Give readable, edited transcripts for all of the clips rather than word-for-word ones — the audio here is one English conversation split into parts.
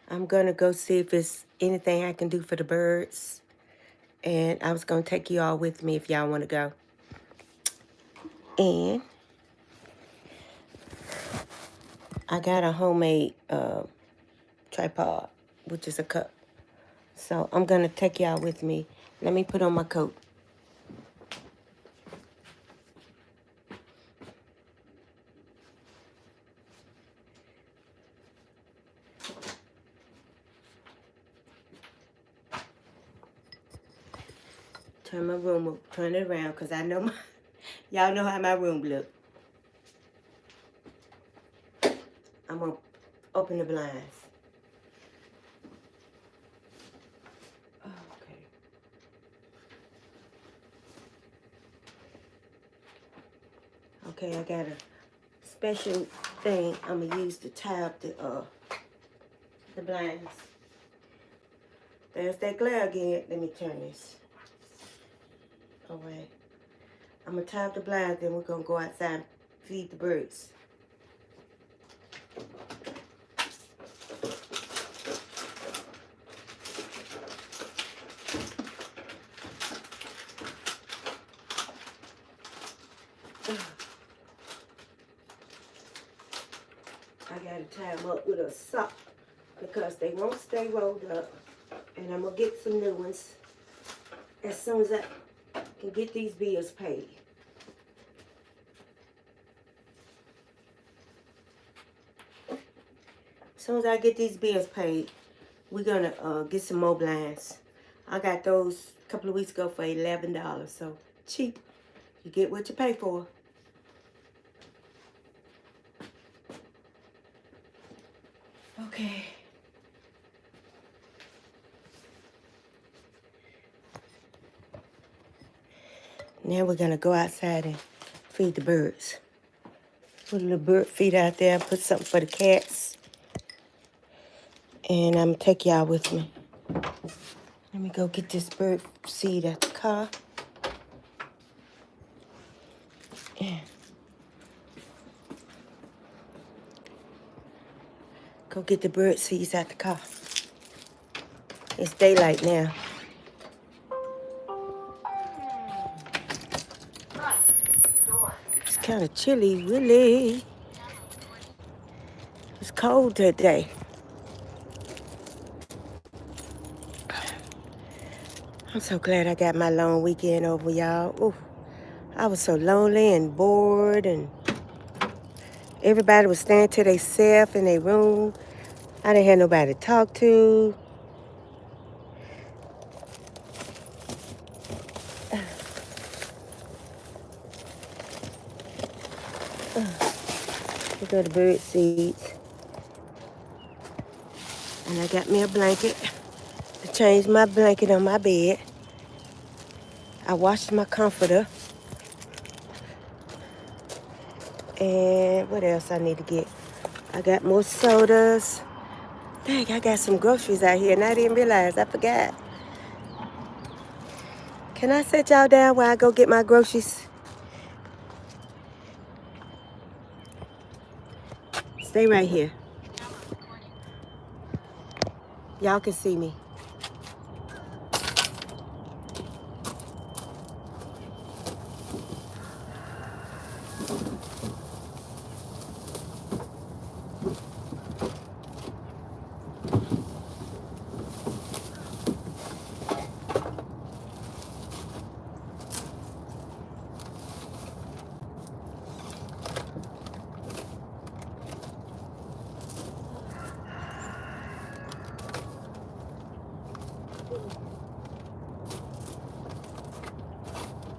I'm going to go see if it's anything I can do for the birds. And I was going to take you all with me if y'all want to go. And I got a homemade tripod, which is a cup. So I'm going to take y'all with me. Let me put on my coat. Turn my room up, turn it around, because I know y'all know how my room look. I'm going to open the blinds. Okay, I got a special thing I'm going to use to tie up the blinds. There's that glare again. Let me turn this away. I'm going to tie up the blinds, then we're going to go outside and feed the birds. I got to tie them up with a sock because they won't stay rolled up. And I'm going to get some new ones as soon as I can get these bills paid. As soon as I get these bills paid, we're going to get some more blinds. I got those a couple of weeks ago for $11, so cheap. You get what you pay for. Okay. Now we're going to go outside and feed the birds. Put a little bird feed out there, put something for the cats. And I'm going to take y'all with me. Let me go get this bird seed at the car. Yeah. Go get the bird seeds out the car. It's daylight now. It's kind of chilly, really. It's cold today. I'm so glad I got my long weekend over, y'all. Ooh, I was so lonely and bored, and everybody was staying to themselves in their room. I didn't have nobody to talk to. Here go the bird seeds. And I got me a blanket to change my blanket on my bed. I washed my comforter. And what else I need to get? I got more sodas. Dang, I got some groceries out here and I didn't realize. I forgot. Can I set y'all down while I go get my groceries? Stay right here. Y'all can see me.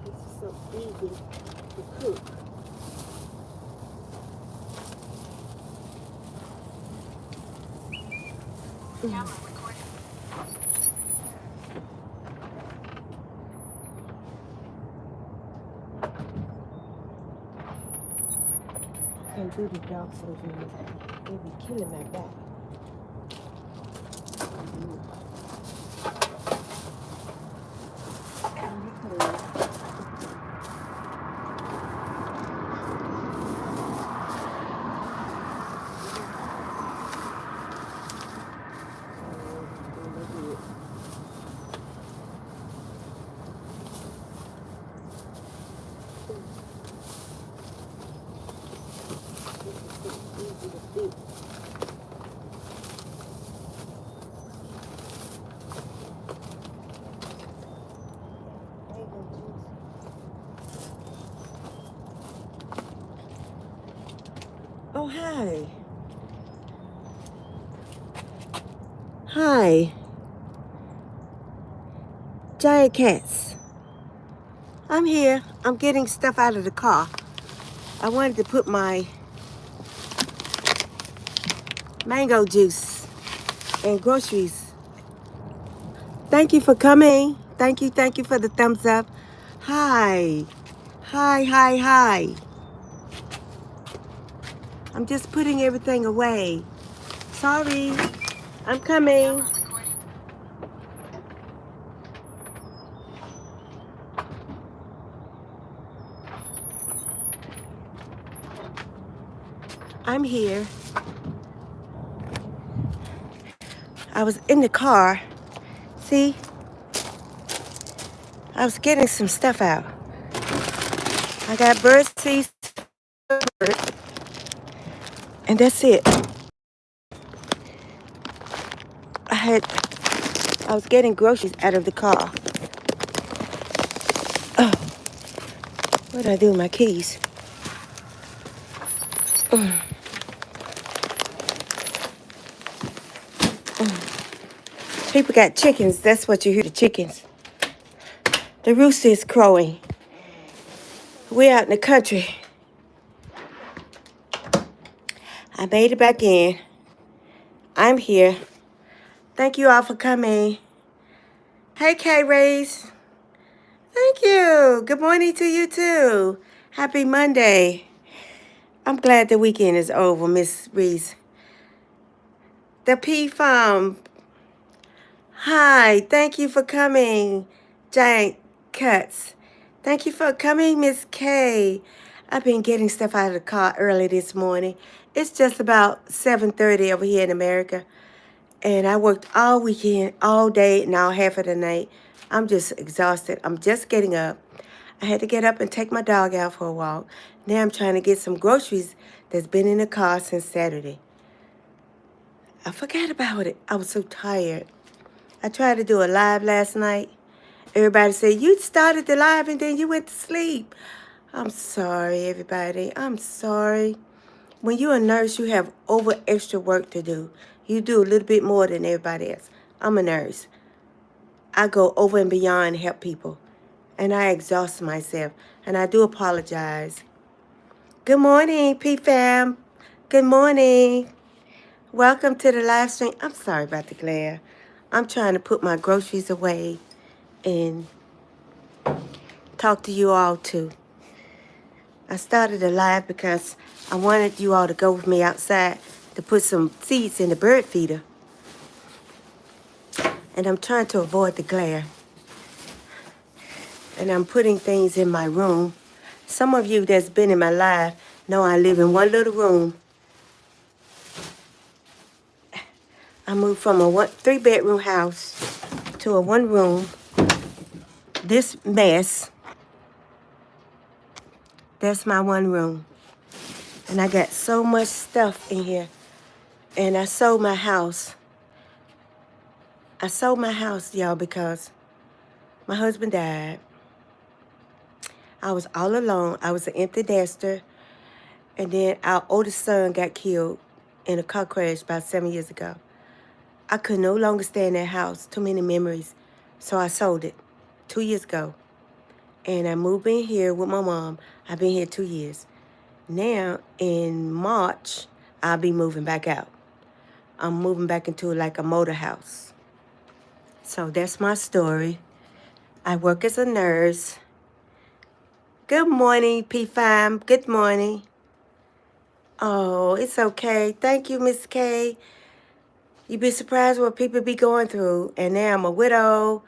This is so easy to cook. Can't do the dog so they'll be killing my back. Oh, hi. Hi. Giant cats. I'm here. I'm getting stuff out of the car. I wanted to put my mango juice and groceries. Thank you for coming. Thank you for the thumbs up. Hi. Hi. I'm just putting everything away. Sorry. I'm coming. I'm here. I was in the car. See? I was getting some stuff out. I got bird seeds, and that's it. I was getting groceries out of the car. Oh, what did I do with my keys? People got chickens. That's what you hear, the chickens. The rooster is crowing. We're out in the country. I made it back in. I'm here. Thank you all for coming. Hey, K-Rays. Thank you. Good morning to you, too. Happy Monday. I'm glad the weekend is over, Miss Reese. The P Farm. Hi. Thank you for coming, Giant Cuts. Thank you for coming, Miss K. I've been getting stuff out of the car early this morning. It's just about 7:30 over here in America. And I worked all weekend, all day, now half of the night. I'm just exhausted. I'm just getting up. I had to get up and take my dog out for a walk. Now I'm trying to get some groceries that's been in the car since Saturday. I forgot about it. I was so tired. I tried to do a live last night. Everybody said, you started the live and then you went to sleep. I'm sorry, everybody. I'm sorry. When you're a nurse, you have over extra work to do. You do a little bit more than everybody else. I'm a nurse. I go over and beyond to help people. And I exhaust myself. And I do apologize. Good morning, P-Fam. Good morning. Welcome to the live stream. I'm sorry about the glare. I'm trying to put my groceries away and talk to you all too. I started a live because I wanted you all to go with me outside to put some seeds in the bird feeder. And I'm trying to avoid the glare. And I'm putting things in my room. Some of you that's been in my live know I live in one little room. I moved from a 3-bedroom house to a 1-room. This mess, that's my 1 room. And I got so much stuff in here. And I sold my house. I sold my house, y'all, because my husband died. I was all alone. I was an empty nester. And then our oldest son got killed in a car crash about 7 years ago. I could no longer stay in that house. Too many memories. So I sold it 2 years ago. And I moved in here with my mom. I've been here 2 years. Now, in March, I'll be moving back out. I'm moving back into like a motor house. So that's my story. I work as a nurse. Good morning, P5. Good morning. Oh, it's okay. Thank you, Miss K. You'd be surprised what people be going through. And now I'm a widow.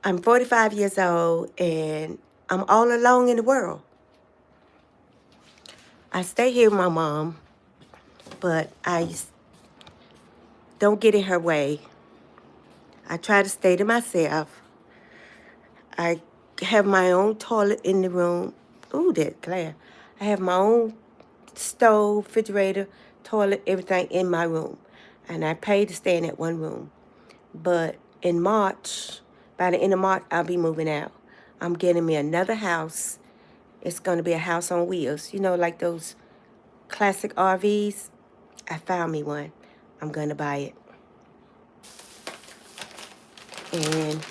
I'm 45 years old, and I'm all alone in the world. I stay here with my mom, but I don't get in her way. I try to stay to myself. I have my own toilet in the room. Ooh, that glare. I have my own stove, refrigerator, toilet, everything in my room. And I pay to stay in that 1 room. But in March, by the end of March, I'll be moving out. I'm getting me another house. It's going to be a house on wheels. You know, like those classic RVs. I found me one. I'm going to buy it. And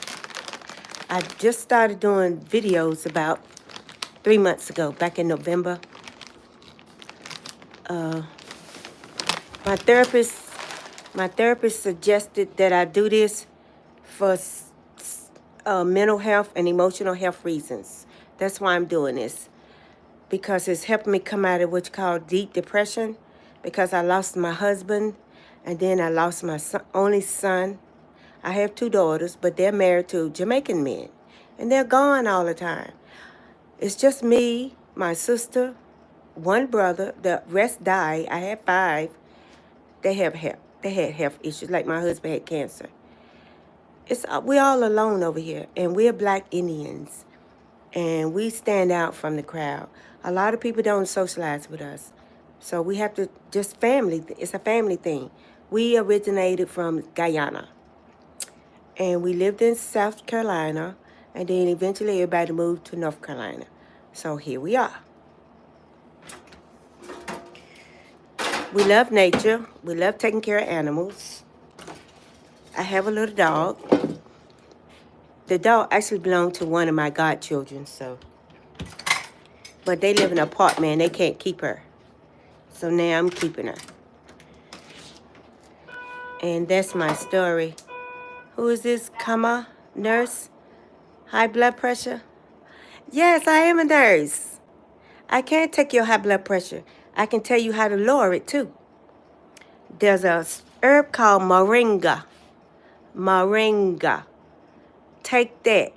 I just started doing videos about 3 months ago, back in November. My therapist suggested that I do this for mental health and emotional health reasons. That's why I'm doing this, because it's helping me come out of what's called deep depression, because I lost my husband, and then I lost my only son. I have 2 daughters, but they're married to Jamaican men, and they're gone all the time. It's just me, my sister, 1 brother. The rest died. I had 5. They had health issues, like my husband had cancer. We're all alone over here, and we're Black Indians, and we stand out from the crowd. A lot of people don't socialize with us, so we have to just family. It's a family thing. We originated from Guyana, and we lived in South Carolina, and then eventually everybody moved to North Carolina. So here we are. We love nature. We love taking care of animals. I have a little dog. The dog actually belonged to one of my godchildren, but they live in an apartment and they can't keep her. So now I'm keeping her. And that's my story. Who is this? Kama? Nurse? High blood pressure? Yes, I am a nurse. I can't take your high blood pressure. I can tell you how to lower it too. There's a herb called moringa. Moringa. Take that.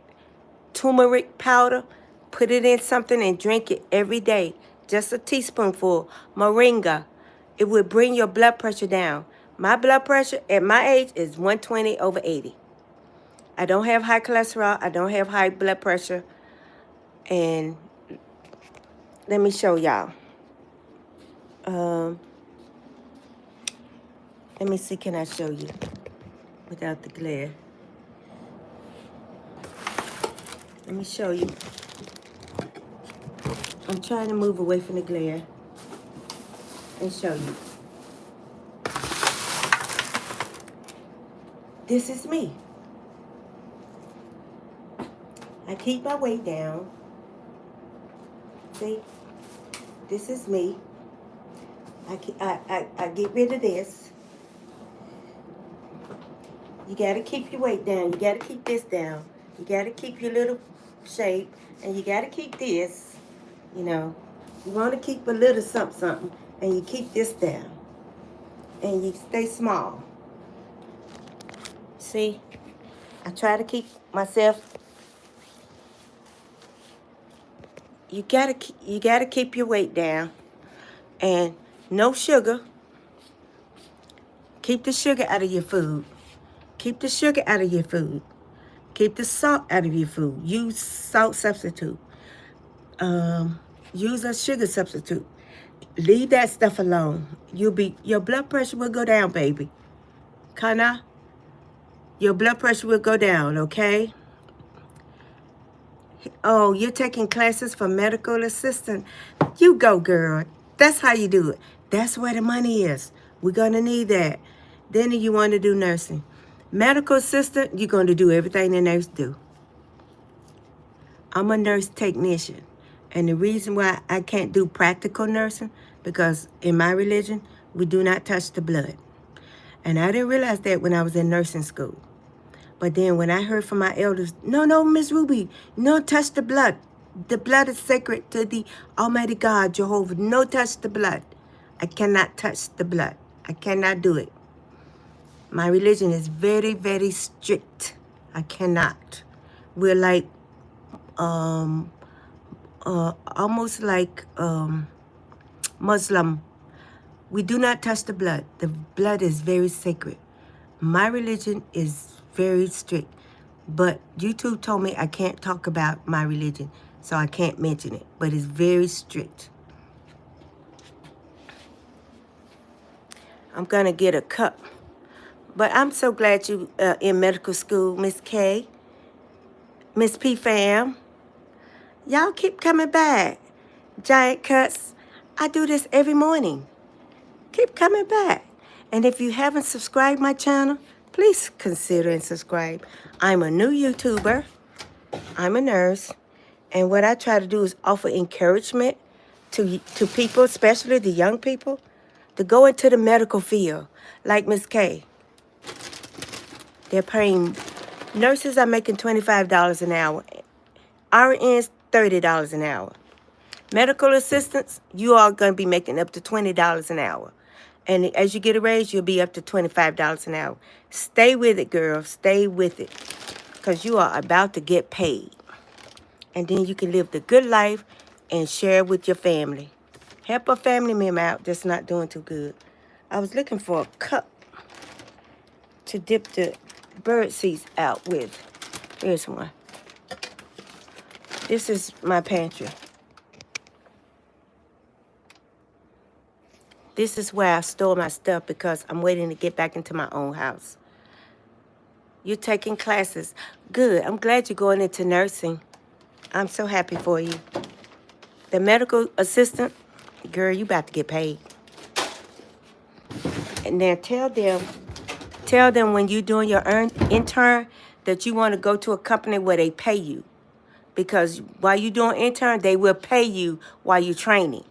Turmeric powder. Put it in something and drink it every day. Just a teaspoonful. Moringa. It will bring your blood pressure down. My blood pressure at my age is 120/80. I don't have high cholesterol. I don't have high blood pressure. And let me show y'all. Let me see, can I show you without the glare? Let me show you. I'm trying to move away from the glare and show you. This is me. I keep my weight down. See? This is me. I get rid of this. You got to keep your weight down. You got to keep this down. You got to keep your little shape. And you got to keep this. You know, you want to keep a little something. And you keep this down. And you stay small. See? I try to keep myself. You gotta keep your weight down. And no sugar. Keep the sugar out of your food. Keep the sugar out of your food. Keep the salt out of your food. Use salt substitute. Use a sugar substitute. Leave that stuff alone. Your blood pressure will go down, baby. Kana, your blood pressure will go down, okay? Oh, you're taking classes for medical assistant. You go, girl. That's how you do it. That's where the money is. We're going to need that. Then you want to do nursing. Medical assistant, you're going to do everything the nurse do. I'm a nurse technician. And the reason why I can't do practical nursing, because in my religion, we do not touch the blood. And I didn't realize that when I was in nursing school. But then when I heard from my elders, no, Miss Ruby, no touch the blood. The blood is sacred to the Almighty God, Jehovah. No touch the blood. I cannot touch the blood. I cannot do it. My religion is very, very strict. I cannot. We're like, almost like Muslim. We do not touch the blood. The blood is very sacred. My religion is very strict. But YouTube told me I can't talk about my religion, so I can't mention it. But it's very strict. I'm going to get a cup. But I'm so glad you in medical school, Miss K, Miss P. Fam. Y'all keep coming back. Giant Cuts. I do this every morning. Keep coming back. And if you haven't subscribed my channel, please consider and subscribe. I'm a new YouTuber. I'm a nurse. And what I try to do is offer encouragement to people, especially the young people, to go into the medical field, like Miss K. They're paying, nurses are making $25 an hour. RNs, $30 an hour. Medical assistants, you are going to be making up to $20 an hour. And as you get a raise, you'll be up to $25 an hour. Stay with it, girl. Stay with it. Because you are about to get paid. And then you can live the good life and share with your family. Help a family member out that's not doing too good. I was looking for a cup to dip the bird seeds out with. Here's one. This is my pantry. This is where I store my stuff because I'm waiting to get back into my own house. You're taking classes. Good. I'm glad you're going into nursing. I'm so happy for you. The medical assistant, girl, you about to get paid. And then tell them when you're doing your intern that you want to go to a company where they pay you. Because while you're doing intern, they will pay you while you're training.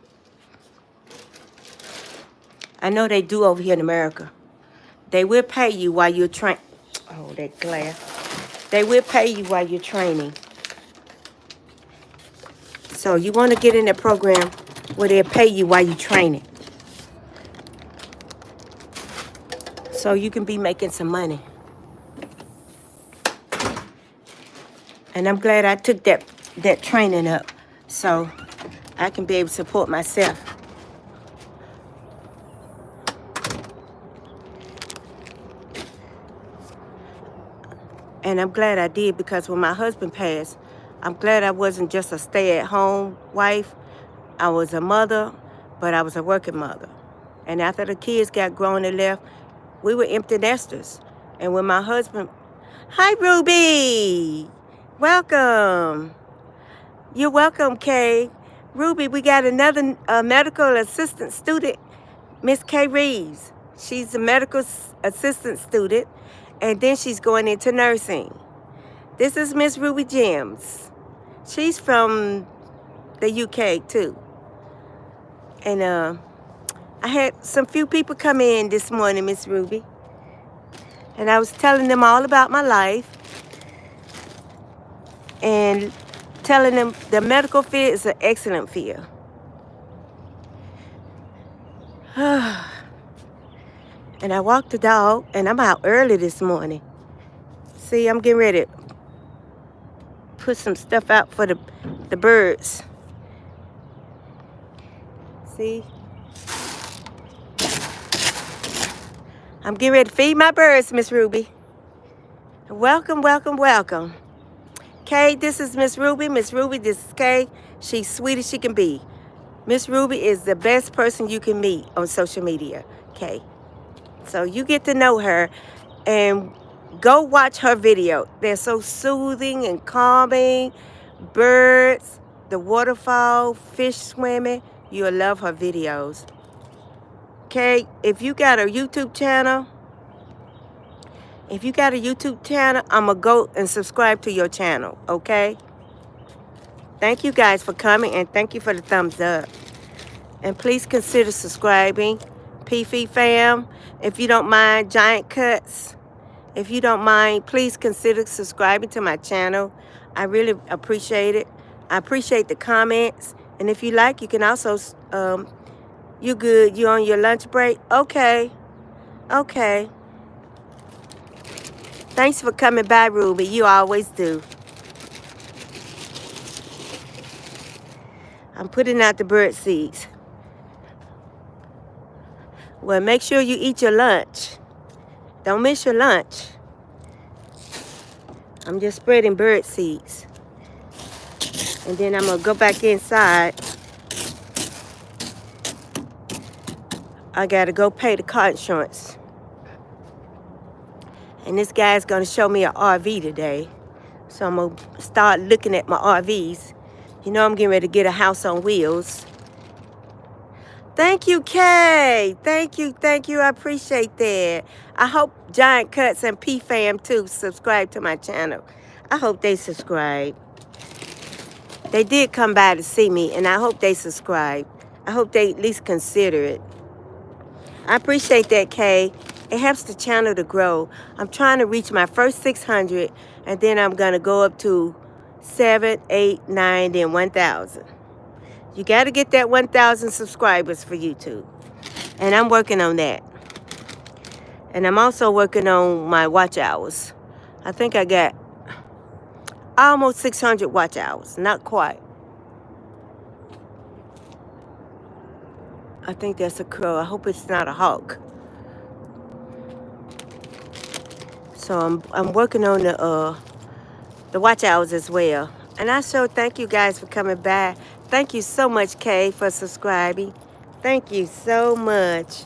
I know they do over here in America. They will pay you while you're training. Oh, that glare. They will pay you while you're training. So you want to get in that program where they'll pay you while you're training. So you can be making some money. And I'm glad I took that training up so I can be able to support myself. And I'm glad I did because when my husband passed, I'm glad I wasn't just a stay-at-home wife. I was a mother, but I was a working mother. And after the kids got grown and left, we were empty nesters. And when my husband... Hi, Ruby! Welcome. You're welcome, Kay. Ruby, we got another medical assistant student, Miss Kay Reeves. She's a medical assistant student, and then she's going into nursing. This is Miss Ruby James. She's from the UK, too. And I had some few people come in this morning, Miss Ruby. And I was telling them all about my life. And telling them the medical field is an excellent field. And I walked the dog, and I'm out early this morning. See, I'm getting ready to put some stuff out for the birds. See? I'm getting ready to feed my birds, Miss Ruby. Welcome, welcome, welcome. Kay, this is Miss Ruby. Miss Ruby, this is Kay. She's sweet as she can be. Miss Ruby is the best person you can meet on social media, Kay. So you get to know her and go watch her video. They're so soothing and calming. Birds, the waterfall, fish swimming. You'll love her videos. Okay, if you got a YouTube channel, I'm going to go and subscribe to your channel, okay? Thank you guys for coming, and thank you for the thumbs up. And please consider subscribing. PF fam, if you don't mind, Giant Cuts, if you don't mind, please consider subscribing to my channel. I really appreciate it. I appreciate the comments. And if you like, you can also, you good, you on your lunch break? Okay. Okay. Thanks for coming by, Ruby. You always do. I'm putting out the bird seeds. Well, make sure you eat your lunch. Don't miss your lunch. I'm just spreading bird seeds. And then I'm going to go back inside. I got to go pay the car insurance. And this guy's going to show me an RV today. So I'm going to start looking at my RVs. You know I'm getting ready to get a house on wheels. Thank you, Kay. Thank you. I appreciate that. I hope Giant Cuts and P-Fam too subscribe to my channel. I hope they subscribe. They did come by to see me, and I hope they subscribe. I hope they at least consider it. I appreciate that, Kay. It helps the channel to grow. I'm trying to reach my first 600, and then I'm going to go up to 7, 8, 9, then 1,000. You got to get that 1,000 subscribers for YouTube. And I'm working on that. And I'm also working on my watch hours. I think I got almost 600 watch hours. Not quite. I think that's a crow. I hope it's not a hawk. So I'm working on the watch hours as well. And I sure thank you guys for coming by. Thank you so much, Kay, for subscribing. Thank you so much.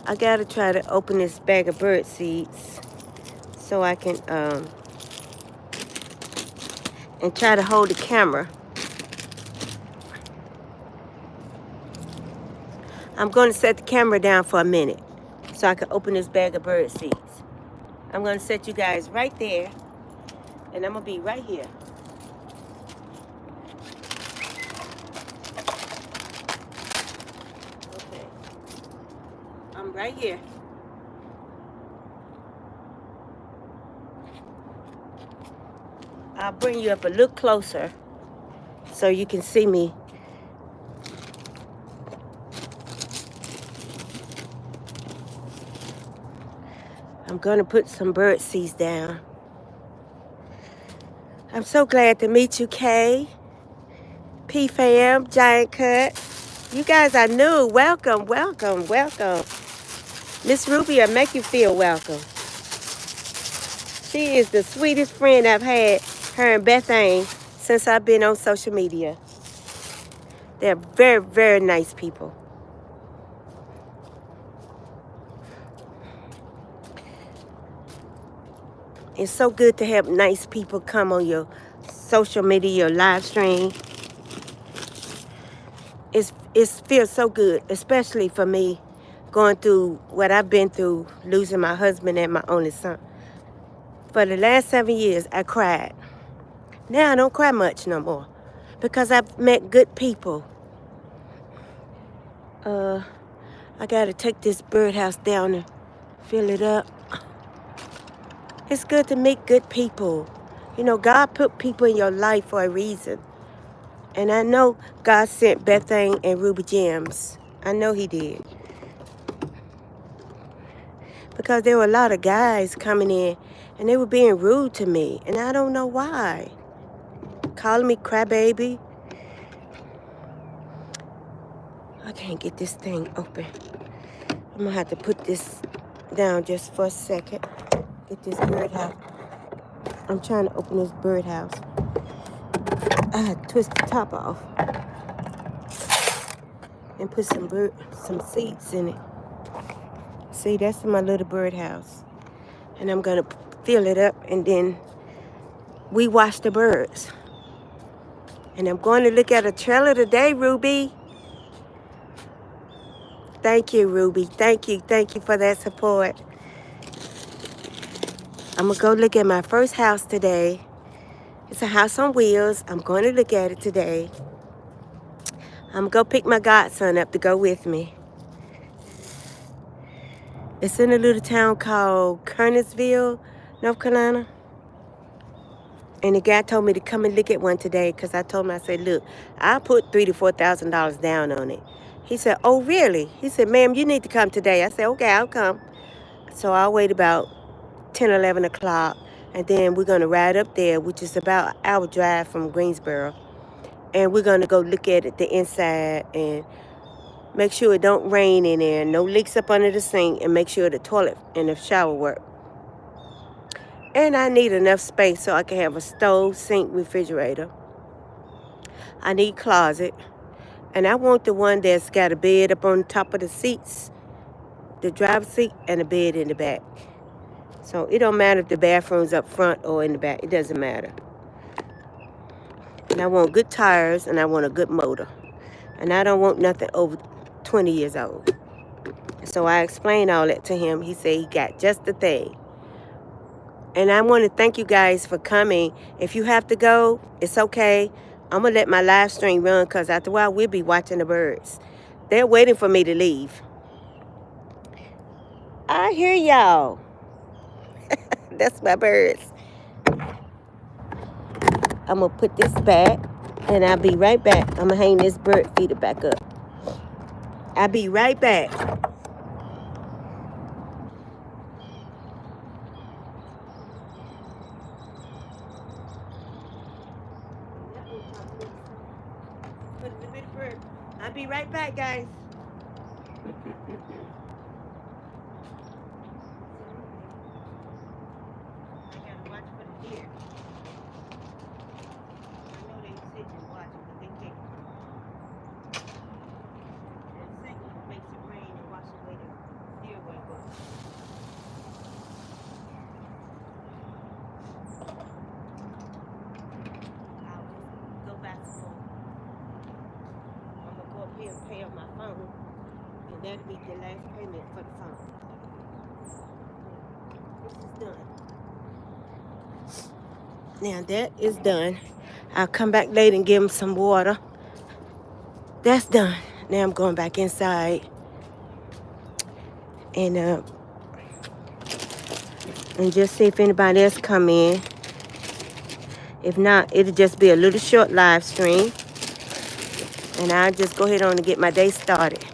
I gotta try to open this bag of bird seeds so I can and try to hold the camera. I'm going to set the camera down for a minute so I can open this bag of bird seeds. I'm going to set you guys right there, and I'm going to be right here. Okay. I'm right here. I'll bring you up a little closer so you can see me. I'm going to put some bird seeds down. I'm so glad to meet you, Kay, P-Fam, Giant Cut. You guys are new. Welcome, welcome, welcome. Miss Ruby will make you feel welcome. She is the sweetest friend I've had, her and Bethany, since I've been on social media. They're very, very nice people. It's so good to have nice people come on your social media, your live stream. It feels so good, especially for me, going through what I've been through, losing my husband and my only son. For the last 7 years, I cried. Now I don't cry much no more because I've met good people. I gotta take this birdhouse down and fill it up. It's good to meet good people. You know, God put people in your life for a reason. And I know God sent Bethany and Ruby Gems. I know he did. Because there were a lot of guys coming in and they were being rude to me. And I don't know why. Calling me crybaby. I can't get this thing open. I'm going to have to put this down just for a second. Get this birdhouse. I'm trying to open this birdhouse. I had to twist the top off and put some seeds in it. See, that's my little birdhouse. And I'm going to fill it up and then we watch the birds. And I'm going to look at a trailer today, Ruby. Thank you, Ruby. Thank you for that support. I'm going to go look at my first house today. It's a house on wheels. I'm going to look at it today. I'm going to go pick my godson up to go with me. It's in a little town called Kernersville, North Carolina. And the guy told me to come and look at one today because I told him, I said, look, I put $3,000 to $4,000 down on it. He said, oh, really? He said, ma'am, you need to come today. I said, okay, I'll come. So I'll wait about 10, 11 o'clock. And then we're going to ride up there, which is about an hour drive from Greensboro. And we're going to go look at it, the inside, and make sure it don't rain in there. No leaks up under the sink. And make sure the toilet and the shower work. And I need enough space so I can have a stove, sink, refrigerator. I need closet. And I want the one that's got a bed up on top of the seats, the driver's seat, and a bed in the back. So it don't matter if the bathroom's up front or in the back. It doesn't matter. And I want good tires, and I want a good motor. And I don't want nothing over 20 years old. So I explained all that to him. He said he got just the thing. And I want to thank you guys for coming. If you have to go, it's okay. I'm going to let my live stream run because after a while, we'll be watching the birds. They're waiting for me to leave. I hear y'all. That's my birds. I'm going to put this back, and I'll be right back. I'm going to hang this bird feeder back up. I'll be right back. I'll be right back, guys. I gotta watch for the deer. I know they sit and watch, but they can't. And second, makes it rain and wash away the deer will go. I'll just go back home. I'm gonna go up here and pay on my phone, and that'll be the last payment for the phone. This is done. Now that is done. I'll come back later and give them some water. That's done. Now I'm going back inside and just see if anybody else come in. If not, it'll just be a little short live stream. And I'll just go ahead on and get my day started.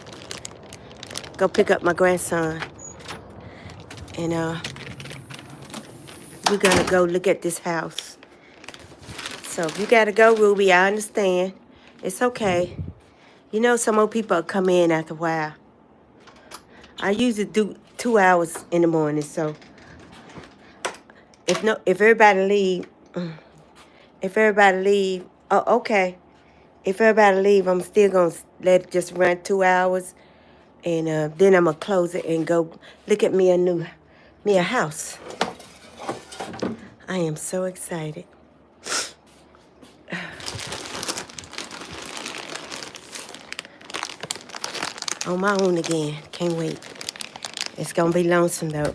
Go pick up my grandson. And we're gonna go look at this house. So if you gotta go, Ruby, I understand. It's okay. You know some more people come in after a while. I usually do 2 hours in the morning, so if everybody leave, oh, okay. If everybody leave, I'm still gonna let it just run 2 hours, and then I'm gonna close it and go look at me a house. I am so excited. On my own again. Can't wait. It's gonna be lonesome though.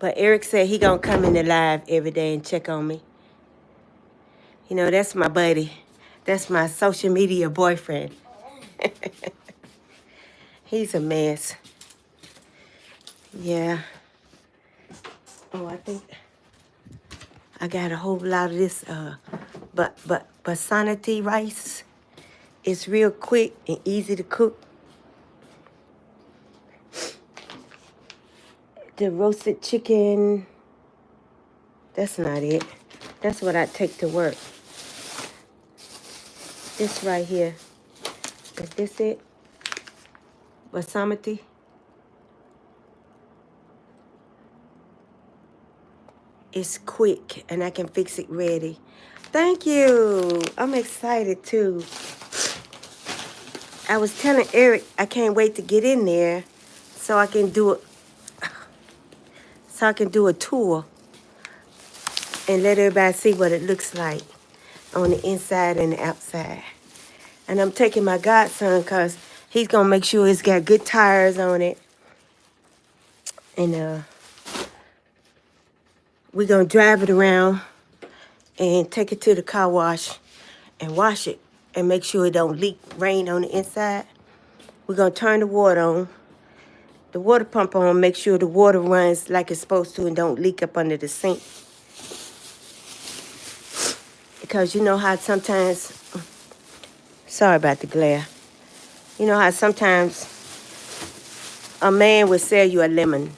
But Eric said he gonna come in the live every day and check on me. You know, that's my buddy. That's my social media boyfriend. He's a mess. Yeah. Oh, I think I got a whole lot of this basmati rice. It's real quick and easy to cook. The roasted chicken, that's not it. That's what I take to work. This right here. Is this it? Basmati. It's quick and I can fix it ready. Thank you. I'm excited too. I was telling Eric I can't wait to get in there so I can do a tour and let everybody see what it looks like on the inside and the outside. And I'm taking my godson because he's going to make sure it's got good tires on it. And we're going to drive it around and take it to the car wash and wash it and make sure it don't leak rain on the inside. We're going to turn the water on, the water pump on, make sure the water runs like it's supposed to and don't leak up under the sink. Because you know how sometimes, sorry about the glare. You know how sometimes a man will sell you a lemon.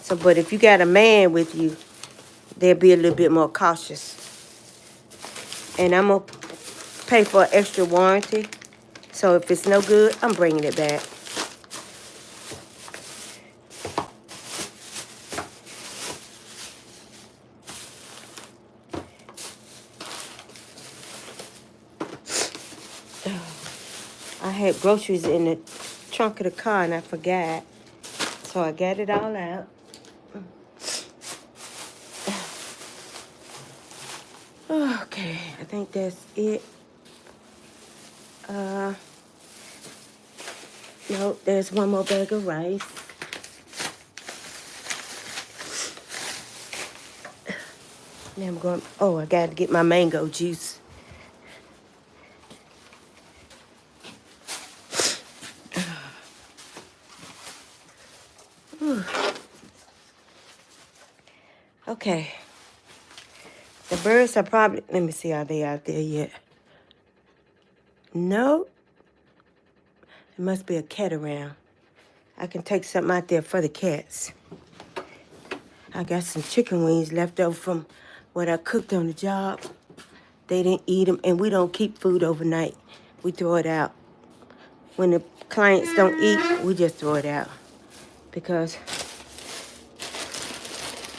So, but if you got a man with you, they'll be a little bit more cautious. And I'm going to pay for an extra warranty. So if it's no good, I'm bringing it back. I had groceries in the trunk of the car and I forgot. So I got it all out. Oh, Okay, I think that's it. No, there's one more bag of rice. Now I'm going, oh, I got to get my mango juice. Okay. The birds are probably, let me see, are they out there yet? No. There must be a cat around. I can take something out there for the cats. I got some chicken wings left over from what I cooked on the job. They didn't eat them, and we don't keep food overnight. We throw it out. When the clients don't eat, we just throw it out because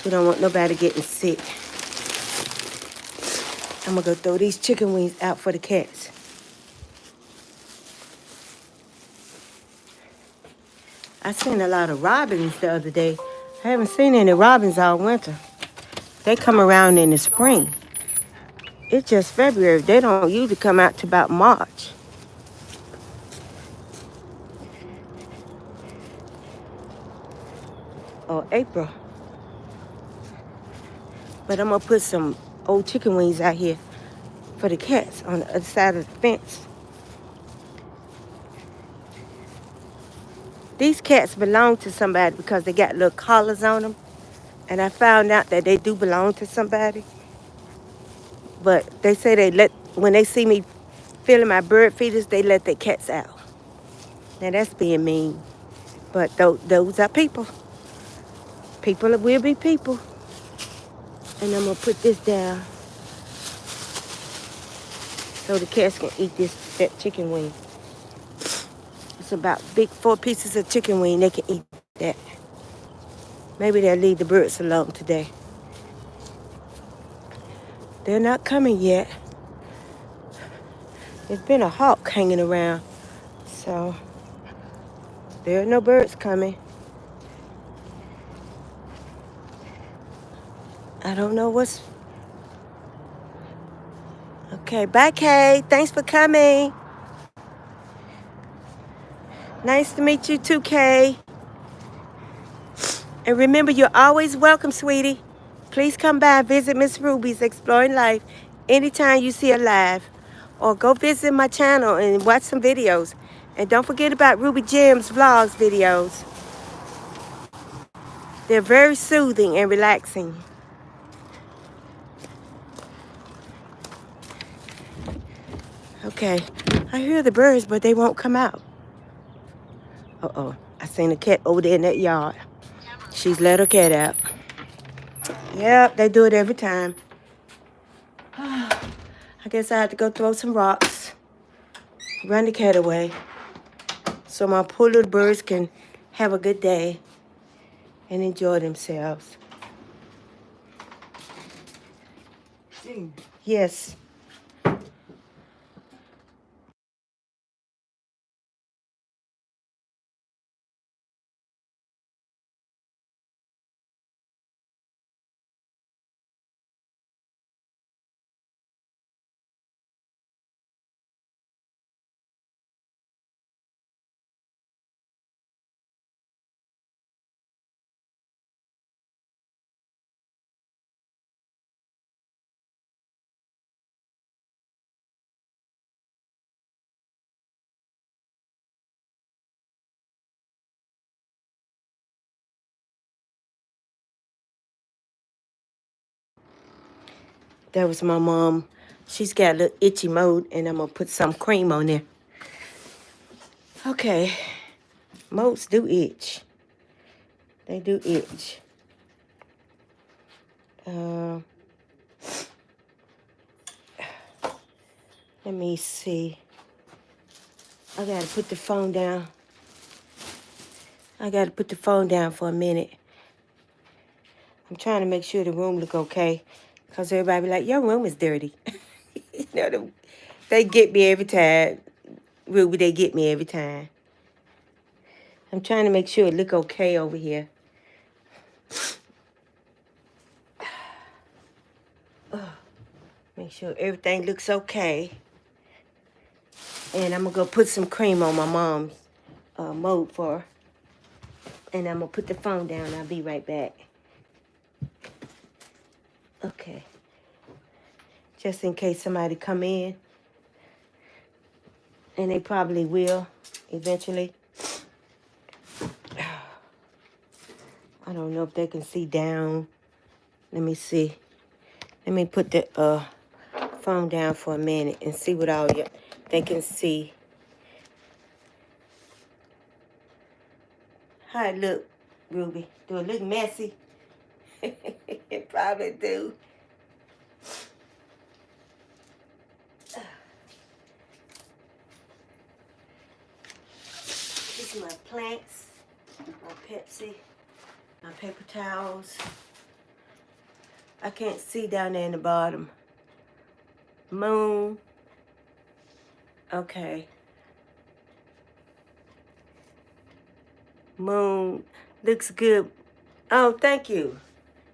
we don't want nobody getting sick. I'm gonna go throw these chicken wings out for the cats. I seen a lot of robins the other day. I haven't seen any robins all winter. They come around in the spring. It's just February. They don't usually come out to about March. Or April. But I'm gonna put some old chicken wings out here for the cats on the other side of the fence. These cats belong to somebody because they got little collars on them. And I found out that they do belong to somebody. But they say when they see me filling my bird feeders, they let their cats out. Now that's being mean. But those are people. People will be people. And I'm gonna put this down so the cats can eat that chicken wing. It's about big 4 pieces of chicken wing. They can eat that. Maybe they'll leave the birds alone today. They're not coming yet. There's been a hawk hanging around, so there are no birds coming. I don't know what's... Okay, bye, Kay. Thanks for coming. Nice to meet you too, Kay. And remember, you're always welcome, sweetie. Please come by and visit Miss Ruby's Exploring Life anytime you see her live. Or go visit my channel and watch some videos. And don't forget about Ruby Jim's vlogs videos. They're very soothing and relaxing. Okay, I hear the birds, but they won't come out. Uh-oh, I seen a cat over there in that yard. She's let her cat out. Yep, they do it every time. I guess I have to go throw some rocks, run the cat away, so my poor little birds can have a good day and enjoy themselves. Yes. That was my mom. She's got a little itchy mode, and I'm going to put some cream on there. Okay. Modes do itch. They do itch. Let me see. I got to put the phone down. I got to put the phone down for a minute. I'm trying to make sure the room look okay. Because everybody be like, your room is dirty. You know, they get me every time. Ruby, they get me every time. I'm trying to make sure it look okay over here. Make sure everything looks okay. And I'm going to go put some cream on my mom's mold for her. And I'm going to put the phone down. I'll be right back. Okay. Just in case somebody come in. And they probably will eventually. I don't know if they can see down. Let me see. Let me put the phone down for a minute and see what all they can see. How it look, Ruby? Do it look messy? It probably do. These are my plants, my Pepsi, my paper towels. I can't see down there in the bottom. Moon. Okay. Moon. Looks good. Oh, thank you.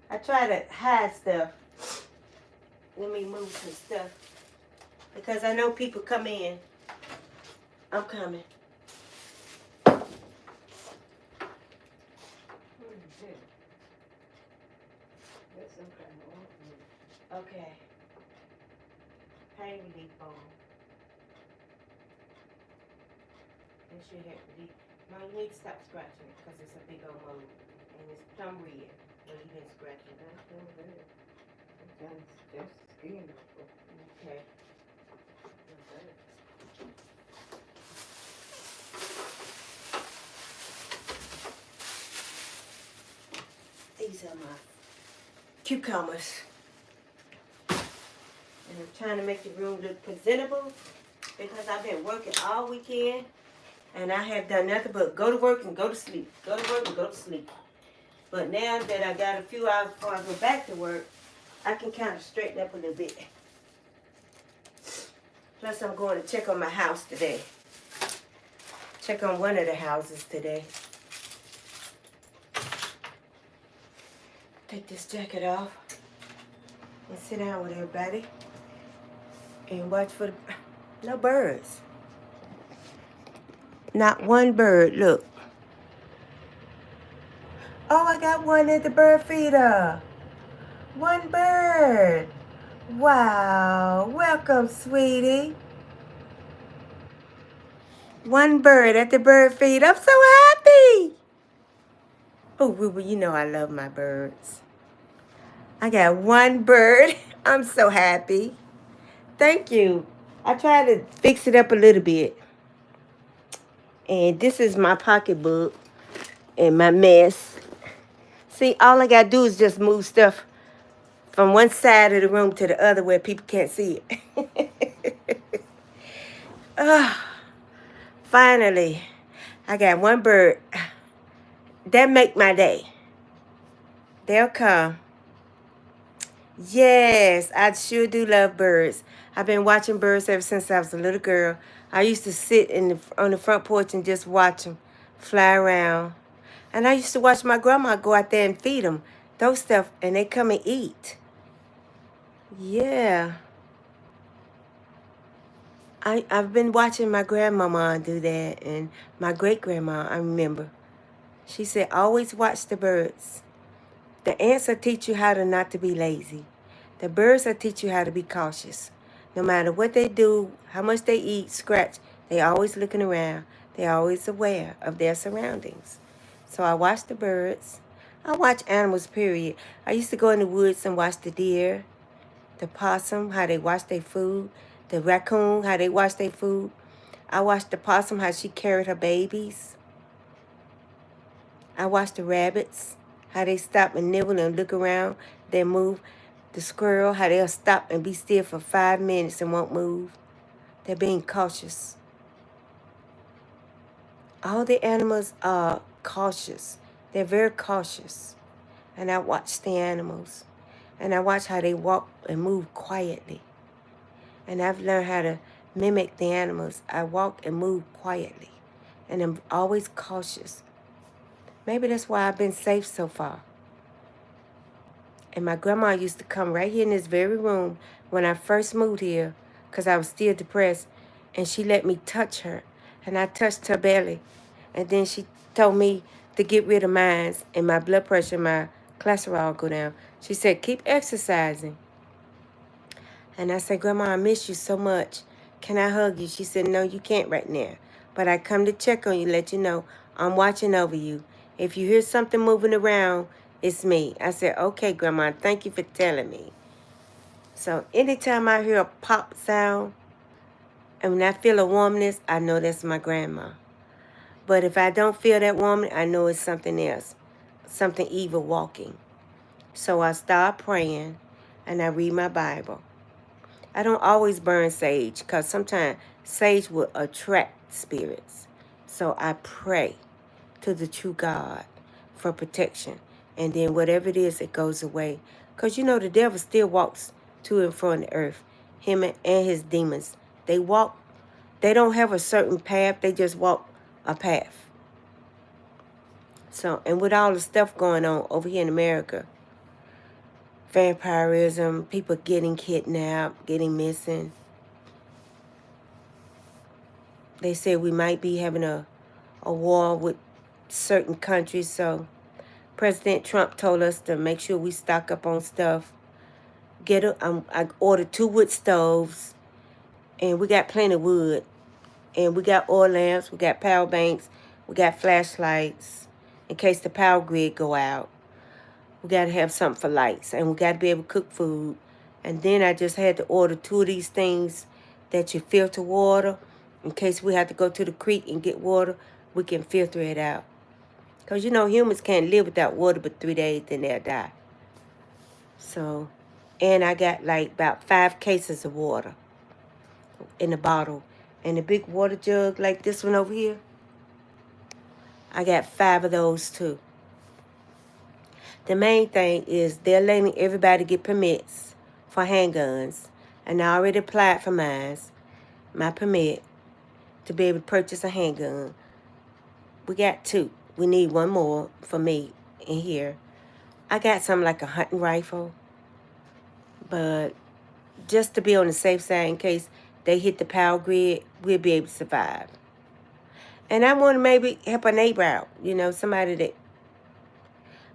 I try to hide stuff. Let me move some stuff. Because I know people come in. I'm coming. Okay. Pain relief balm. It should have to be. No, you need to stop scratching it because it's a big old mold. And it's plum red. Well, you've been scratching it. Just skin. Okay. These are my cucumbers. And I'm trying to make the room look presentable because I've been working all weekend and I have done nothing but go to work and go to sleep. Go to work and go to sleep. But now that I got a few hours before I go back to work, I can kind of straighten up a little bit. Plus I'm going to check on my house today. Check on one of the houses today. Take this jacket off and sit down with everybody and watch for no birds. Not one bird, look. Oh, I got one at the bird feeder. One bird. Wow, welcome, sweetie. One bird at the bird feed. I'm so happy. Oh, Ruby, you know I love my birds. I got one bird. I'm so happy. Thank you. I tried to fix it up a little bit. And this is my pocketbook and my mess. See, all I got to do is just move stuff from one side of the room to the other where people can't see it. Finally, I got one bird. That make my day. They'll come. Yes, I sure do love birds. I've been watching birds ever since I was a little girl. I used to sit on the front porch and just watch them fly around. And I used to watch my grandma go out there and feed them those stuff, and they come and eat. Yeah. I've been watching my grandmama do that, and my great-grandma, I remember. She said, always watch the birds. The ants will teach you how to not to be lazy. The birds will teach you how to be cautious. No matter what they do, how much they eat, scratch, they always looking around. They're always aware of their surroundings. So I watch the birds. I watch animals, period. I used to go in the woods and watch the deer, the possum, how they watch their food, the raccoon, how they watch their food. I watched the possum, how she carried her babies. I watched the rabbits, how they stop and nibble and look around, then move. The squirrel, how they'll stop and be still for 5 minutes and won't move. They're being cautious. All the animals are cautious. They're very cautious. And I watch the animals. And I watch how they walk and move quietly. And I've learned how to mimic the animals. I walk and move quietly. And I'm always cautious. Maybe that's why I've been safe so far. And my grandma used to come right here in this very room when I first moved here because I was still depressed. And she let me touch her. And I touched her belly. And then she told me to get rid of mine and my blood pressure, my cholesterol go down. She said, keep exercising. And I said, Grandma, I miss you so much. Can I hug you? She said, no, you can't right now. But I come to check on you, let you know I'm watching over you. If you hear something moving around, it's me. I said, okay, Grandma, thank you for telling me. So anytime I hear a pop sound, and when I feel a warmness, I know that's my grandma. But if I don't feel that warmness, I know it's something else, something evil walking. So I start praying, and I read my Bible. I don't always burn sage because sometimes sage will attract spirits. So I pray to the true God for protection. And then whatever it is, it goes away. Because you know the devil still walks to and from the earth. Him and his demons. They walk, they don't have a certain path. They just walk a path. So, and with all the stuff going on over here in America, vampirism, people getting kidnapped, getting missing. They said we might be having a war with certain countries. So President Trump told us to make sure we stock up on stuff. I ordered 2 wood stoves, and we got plenty of wood. And we got oil lamps, we got power banks, we got flashlights in case the power grid go out. We got to have something for lights, and we got to be able to cook food. And then I just had to order 2 of these things that you filter water. In case we have to go to the creek and get water, we can filter it out. Because, you know, humans can't live without water but 3 days, then they'll die. So, and I got like about 5 cases of water in a bottle. And a big water jug like this one over here, I got 5 of those too. The main thing is they're letting everybody get permits for handguns. And I already applied for my permit to be able to purchase a handgun. We got 2. We need 1 more for me in here. I got something like a hunting rifle. But just to be on the safe side in case they hit the power grid, we'll be able to survive. And I want to maybe help a neighbor out, you know, somebody that.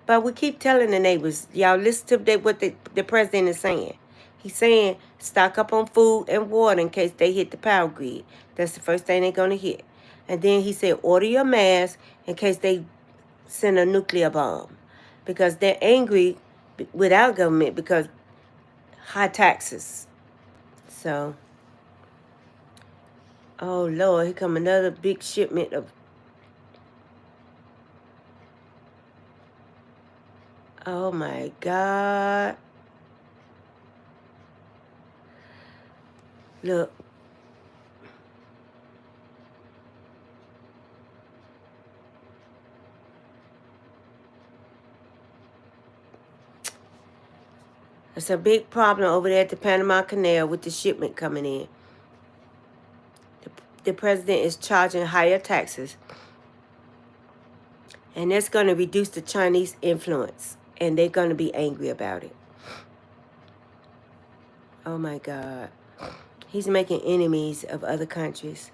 But we keep telling the neighbors, y'all listen to what the president is saying. He's saying stock up on food and water in case they hit the power grid. That's the first thing they're going to hit. And then he said order your mask in case they send a nuclear bomb. Because they're angry with our government because high taxes. So, oh Lord, here come another big shipment of. Oh my God. Look. It's a big problem over there at the Panama Canal with the shipment coming in. The president is charging higher taxes. And that's going to reduce the Chinese influence. And they're going to be angry about it. Oh my God. He's making enemies of other countries.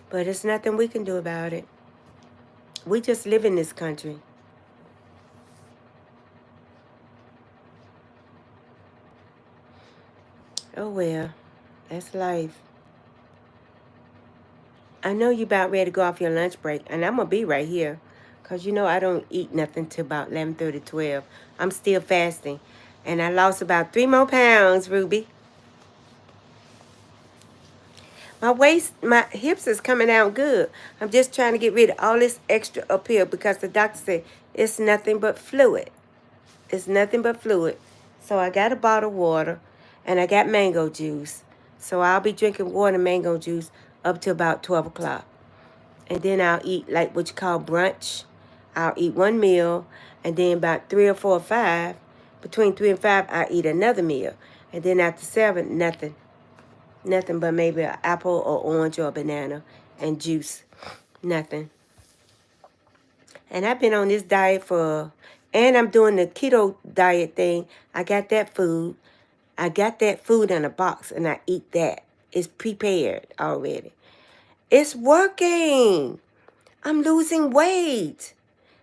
But there's nothing we can do about it. We just live in this country. Oh well, that's life. I know you about ready to go off your lunch break, and I'm going to be right here. Because you know I don't eat nothing till about 11:30, 12. I'm still fasting. And I lost about 3 more pounds, Ruby. My hips is coming out good. I'm just trying to get rid of all this extra up here because the doctor said it's nothing but fluid. It's nothing but fluid. So I got a bottle of water and I got mango juice. So I'll be drinking water and mango juice up to about 12 o'clock. And then I'll eat like what you call brunch. I'll eat 1 meal, and then about 3 or 4 or 5, between 3 and 5, I'll eat another meal. And then after 7, nothing. Nothing but maybe an apple or orange or a banana and juice. Nothing. And I've been on this diet for And I'm doing the keto diet thing. I got that food. I got that food in a box and I eat that. It's prepared already. It's working. I'm losing weight.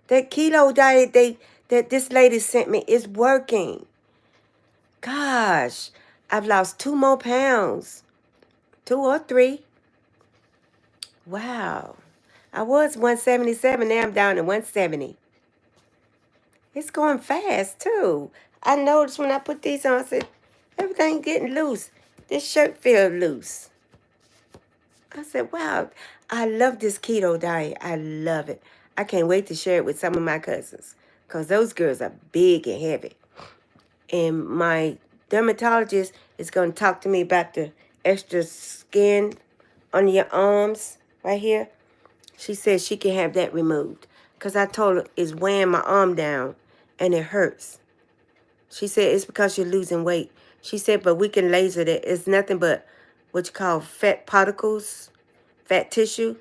That keto diet that this lady sent me is working. Gosh, I've lost 2 more pounds. 2 or 3. Wow. I was 177, now I'm down to 170. It's going fast too. I noticed when I put these on, I said, everything getting loose. This shirt feels loose. I said, wow, I love this keto diet. I love it. I can't wait to share it with some of my cousins because those girls are big and heavy. And my dermatologist is going to talk to me about the extra skin on your arms right here. She says she can have that removed because I told her it's weighing my arm down and it hurts. She said it's because you're losing weight. She said, but we can laser that. It's nothing but what you call fat particles, fat tissue.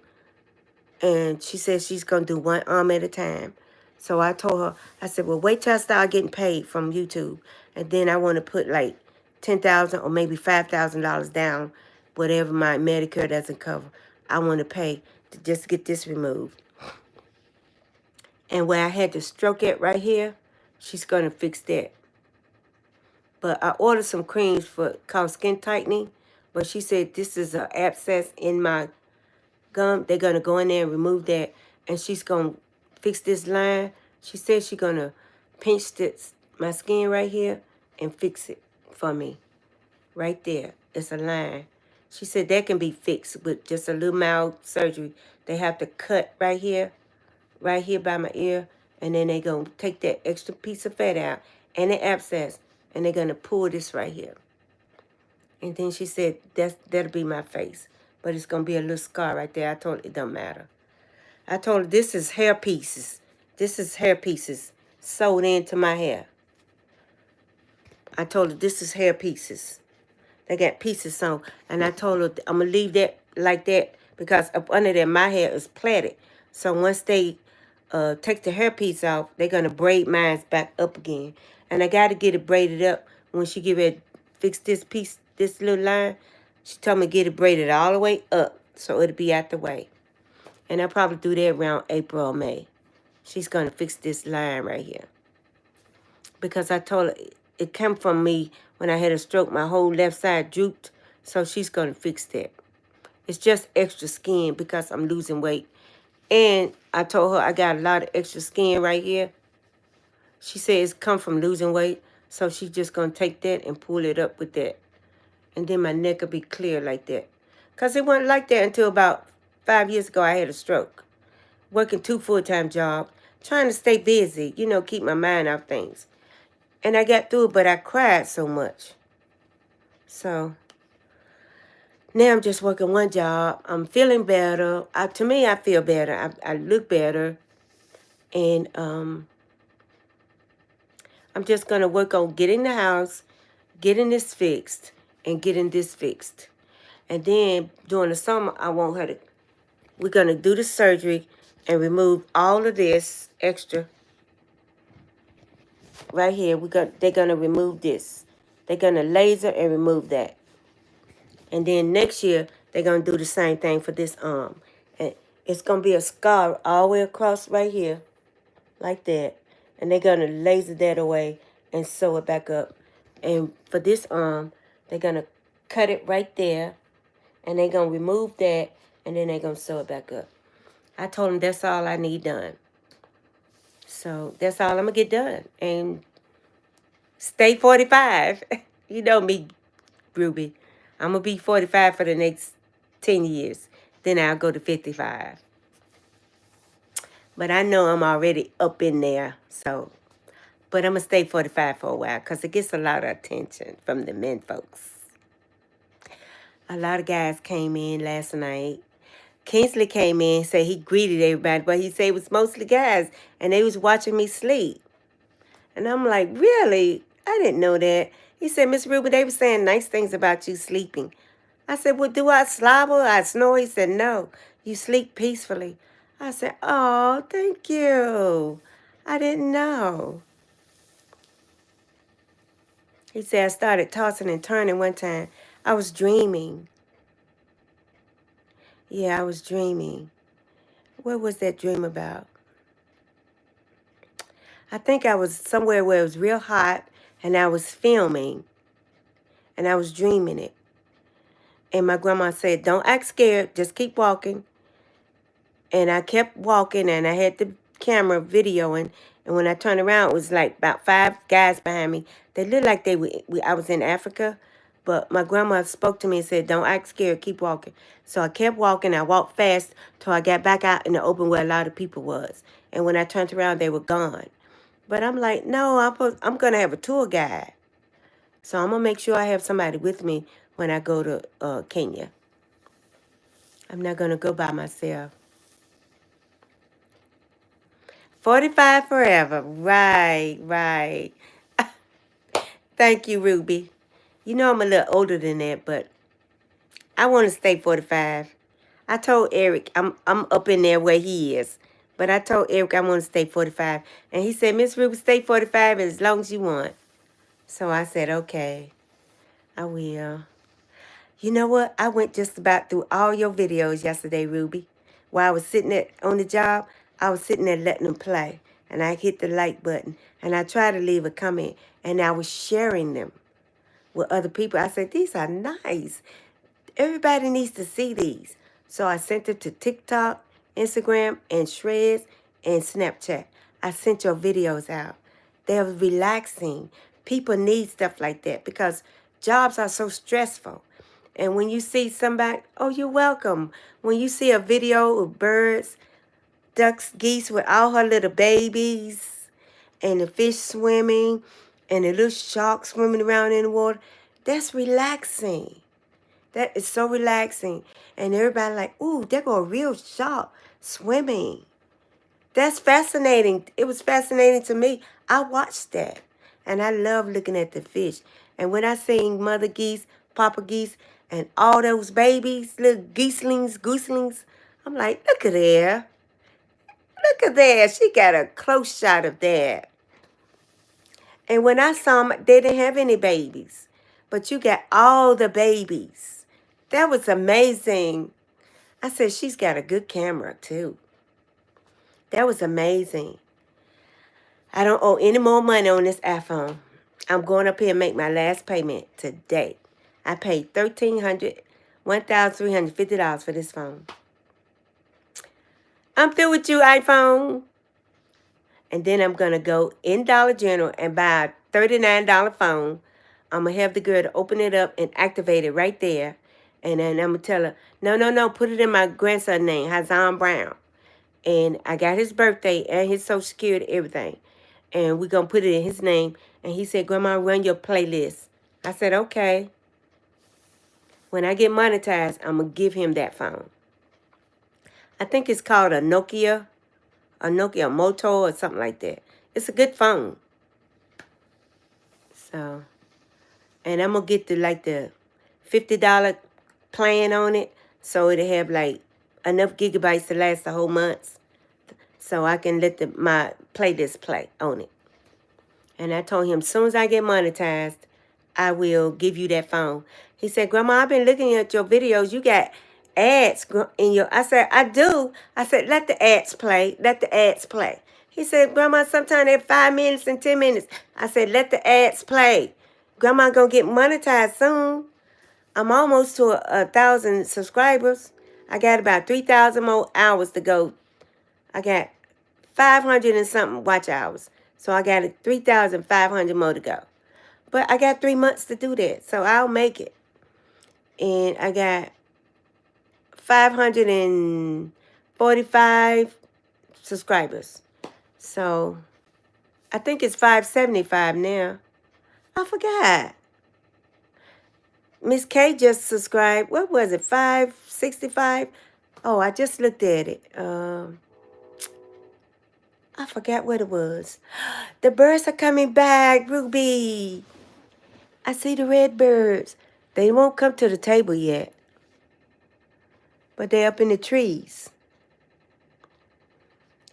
And she said she's going to do one arm at a time. So I told her, I said, well, wait till I start getting paid from YouTube. And then I want to put like $10,000 or maybe $5,000 down, whatever my Medicare doesn't cover. I want to pay to just get this removed. And where I had the stroke at right here, she's going to fix that. But I ordered some creams called skin tightening. But she said this is an abscess in my gum. They're going to go in there and remove that. And she's going to fix this line. She said she's going to pinch my skin right here and fix it for me. Right there. It's a line. She said that can be fixed with just a little mild surgery. They have to cut right here by my ear. And then they're going to take that extra piece of fat out and the abscess. And they're going to pull this right here. And then she said, that'll be my face. But it's going to be a little scar right there. I told her it don't matter. I told her this is hair pieces. This is hair pieces sewed into my hair. I told her this is hair pieces. They got pieces sewn. And I told her I'm going to leave that like that because up under there my hair is plaited. So once they take the hair piece off, they're going to braid mine back up again. And I got to get it braided up. When she give it, fix this piece, this little line, she told me to get it braided all the way up so it'll be out the way. And I'll probably do that around April or May. She's going to fix this line right here. Because I told her it came from me when I had a stroke. My whole left side drooped. So she's going to fix that. It's just extra skin because I'm losing weight. And I told her I got a lot of extra skin right here. She said it's come from losing weight. So she's just going to take that and pull it up with that. And then my neck will be clear like that. Because it wasn't like that until about 5 years ago I had a stroke. Working 2 full-time jobs. Trying to stay busy. You know, keep my mind off things. And I got through it, but I cried so much. So now I'm just working one job. I'm feeling better. To me, I feel better. I look better. And I'm just going to work on getting the house, getting this fixed, and getting this fixed. And then during the summer, we're going to do the surgery and remove all of this extra right here. They're going to remove this. They're going to laser and remove that. And then next year, they're going to do the same thing for this arm. And it's going to be a scar all the way across right here, like that. And they're going to laser that away and sew it back up. And for this arm, they're going to cut it right there. And they're going to remove that. And then they're going to sew it back up. I told them that's all I need done. So that's all I'm going to get done. And stay 45. You know me, Ruby. I'm going to be 45 for the next 10 years. Then I'll go to 55. But I know I'm already up in there. But I'm going to stay 45 for a while because it gets a lot of attention from the men folks. A lot of guys came in last night. Kingsley came in, said he greeted everybody, but he said it was mostly guys, and they was watching me sleep. And I'm like, really? I didn't know that. He said, Miss Ruby, they were saying nice things about you sleeping. I said, well, do I slobber? I snore? He said, no, you sleep peacefully. I said, oh, thank you. I didn't know. He said I started tossing and turning one time. I was dreaming. Yeah, I was dreaming. What was that dream about? I think I was somewhere where it was real hot and I was filming and I was dreaming it. And my grandma said, don't act scared, just keep walking. And I kept walking and I had the camera videoing. And when I turned around, it was like about 5 guys behind me. They looked like I was in Africa. But my grandma spoke to me and said, don't act scared, keep walking. So I kept walking. I walked fast till I got back out in the open where a lot of people was. And when I turned around, they were gone. But I'm like, no, I'm going to have a tour guide. So I'm going to make sure I have somebody with me when I go to Kenya. I'm not going to go by myself. 45 forever. Right, right. Thank you, Ruby. You know I'm a little older than that, but I want to stay 45. I told Eric I'm up in there where he is. But I told Eric I want to stay 45. And he said, Miss Ruby, stay 45 as long as you want. So I said, okay, I will. You know what? I went just about through all your videos yesterday, Ruby. While I was sitting there on the job, I was sitting there letting them play. And I hit the like button. And I tried to leave a comment. And I was sharing them with other people. I said, these are nice. Everybody needs to see these. So I sent them to TikTok, Instagram, and Shreds, and Snapchat. I sent your videos out. They're relaxing. People need stuff like that because jobs are so stressful. And when you see somebody, oh, you're welcome. When you see a video of birds, ducks, geese with all her little babies, and the fish swimming, and the little shark swimming around in the water, that's relaxing. That is so relaxing. And everybody like, ooh, there go a real shark swimming. That's fascinating. It was fascinating to me. I watched that. And I love looking at the fish. And when I seen mother geese, papa geese, and all those babies, little gooselings, I'm like, look at there. Look at that. She got a close shot of that. And when I saw them, they didn't have any babies. But you got all the babies. That was amazing. I said, she's got a good camera, too. That was amazing. I don't owe any more money on this iPhone. I'm going up here and make my last payment today. I paid $1,350 for this phone. I'm through with you, iPhone. And then I'm going to go in Dollar General and buy a $39 phone. I'm going to have the girl to open it up and activate it right there. And then I'm going to tell her, no, put it in my grandson's name, Hazan Brown. And I got his birthday and his social security, everything. And we're going to put it in his name. And he said, Grandma, run your playlist. I said, okay. When I get monetized, I'm going to give him that phone. I think it's called a Nokia Moto or something like that. It's a good phone. So, and I'm going to get the $50 plan on it. So it'll have like enough gigabytes to last the whole month. So I can let my playlist play on it. And I told him, as soon as I get monetized, I will give you that phone. He said, Grandma, I've been looking at your videos. You got ads in your... I said, I do. I said, let the ads play. Let the ads play. He said, Grandma, sometimes they're 5 minutes and 10 minutes. I said, let the ads play. Grandma going to get monetized soon. I'm almost to 1,000 subscribers. I got about 3,000 more hours to go. I got 500 and something watch hours. So I got 3,500 more to go. But I got 3 months to do that. So I'll make it. And I got 545 subscribers. So I think it's 575 now. I forgot. Miss K just subscribed. What was it? 565? Oh, I just looked at it. I forgot what it was. The birds are coming back, Ruby. I see the red birds. They won't come to the table yet. But they're up in the trees.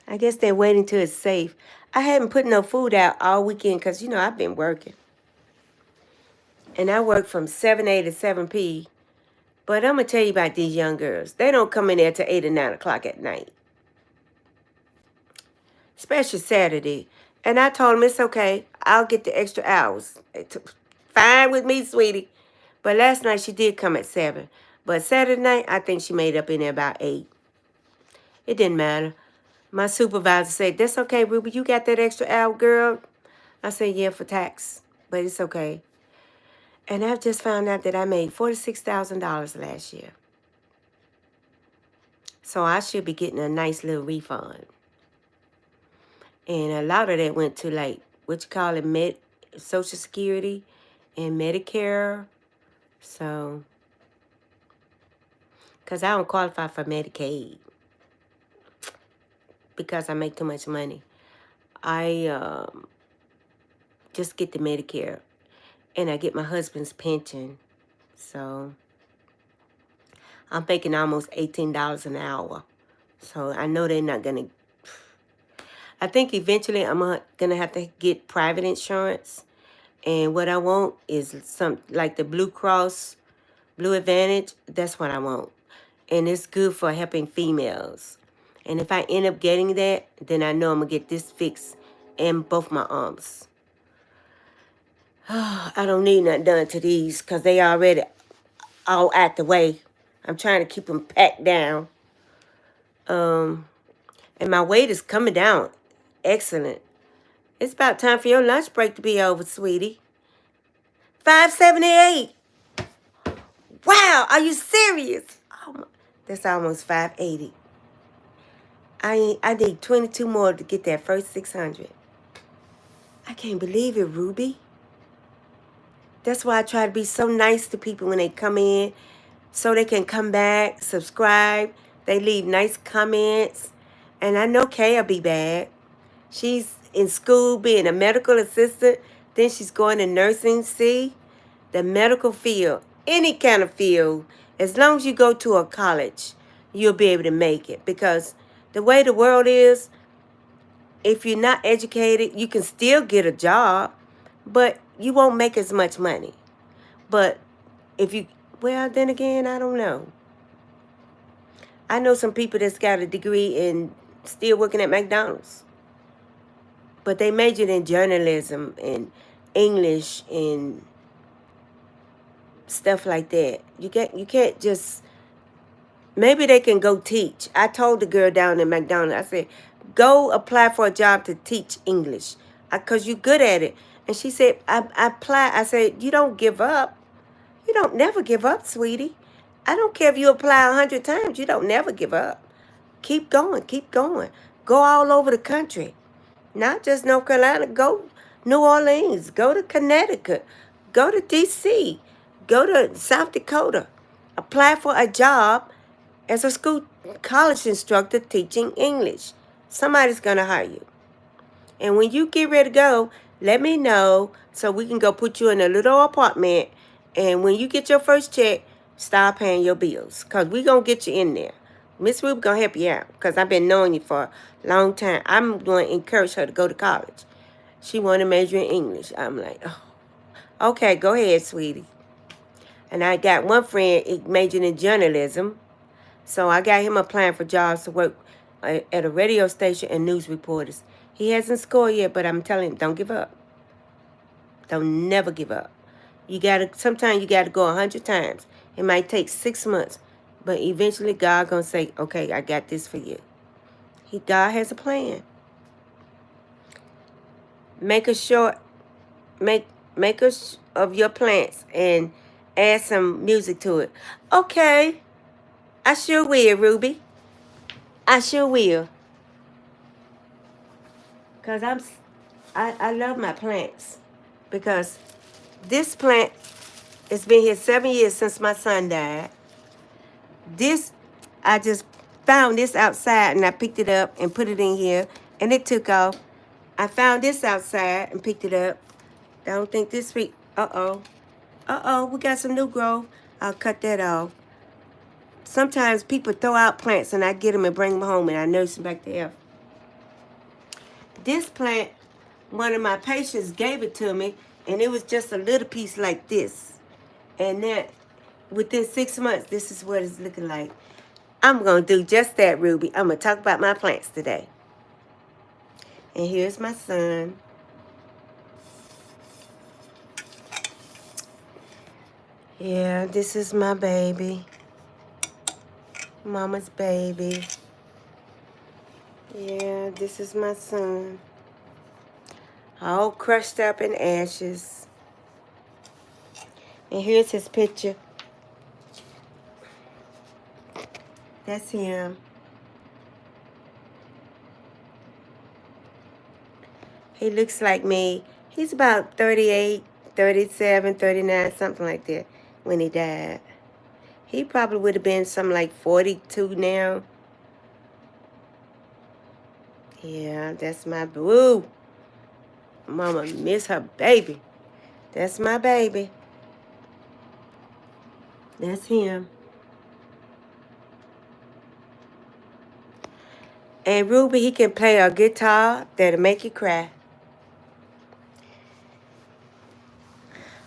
I guess they're waiting till it's safe. I haven't put no food out all weekend because, you know, I've been working. And I work from 7A to 7P. But I'm going to tell you about these young girls. They don't come in there till 8 or 9 o'clock at night. Especially Saturday. And I told them, it's okay. I'll get the extra hours. It's fine with me, sweetie. But last night she did come at 7. But Saturday night, I think she made up in there about 8. It didn't matter. My supervisor said, that's okay, Ruby. You got that extra hour, girl? I said, yeah, for tax. But it's okay. And I've just found out that I made $46,000 last year. So I should be getting a nice little refund. And a lot of that went to, like, what you call it, Social Security and Medicare. So, because I don't qualify for Medicaid because I make too much money. I just get the Medicare. And I get my husband's pension. So, I'm making almost $18 an hour. So, I know they're not going to. I think eventually I'm going to have to get private insurance. And what I want is some, like the Blue Cross, Blue Advantage. That's what I want. And it's good for helping females. And if I end up getting that, then I know I'm going to get this fixed in both my arms. I don't need nothing done to these because they already all out the way. I'm trying to keep them packed down. And my weight is coming down. Excellent. It's about time for your lunch break to be over, sweetie. 578. Wow, are you serious? Oh, that's almost 580. I need 22 more to get that first 600. I can't believe it, Ruby. That's why I try to be so nice to people when they come in, so they can come back, subscribe. They leave nice comments. And I know Kay will be back. She's in school being a medical assistant. Then she's going to nursing. See? The medical field, any kind of field, as long as you go to a college, you'll be able to make it. Because the way the world is, if you're not educated, you can still get a job, but you won't make as much money. But if you, well, then again, I don't know. I know some people that's got a degree and still working at McDonald's. But they majored in journalism and English and stuff like that. You can't just, maybe they can go teach. I told the girl down at McDonald's, I said, go apply for a job to teach English because you're good at it. And she said, I apply. I said, you don't give up. You don't never give up, sweetie. I don't care if you apply 100 times. You don't never give up. Keep going. Keep going. Go all over the country. Not just North Carolina. Go New Orleans. Go to Connecticut. Go to D.C. Go to South Dakota. Apply for a job as a college instructor teaching English. Somebody's going to hire you. And when you get ready to go, let me know so we can go put you in a little apartment. And when you get your first check, start paying your bills. Because we're going to get you in there. Miss Ruby going to help you out. Because I've been knowing you for a long time. I'm going to encourage her to go to college. She want to major in English. I'm like, oh, okay, go ahead, sweetie. And I got one friend majored in journalism. So I got him applying for jobs to work at a radio station and news reporters. He hasn't scored yet, but I'm telling him, don't give up. Don't never give up. Sometimes you gotta go 100 times. It might take 6 months, but eventually God gonna say, okay, I got this for you. God has a plan. Make a of your plants and add some music to it. Okay, I sure will, Ruby. I sure will. Because I love my plants. Because this plant has been here 7 years since my son died. This, I just found this outside and I picked it up and put it in here. And it took off. I found this outside and picked it up. I don't think this week. Uh-oh, we got some new growth. I'll cut that off. Sometimes people throw out plants and I get them and bring them home and I nurse them back to health. This plant, one of my patients gave it to me, and it was just a little piece like this. And then within 6 months, this is what it's looking like. I'm going to do just that, Ruby. I'm going to talk about my plants today. And here's my son. Yeah, this is my baby. Mama's baby. Yeah, this is my son. All crushed up in ashes. And here's his picture. That's him. He looks like me. He's about 38, 37, 39, something like that when he died. He probably would have been something like 42 now. Yeah, that's my boo. Mama miss her baby. That's my baby. That's him. And Ruby, he can play a guitar that'll make you cry.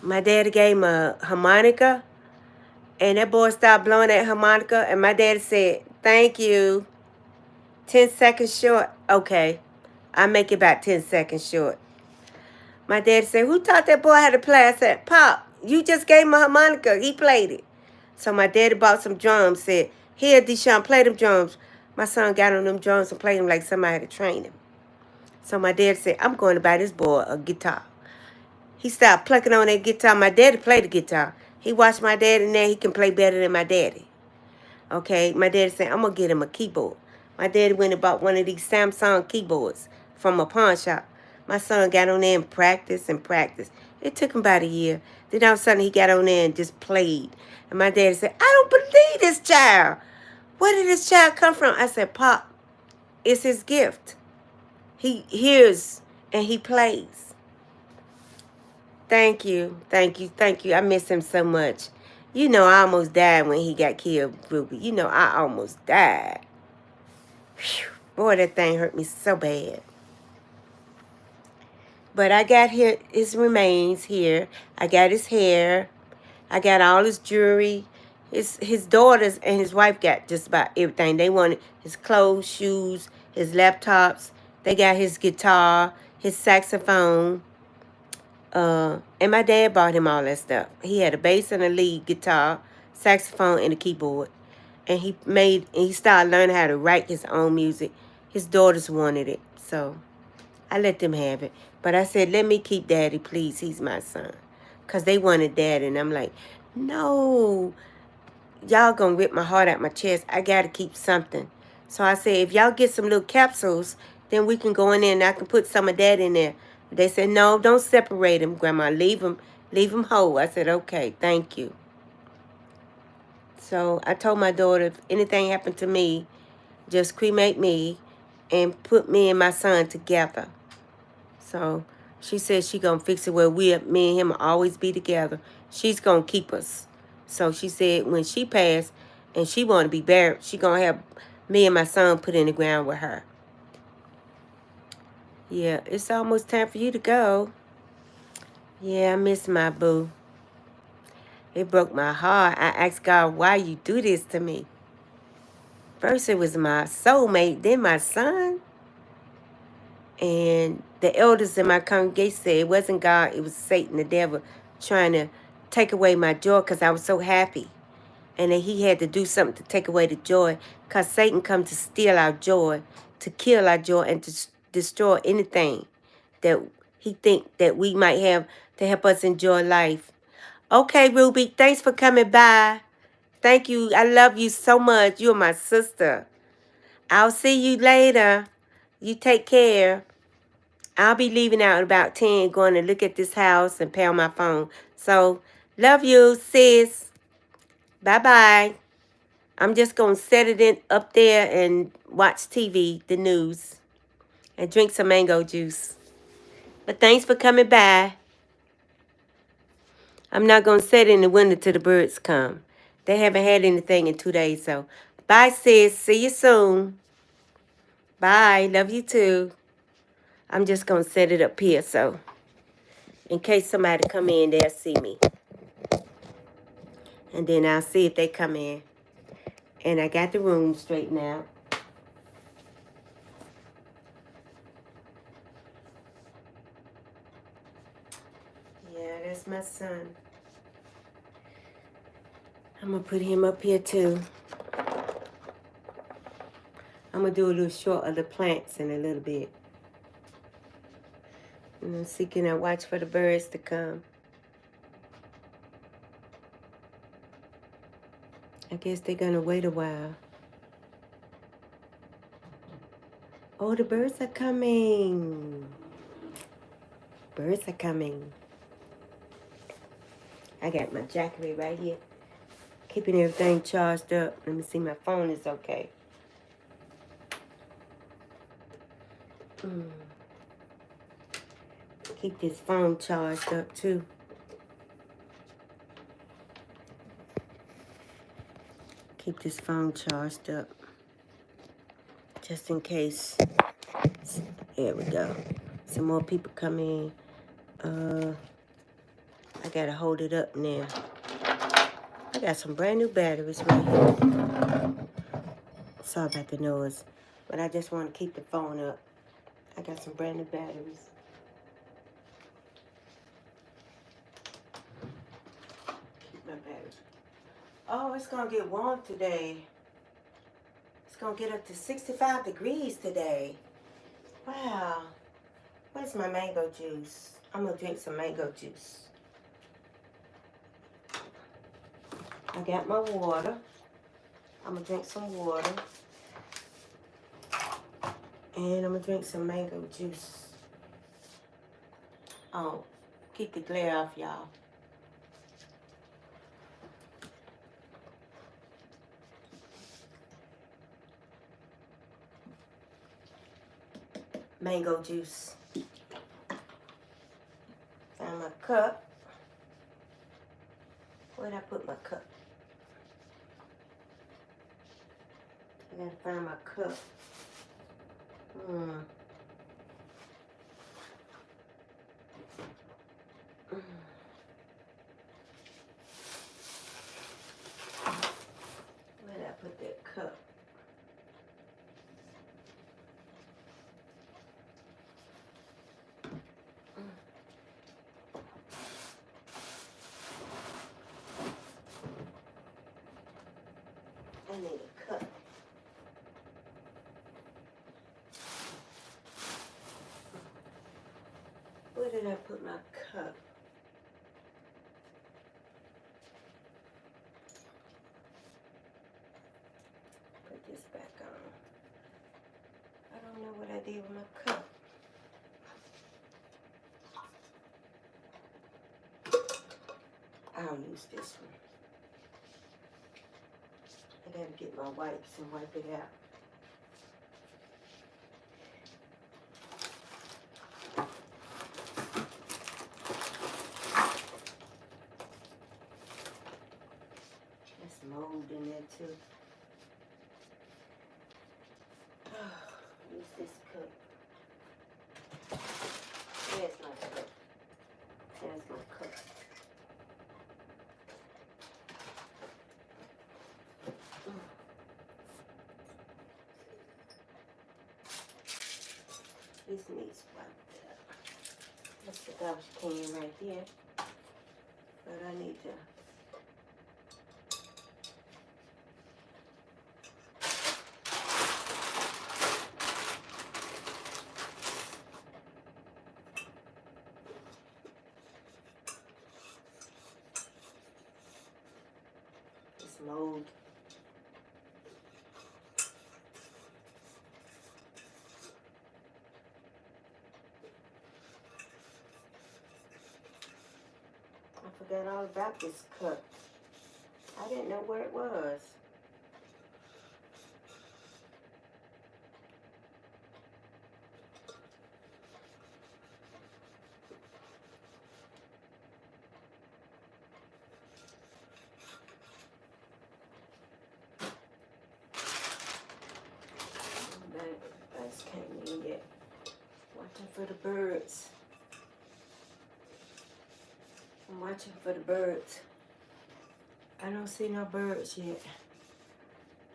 My daddy gave him a harmonica, and that boy started blowing that harmonica, and my daddy said, "Thank you. 10 seconds short." Okay, I make it about 10 seconds short. My daddy said, "Who taught that boy how to play?" I said, "Pop, you just gave him a harmonica. He played it." So my daddy bought some drums, said, "Here, Deshaun, play them drums." My son got on them drums and played them like somebody had to train him. So my dad said, "I'm going to buy this boy a guitar." He started plucking on that guitar. My daddy played the guitar. He watched my daddy, and now he can play better than my daddy. Okay, my daddy said, "I'm going to get him a keyboard." My daddy went and bought one of these Samsung keyboards from a pawn shop. My son got on there and practiced and practiced. It took him about a year. Then all of a sudden, he got on there and just played. And my daddy said, "I don't believe this child. Where did this child come from?" I said, "Pop, it's his gift. He hears and he plays." Thank you, thank you, thank you. I miss him so much. You know, I almost died when he got killed, Ruby. You know, I almost died. Whew. Boy, that thing hurt me so bad. But I got his remains here. I got his hair. I got all his jewelry. His daughters and his wife got just about everything. They wanted his clothes, shoes, his laptops. They got his guitar, his saxophone. And my dad bought him all that stuff. He had a bass and a lead guitar, saxophone, and a keyboard. And he started learning how to write his own music. His daughters wanted it, so I let them have it. But I said, "Let me keep Daddy, please. He's my son." Because they wanted Daddy, and I'm like, "No, y'all gonna rip my heart out my chest. I gotta keep something." So I said, "If y'all get some little capsules, then we can go in there and I can put some of that in there." They said, "No, don't separate them, Grandma. Leave them whole." I said, "Okay, thank you." So I told my daughter, if anything happened to me, just cremate me and put me and my son together. So she said she gonna fix it where me and him will always be together. She's gonna keep us. So she said when she passed and she want to be buried, she gonna have me and my son put in the ground with her. Yeah, it's almost time for you to go. Yeah, I miss my boo. It broke my heart. I asked God, "Why you do this to me?" First it was my soulmate, then my son. And the elders in my congregation said it wasn't God, it was Satan, the devil, trying to take away my joy because I was so happy. And that he had to do something to take away the joy because Satan comes to steal our joy, to kill our joy, and to destroy anything that he think that we might have to help us enjoy life. Okay, Ruby, thanks for coming by. Thank you. I love you so much. You're my sister. I'll see you later. You take care. I'll be leaving out at about 10, going to look at this house and pay on my phone. So, love you, sis. Bye-bye. I'm just going to set it in up there and watch TV, the news, and drink some mango juice. But thanks for coming by. I'm not going to set it in the window till the birds come. They haven't had anything in 2 days, so bye, sis. See you soon. Bye. Love you too. I'm just going to set it up here so in case somebody come in, they'll see me. And then I'll see if they come in. And I got the room straightened out. Yeah, that's my son. I'm going to put him up here too. I'm going to do a little short of the plants in a little bit. And I'm seeking and watch for the birds to come. I guess they're going to wait a while. Oh, the birds are coming. Birds are coming. I got my jackery right here. Keeping everything charged up. Let me see, my phone is okay. Keep this phone charged up too. Keep this phone charged up. Just in case. There we go. Some more people come in. I gotta hold it up now. I got some brand new batteries right here. Sorry about the noise. But I just want to keep the phone up. I got some brand new batteries. Keep my batteries. Oh, it's gonna get warm today. It's gonna get up to 65 degrees today. Wow. Where's my mango juice? I'm gonna drink some mango juice. I got my water. I'm gonna drink some water. And I'm gonna drink some mango juice. Oh, keep the glare off, y'all. Mango juice. Found my cup. Where'd I put my cup? I gotta find my cup. Where did I put that cup? I need a cup. Where did I put my cup? Put this back on. I don't know what I did with my cup. I'll use this one. I gotta get my wipes and wipe it out. There's mold in there too. Use this cup. There's my cup. There's my cup. This needs wiped up. That's the garbage can right there. But I need to. This mold. I forgot all about this cup. I didn't know where it was. I just came in yet. Watching for the birds. I'm watching for the birds. I don't see no birds yet.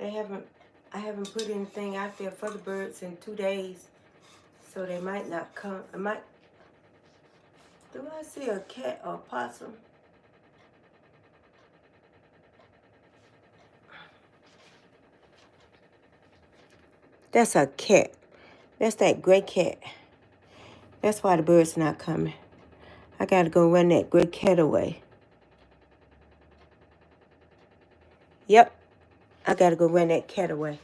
I haven't put anything out there for the birds in 2 days. So they might not come. Do I see a cat or a possum? That's a cat. That's that gray cat. That's why the bird's not coming. I gotta go run that gray cat away. Yep, I gotta go run that cat away.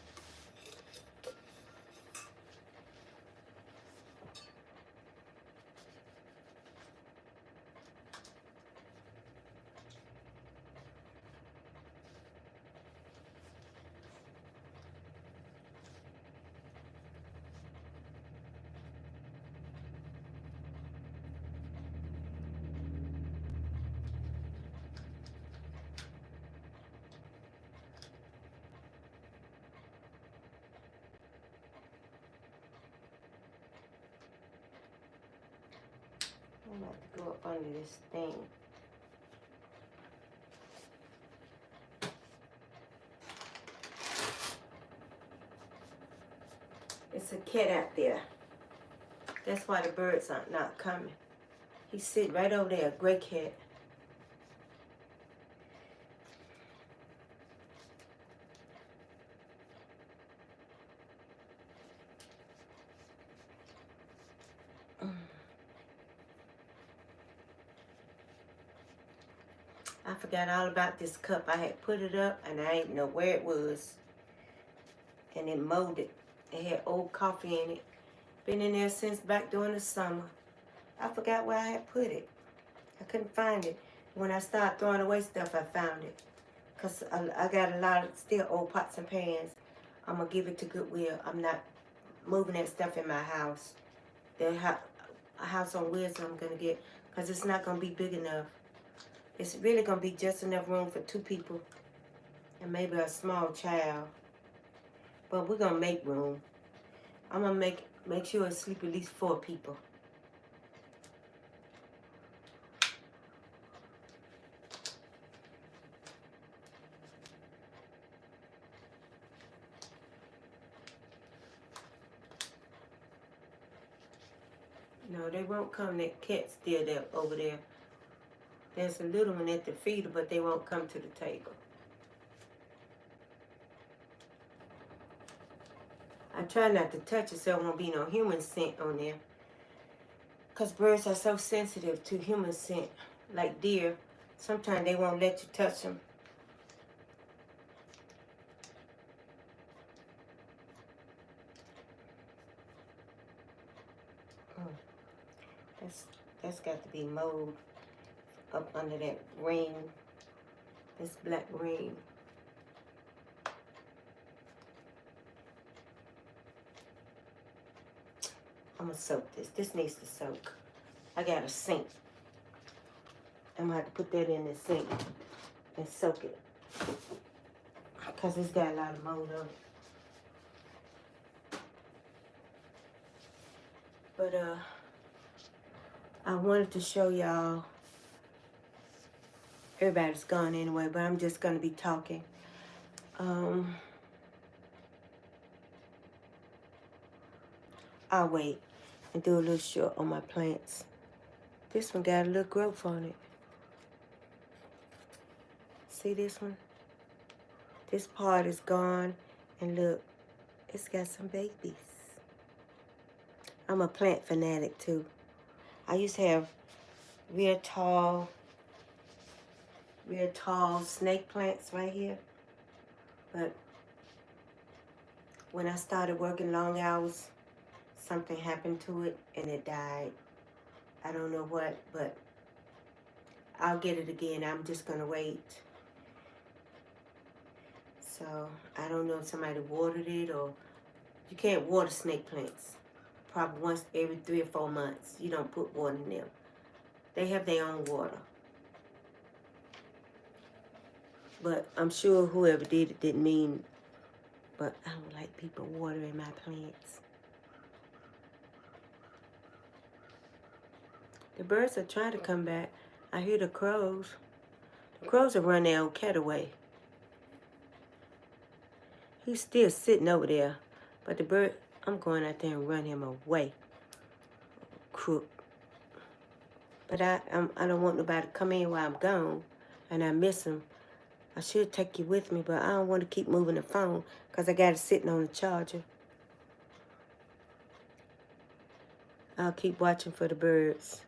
I'm about to go up under this thing. It's a cat out there. That's why the birds are not coming. He's sitting right over there, a gray cat. I forgot all about this cup. I had put it up and I didn't know where it was. And it molded. It had old coffee in it. Been in there since back during the summer. I forgot where I had put it. I couldn't find it. When I started throwing away stuff, I found it. Because I got a lot of still old pots and pans. I'm going to give it to Goodwill. I'm not moving that stuff in my house. The house on wheels I'm going to get. Because it's not going to be big enough. It's really going to be just enough room for 2 people. And maybe a small child. But we're going to make room. I'm going to make sure it sleep at least 4 people. No, they won't come. That cat's still there over there. There's a little one at the feeder, but they won't come to the table. I try not to touch it so there won't be no human scent on there. Because birds are so sensitive to human scent. Like deer. Sometimes they won't let you touch them. That's got to be mold up under that ring. This black ring. I'm going to soak this. This needs to soak. I got a sink. I'm going to have to put that in the sink and soak it. Because it's got a lot of mold on it. But, I wanted to show y'all. Everybody's gone anyway, but I'm just going to be talking. I'll wait and do a little short on my plants. This one got a little growth on it. See this one? This part is gone, and look, it's got some babies. I'm a plant fanatic too. I used to have real tall snake plants right here. But when I started working long hours, something happened to it and it died. I don't know what, but I'll get it again. I'm just going to wait. So I don't know if somebody watered it, or you can't water snake plants. Probably once every 3 or 4 months. You don't put water in them. They have their own water. But I'm sure whoever did it didn't mean, but I don't like people watering my plants. The birds are trying to come back. I hear the crows. The crows are running their old cat away. He's still sitting over there. But the bird, I'm going out there and run him away. Crook. But I don't want nobody to come in while I'm gone. And I miss him. I should take you with me, but I don't want to keep moving the phone because I got it sitting on the charger. I'll keep watching for the birds.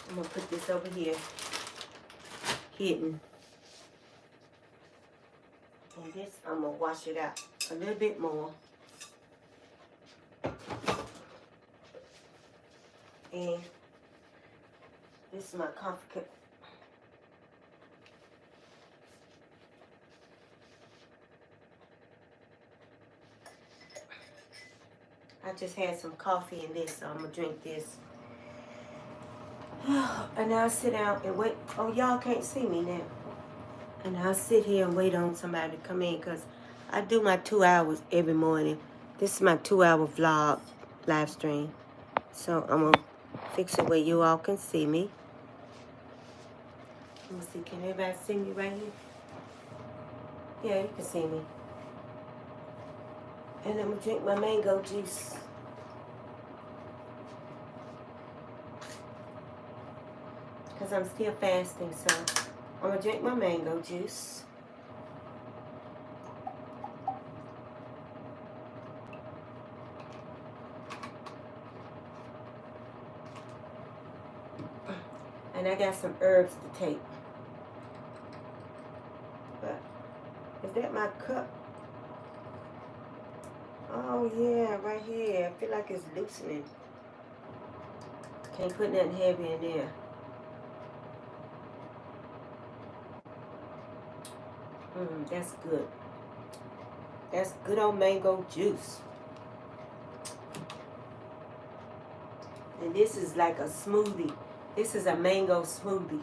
I'm going to put this over here, hidden. And this, I'm going to wash it out a little bit more. And this is my coffee cup. I just had some coffee in this, so I'm going to drink this. And I'll sit down and wait. Oh, y'all can't see me now. And I'll sit here and wait on somebody to come in because I do my 2 hours every morning. This is my 2-hour vlog live stream. So I'm going to fix it where you all can see me. Let me see, can everybody see me right here? Yeah, you can see me. And I'm going to drink my mango juice. Because I'm still fasting, so I'm going to drink my mango juice. And I got some herbs to take. But is that my cup? Oh yeah, right here. I feel like it's loosening. Can't put nothing heavy in there. That's good. That's good old mango juice. And this is like a smoothie. This is a mango smoothie.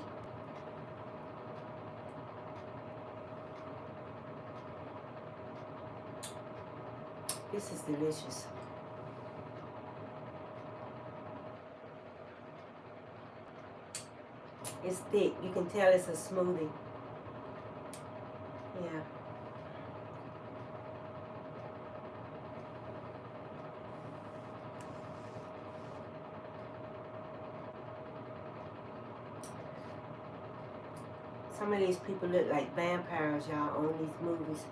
This is delicious. It's thick. You can tell it's a smoothie. Yeah. Some of these people look like vampires, y'all, on these movies.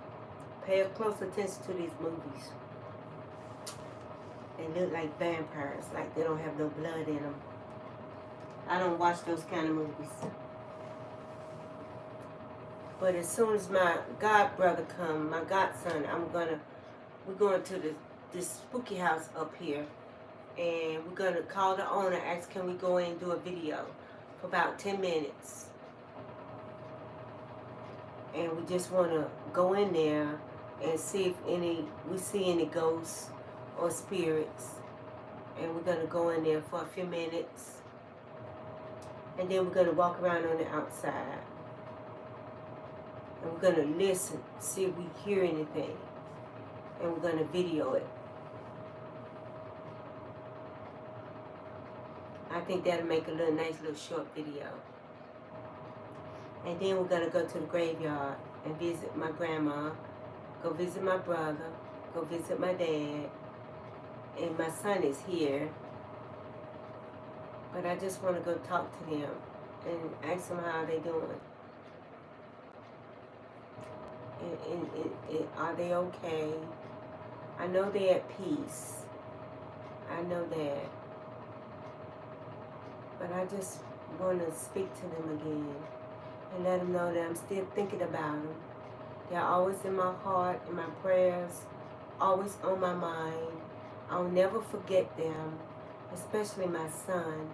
Pay close attention to these movies. They look like vampires, like they don't have no blood in them. I don't watch those kind of movies. But as soon as my god brother come, my godson, we're going to this spooky house up here. And we're going to call the owner, ask can we go in and do a video for about 10 minutes. And we just want to go in there and see if we see any ghosts or spirits. And we're going to go in there for a few minutes. And then we're going to walk around on the outside. And we're going to listen, see if we hear anything. And we're going to video it. I think that'll make a nice little short video. And then we're going to go to the graveyard and visit my grandma, go visit my brother, go visit my dad. And my son is here. But I just want to go talk to them and ask them how they doing. And are they okay? I know they're at peace. I know that. But I just want to speak to them again and let them know that I'm still thinking about them. They're always in my heart, in my prayers, always on my mind. I'll never forget them, especially my son.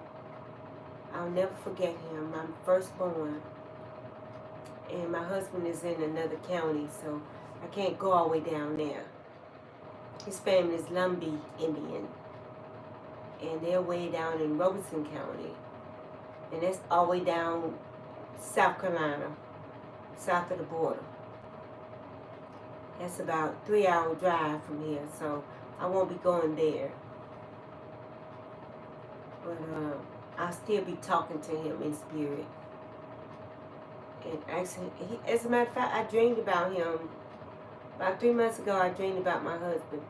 I'll never forget him. I'm firstborn. And my husband is in another county, so I can't go all the way down there. His family is Lumbee Indian. And they're way down in Robeson County. And that's all the way down South Carolina. south of the border. That's about 3-hour drive from here, so I won't be going there. But I'll still be talking to him in spirit. And actually, as a matter of fact, I dreamed about him. About 3 months ago, I dreamed about my husband.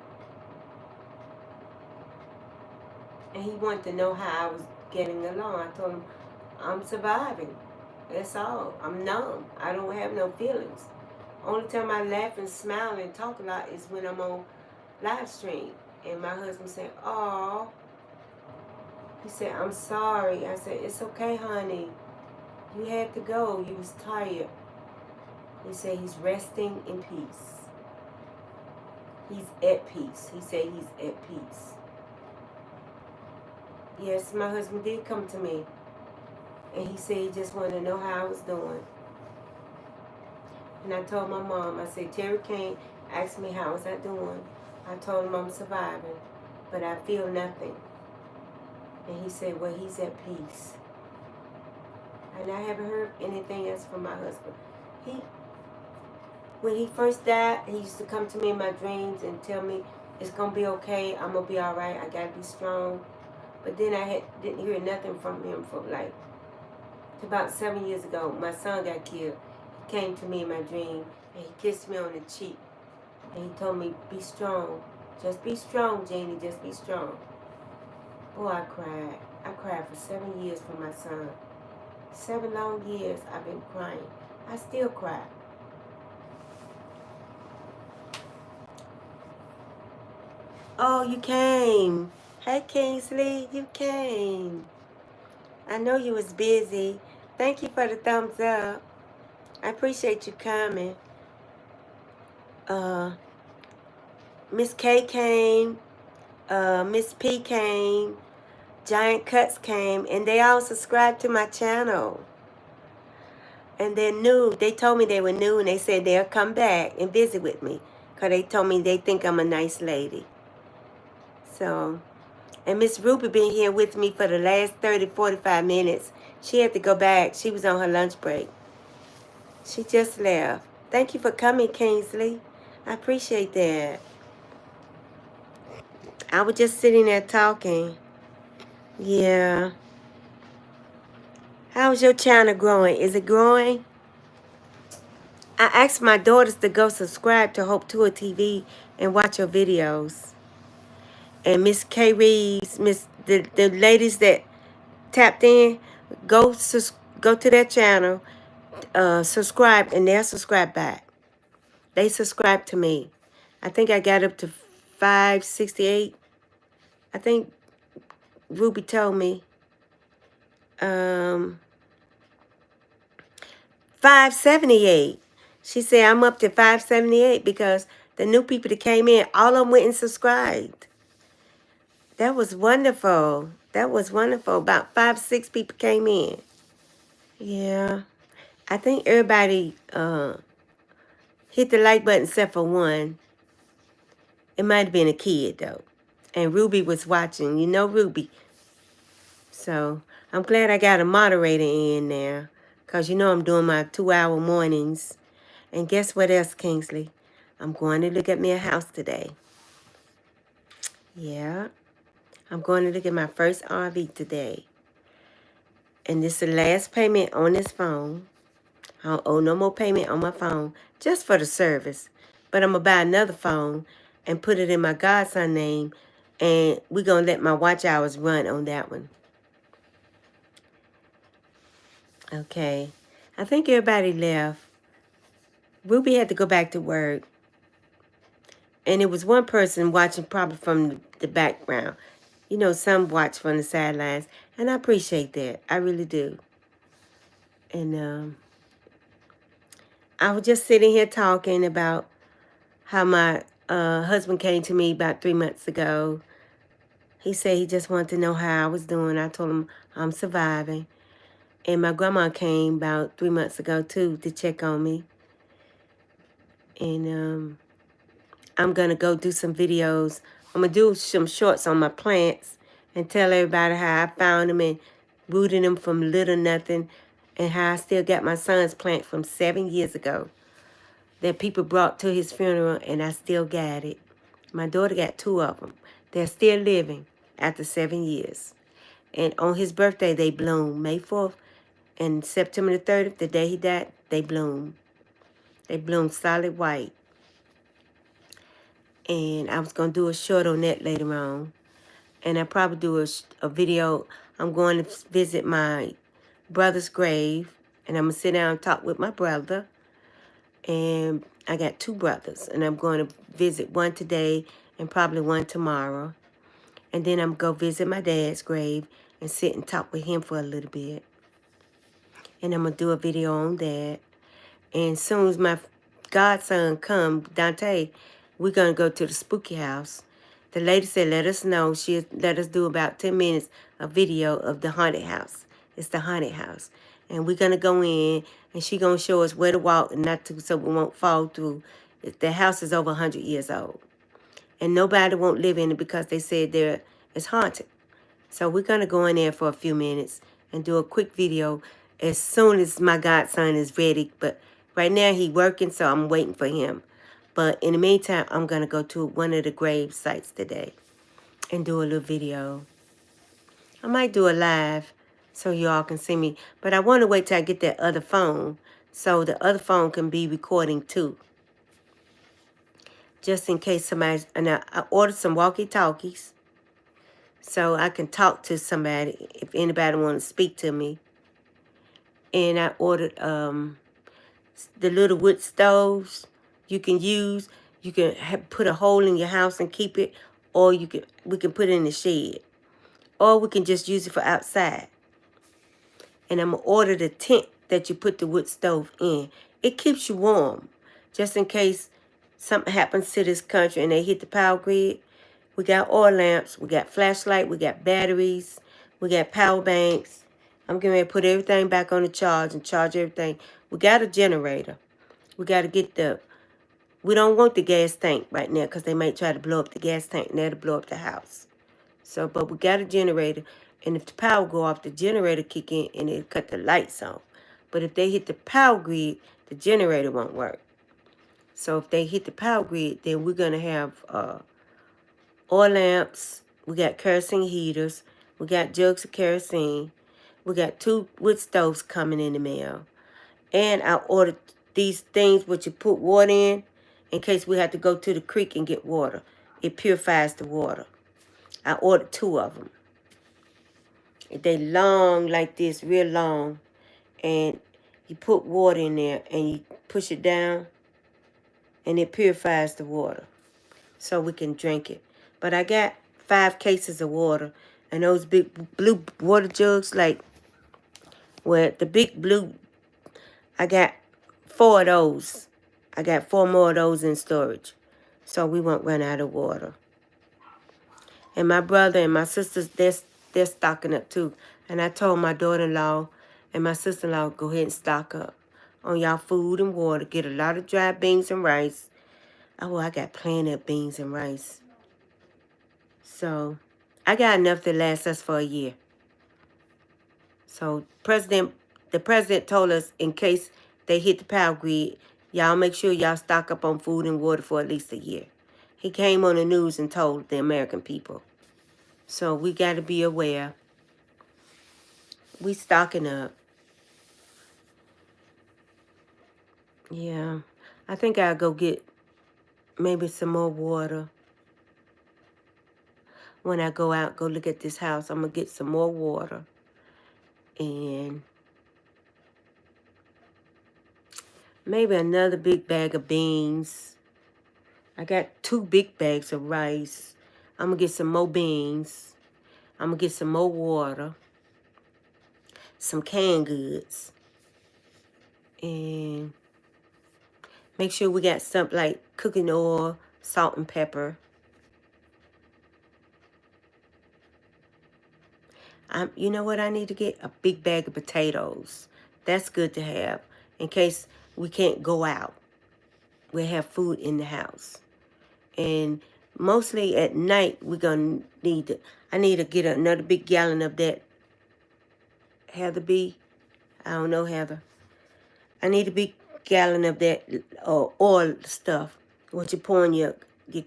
And he wanted to know how I was getting along. I told him, I'm surviving. That's all. I'm numb. I don't have no feelings. Only time I laugh and smile and talk a lot is when I'm on live stream. And my husband said, oh. He said, I'm sorry. I said, it's okay, honey. You had to go. You was tired. He said he's resting in peace. He's at peace. He said he's at peace. Yes, my husband did come to me. And he said he just wanted to know how I was doing. And I told my mom, I said, Terry Kane asked me how was I doing. I told him I'm surviving, but I feel nothing. And he said, well, he's at peace. And I haven't heard anything else from my husband. When he first died, he used to come to me in my dreams and tell me, it's going to be okay, I'm going to be all right, I got to be strong. But then I didn't hear nothing from him for like, about 7 years ago, my son got killed. He came to me in my dream and he kissed me on the cheek. And he told me, be strong. Just be strong, Janie, just be strong. Boy, I cried. I cried for 7 years for my son. 7 long years I've been crying. I still cry. Oh, you came. Hey, Kingsley, you came. I know you was busy. Thank you for the thumbs up. I appreciate you coming. Miss K came. Miss P came. Giant Cuts came. And they all subscribed to my channel. And they're new. They told me they were new. And they said they'll come back and visit with me. Because they told me they think I'm a nice lady. So, and Miss Ruby been here with me for the last 30, 45 minutes. She had to go back. She was on her lunch break. She just left. Thank you for coming, Kingsley. I appreciate that. I was just sitting there talking. Yeah. How's your channel growing? Is it growing? I asked my daughters to go subscribe to Hope Tour TV and watch your videos. And Miss K. Reeves, the ladies that tapped in, go to their channel, subscribe, and they'll subscribe back. They subscribe to me. I think I got up to 568. I think Ruby told me 578. She said I'm up to 578 because the new people that came in, all of them went and subscribed. That was wonderful. That was wonderful. About 5, 6 people came in. Yeah. I think everybody hit the like button except for one. It might have been a kid, though. And Ruby was watching. You know Ruby. So, I'm glad I got a moderator in there. Because you know I'm doing my 2-hour mornings. And guess what else, Kingsley? I'm going to look at me a house today. Yeah. I'm going to look at my first RV today. And this is the last payment on this phone. I don't owe no more payment on my phone just for the service. But I'm going to buy another phone and put it in my godson name. And we're going to let my watch hours run on that one. Okay. I think everybody left. Ruby had to go back to work. And it was one person watching probably from the background. You know, some watch from the sidelines. And I appreciate that. I really do. And I was just sitting here talking about how my husband came to me about 3 months ago. He said he just wanted to know how I was doing. I told him I'm surviving. And my grandma came about 3 months ago, too, to check on me. And I'm going to go do some videos. I'm going to do some shorts on my plants and tell everybody how I found them and rooted them from little nothing and how I still got my son's plant from 7 years ago that people brought to his funeral, and I still got it. My daughter got 2 of them. They're still living after 7 years. And on his birthday, they bloom. May 4th and September the 30th, the day he died, they bloom. They bloom solid white. And I was going to do a short on that later on. And I'll probably do a video. I'm going to visit my brother's grave. And I'm going to sit down and talk with my brother. And I got 2 brothers. And I'm going to visit one today and probably one tomorrow. And then I'm going to go visit my dad's grave and sit and talk with him for a little bit. And I'm going to do a video on that. And as soon as my godson come, Dante, we're going to go to the spooky house. The lady said, let us know. She'll let us do about 10 minutes of video of the haunted house. It's the haunted house. And we're going to go in, and she's going to show us where to walk and not to, so we won't fall through. The house is over 100 years old. And nobody won't live in it because they said it's haunted. So we're going to go in there for a few minutes and do a quick video as soon as my godson is ready. But right now he's working, so I'm waiting for him. But in the meantime, I'm going to go to one of the grave sites today and do a little video. I might do a live so y'all can see me. But I want to wait till I get that other phone so the other phone can be recording too. Just in case somebody... And I ordered some walkie-talkies so I can talk to somebody if anybody want to speak to me. And I ordered the little wood stoves you can use. You can put a hole in your house and keep it, or we can put it in the shed, or we can just use it for outside. And I'm gonna order the tent that you put the wood stove in. It keeps you warm, just in case something happens to this country and they hit the power grid. We got oil lamps, we got flashlight, we got batteries, we got power banks. I'm getting ready to put everything back on the charge and charge everything. We got a generator. We got to get we don't want the gas tank right now because they might try to blow up the gas tank and that'll blow up the house. So, but we got a generator, and if the power go off, the generator kick in and it'll cut the lights off. But if they hit the power grid, the generator won't work. So if they hit the power grid, then we're going to have oil lamps. We got kerosene heaters. We got jugs of kerosene. We got 2 wood stoves coming in the mail. And I ordered these things which you put water in case we have to go to the creek and get water. It purifies the water. I ordered 2 of them. They long like this, real long. And you put water in there and you push it down and it purifies the water so we can drink it. But I got 5 cases of water, and those big blue water jugs, like where the big blue, I got 4 of those. I got 4 more of those in storage, so we won't run out of water. And my brother and my sisters, they're stocking up too. And I told my daughter-in-law and my sister-in-law, go ahead and stock up on y'all food and water. Get a lot of dry beans and rice. Oh, I got plenty of beans and rice. So I got enough to last us for a year. So the president told us in case they hit the power grid, y'all make sure y'all stock up on food and water for at least a year. He came on the news and told the American people. So we got to be aware. We stocking up. Yeah. I think I'll go get maybe some more water. When I go out, go look at this house, I'm going to get some more water. And maybe another big bag of beans. I got 2 big bags of rice. I'm going to get some more beans. I'm going to get some more water. Some canned goods. And make sure we got something like cooking oil, salt and pepper. You know what I need to get? A big bag of potatoes. That's good to have in case we can't go out. We'll have food in the house. And mostly at night, we're going to I need to get another big gallon of that Heather B. I don't know, Heather. I need a big gallon of that oil stuff. What you pour in your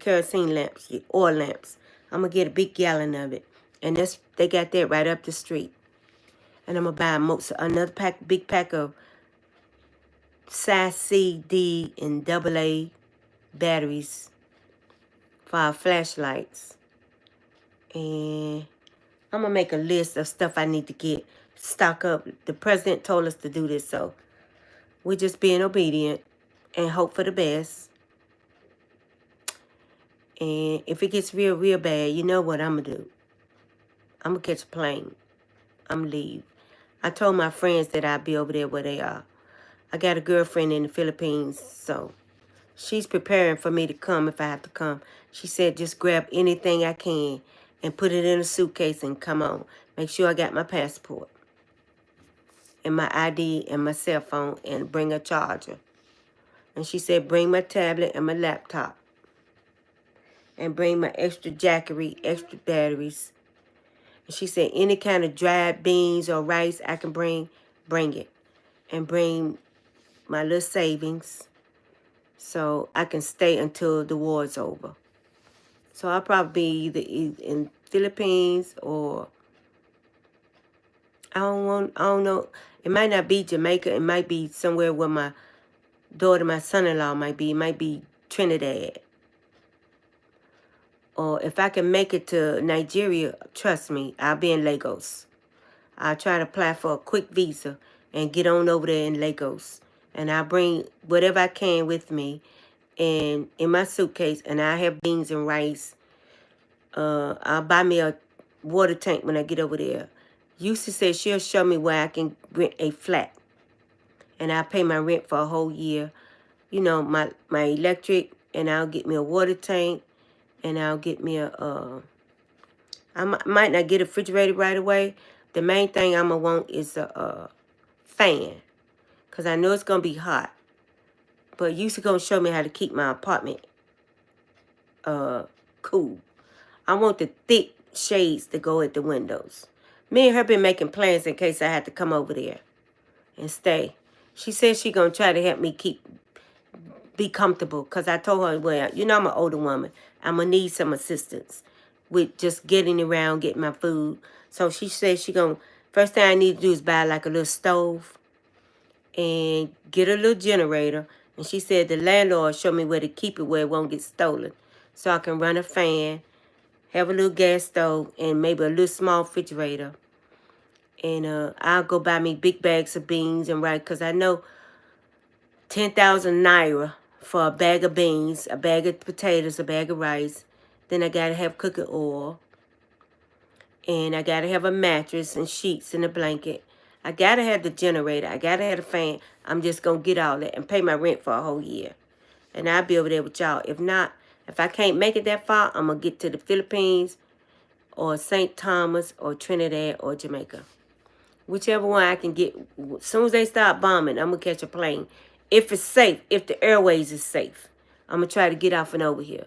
kerosene lamps, your oil lamps. I'm going to get a big gallon of it. And they got that right up the street. And I'm going to buy another big pack of size C, D, and AA batteries for our flashlights. And I'm going to make a list of stuff I need to get. Stock up. The president told us to do this, so we're just being obedient and hope for the best. And if it gets real, real bad, you know what I'm going to do. I'm going to catch a plane. I'm going to leave. I told my friends that I'd be over there where they are. I got a girlfriend in the Philippines, so she's preparing for me to come if I have to come. She said just grab anything I can and put it in a suitcase and come on. Make sure I got my passport and my ID and my cell phone and bring a charger. And she said bring my tablet and my laptop. And bring my extra jackery, extra batteries. And she said any kind of dried beans or rice I can bring it. And bring my little savings so I can stay until the war's over. So I'll probably be either in Philippines or I don't know. It might not be Jamaica. It might be somewhere where my daughter, my son-in-law might be. It might be Trinidad. Or if I can make it to Nigeria, trust me, I'll be in Lagos. I'll try to apply for a quick visa and get on over there in Lagos. And I'll bring whatever I can with me and in my suitcase. And I have beans and rice. I'll buy me a water tank when I get over there. Lucy said she'll show me where I can rent a flat. And I'll pay my rent for a whole year. You know, my electric. And I'll get me a water tank. And I'll get me I might not get a refrigerator right away. The main thing I'm going to want is a fan. Because I know it's going to be hot. But Lucy going to show me how to keep my apartment cool. I want the thick shades to go at the windows. Me and her been making plans in case I had to come over there and stay. She said she going to try to help me be comfortable. Because I told her, well, you know I'm an older woman. I'm going to need some assistance with just getting around, getting my food. So she said first thing I need to do is buy like a little stove and get a little generator. And she said the landlord showed me where to keep it where it won't get stolen. So I can run a fan, have a little gas stove, and maybe a little small refrigerator. And I'll go buy me big bags of beans and rice because I know 10,000 naira for a bag of beans, a bag of potatoes, a bag of rice. Then I got to have cooking oil. And I got to have a mattress and sheets and a blanket. I got to have the generator. I got to have the fan. I'm just going to get all that and pay my rent for a whole year. And I'll be over there with y'all. If not, if I can't make it that far, I'm going to get to the Philippines or St. Thomas or Trinidad or Jamaica. Whichever one I can get. As soon as they start bombing, I'm going to catch a plane. If it's safe, if the airways is safe, I'm going to try to get off and over here.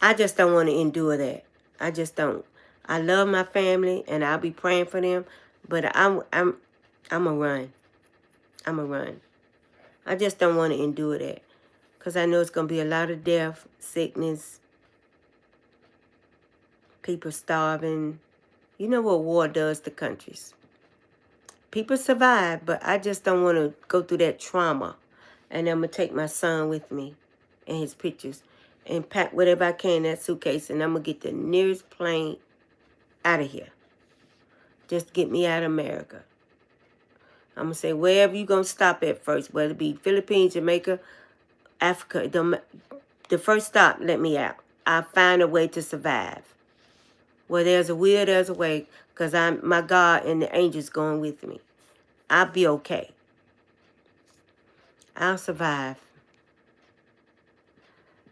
I just don't want to endure that. I just don't. I love my family and I'll be praying for them, but I'm a run. I'm a run. I just don't want to endure that because I know it's going to be a lot of death, sickness, people starving. You know what war does to countries. People survive, but I just don't want to go through that trauma. And I'm going to take my son with me and his pictures and pack whatever I can in that suitcase. And I'm going to get the nearest plane out of here. Just get me out of America. I'm going to say wherever you're going to stop at first, whether it be Philippines, Jamaica, Africa. The first stop, let me out. I'll find a way to survive. Where there's a will, there's a way. Because my God and the angels going with me. I'll be okay. I'll survive.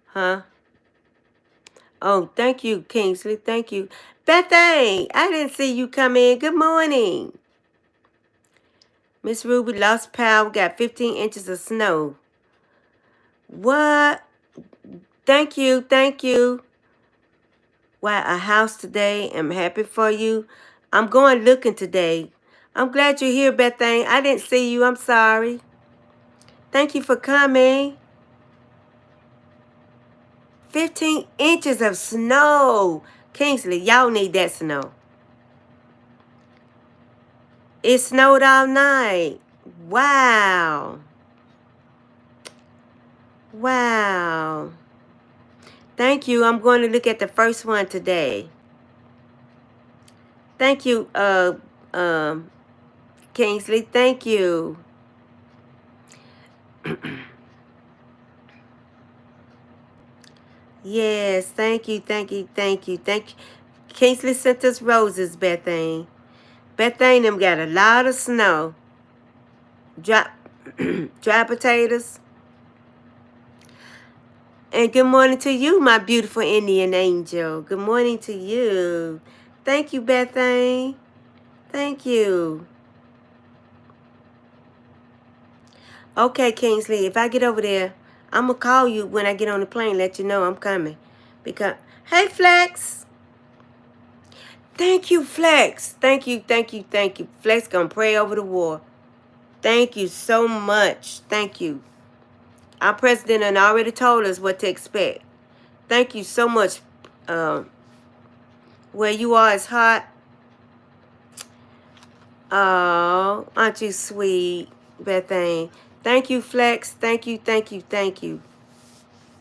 Huh? Oh, thank you, Kingsley. Thank you. Bethany, I didn't see you come in. Good morning. Miss Ruby lost power, got 15 inches of snow. What? Thank you. Thank you. Wow, a house today. I'm happy for you. I'm going looking today. I'm glad you're here, Bethany. I didn't see you. I'm sorry. Thank you for coming. 15 inches of snow. Kingsley, y'all need that snow. It snowed all night. Wow. Wow. Thank you. I'm going to look at the first one today. Thank you, Kingsley. Thank you. Yes, thank you, thank you, thank you, thank you. Kingsley sent us roses, Bethany. Bethany them got a lot of snow. Dry, dry potatoes. And good morning to you, my beautiful Indian angel. Good morning to you. Thank you, Bethany. Thank you. Okay, Kingsley, if I get over there, I'm going to call you when I get on the plane, let you know I'm coming. Because, hey, Flex. Thank you, Flex. Thank you, thank you, thank you. Flex going to pray over the war. Thank you so much. Thank you. Our president had already told us what to expect. Thank you so much. Where you are is hot. Oh, aren't you sweet, Bethany? Thank you, Flex. Thank you, thank you, thank you.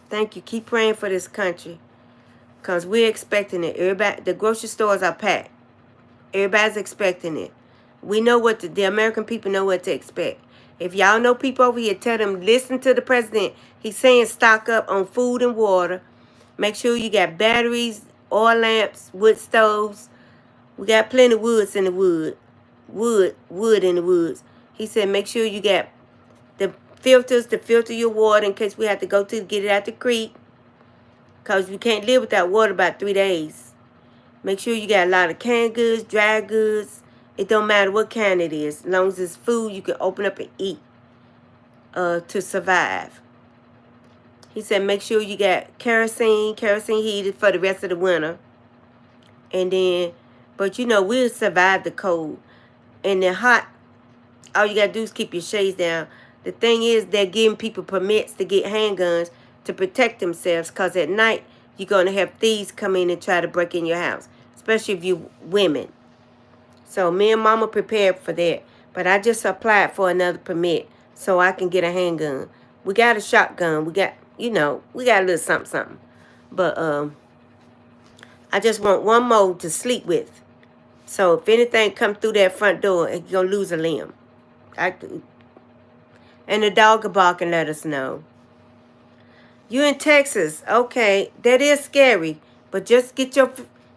Thank you. Keep praying for this country. Because we're expecting it. Everybody, the grocery stores are packed. Everybody's expecting it. We know what the American people know what to expect. If y'all know people over here, tell them, listen to the president. He's saying stock up on food and water. Make sure you got batteries, oil lamps, wood stoves. We got plenty of woods in the wood. Wood in the woods. He said make sure you got the filters to filter your water in case we have to go to get it out the creek. Because you can't live without water about 3 days. Make sure you got a lot of canned goods, dry goods. It don't matter what kind it is. As long as it's food you can open up and eat to survive. He said make sure you got kerosene heated for the rest of the winter. And then, but you know, we'll survive the cold. And the hot, all you got to do is keep your shades down. The thing is, they're giving people permits to get handguns to protect themselves. Because at night, you're going to have thieves come in and try to break in your house. Especially if you're women. So me and Mama prepared for that. But I just applied for another permit so I can get a handgun. We got a shotgun. We got, you know, we got a little something. But I just want one more to sleep with. So if anything come through that front door, you're going to lose a limb. And the dog will bark and let us know. You in Texas. Okay, that is scary. But just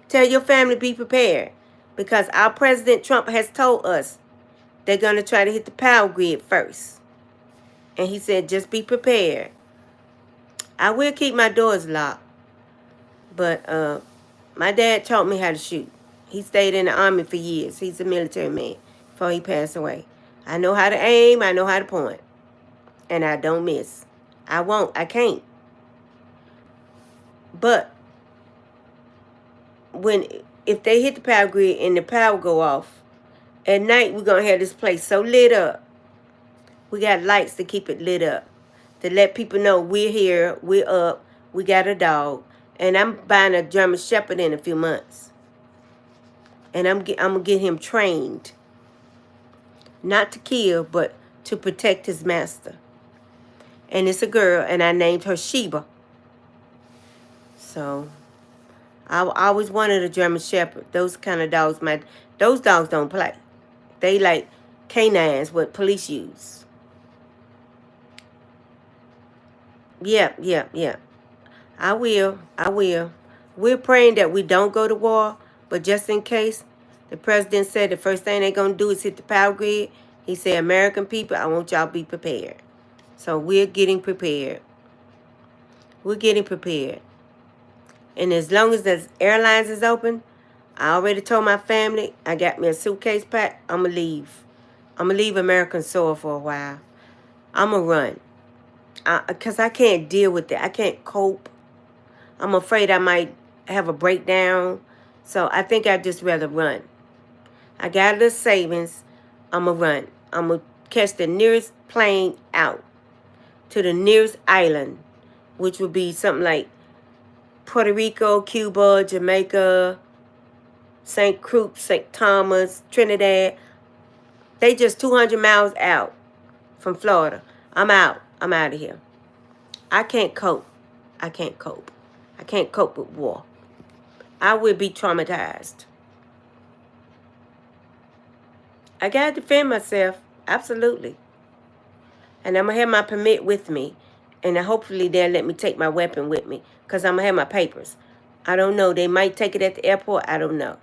tell your family be prepared. Because our President Trump has told us they're going to try to hit the power grid first. And he said just be prepared. I will keep my doors locked. But my dad taught me how to shoot. He stayed in the Army for years. He's a military man before he passed away. I know how to aim. I know how to point. And I don't miss. I won't. I can't. But if they hit the power grid and the power go off, at night we're going to have this place so lit up. We got lights to keep it lit up. To let people know we're here, we're up, we got a dog. And I'm buying a German Shepherd in a few months. And I'm going to get him trained. Not to kill, but to protect his master. And it's a girl, and I named her Sheba. So, I always wanted a German Shepherd. Those kind of dogs, those dogs don't play. They like canines, what police use. Yeah. I will. We're praying that we don't go to war, but just in case, the president said the first thing they're going to do is hit the power grid. He said, American people, I want y'all to be prepared. So we're getting prepared. And as long as the airlines is open, I already told my family, I got me a suitcase packed, I'm going to leave. I'm going to leave American soil for a while. I'm going to run. Because I can't deal with it. I can't cope. I'm afraid I might have a breakdown. So I think I'd just rather run. I got a little savings. I'm going to run. I'm going to catch the nearest plane out to the nearest island, which would be something like Puerto Rico, Cuba, Jamaica, St. Croix, St. Thomas, Trinidad. They just 200 miles out from Florida. I'm out. I'm out of here. I can't cope. I can't cope. I can't cope with war. I will be traumatized. I got to defend myself. Absolutely. And I'm going to have my permit with me. And hopefully they'll let me take my weapon with me. Because I'm going to have my papers. I don't know. They might take it at the airport. I don't know.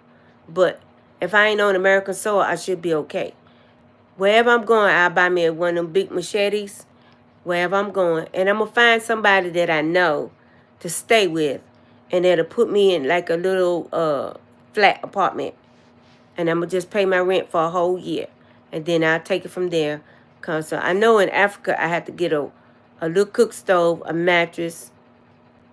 But if I ain't on American soil, I should be okay. Wherever I'm going, I'll buy me one of them big machetes. Wherever I'm going. And I'm going to find somebody that I know to stay with. And that'll put me in like a little flat apartment. And I'm going to just pay my rent for a whole year. And then I'll take it from there. Because I know in Africa I have to get a little cook stove, a mattress,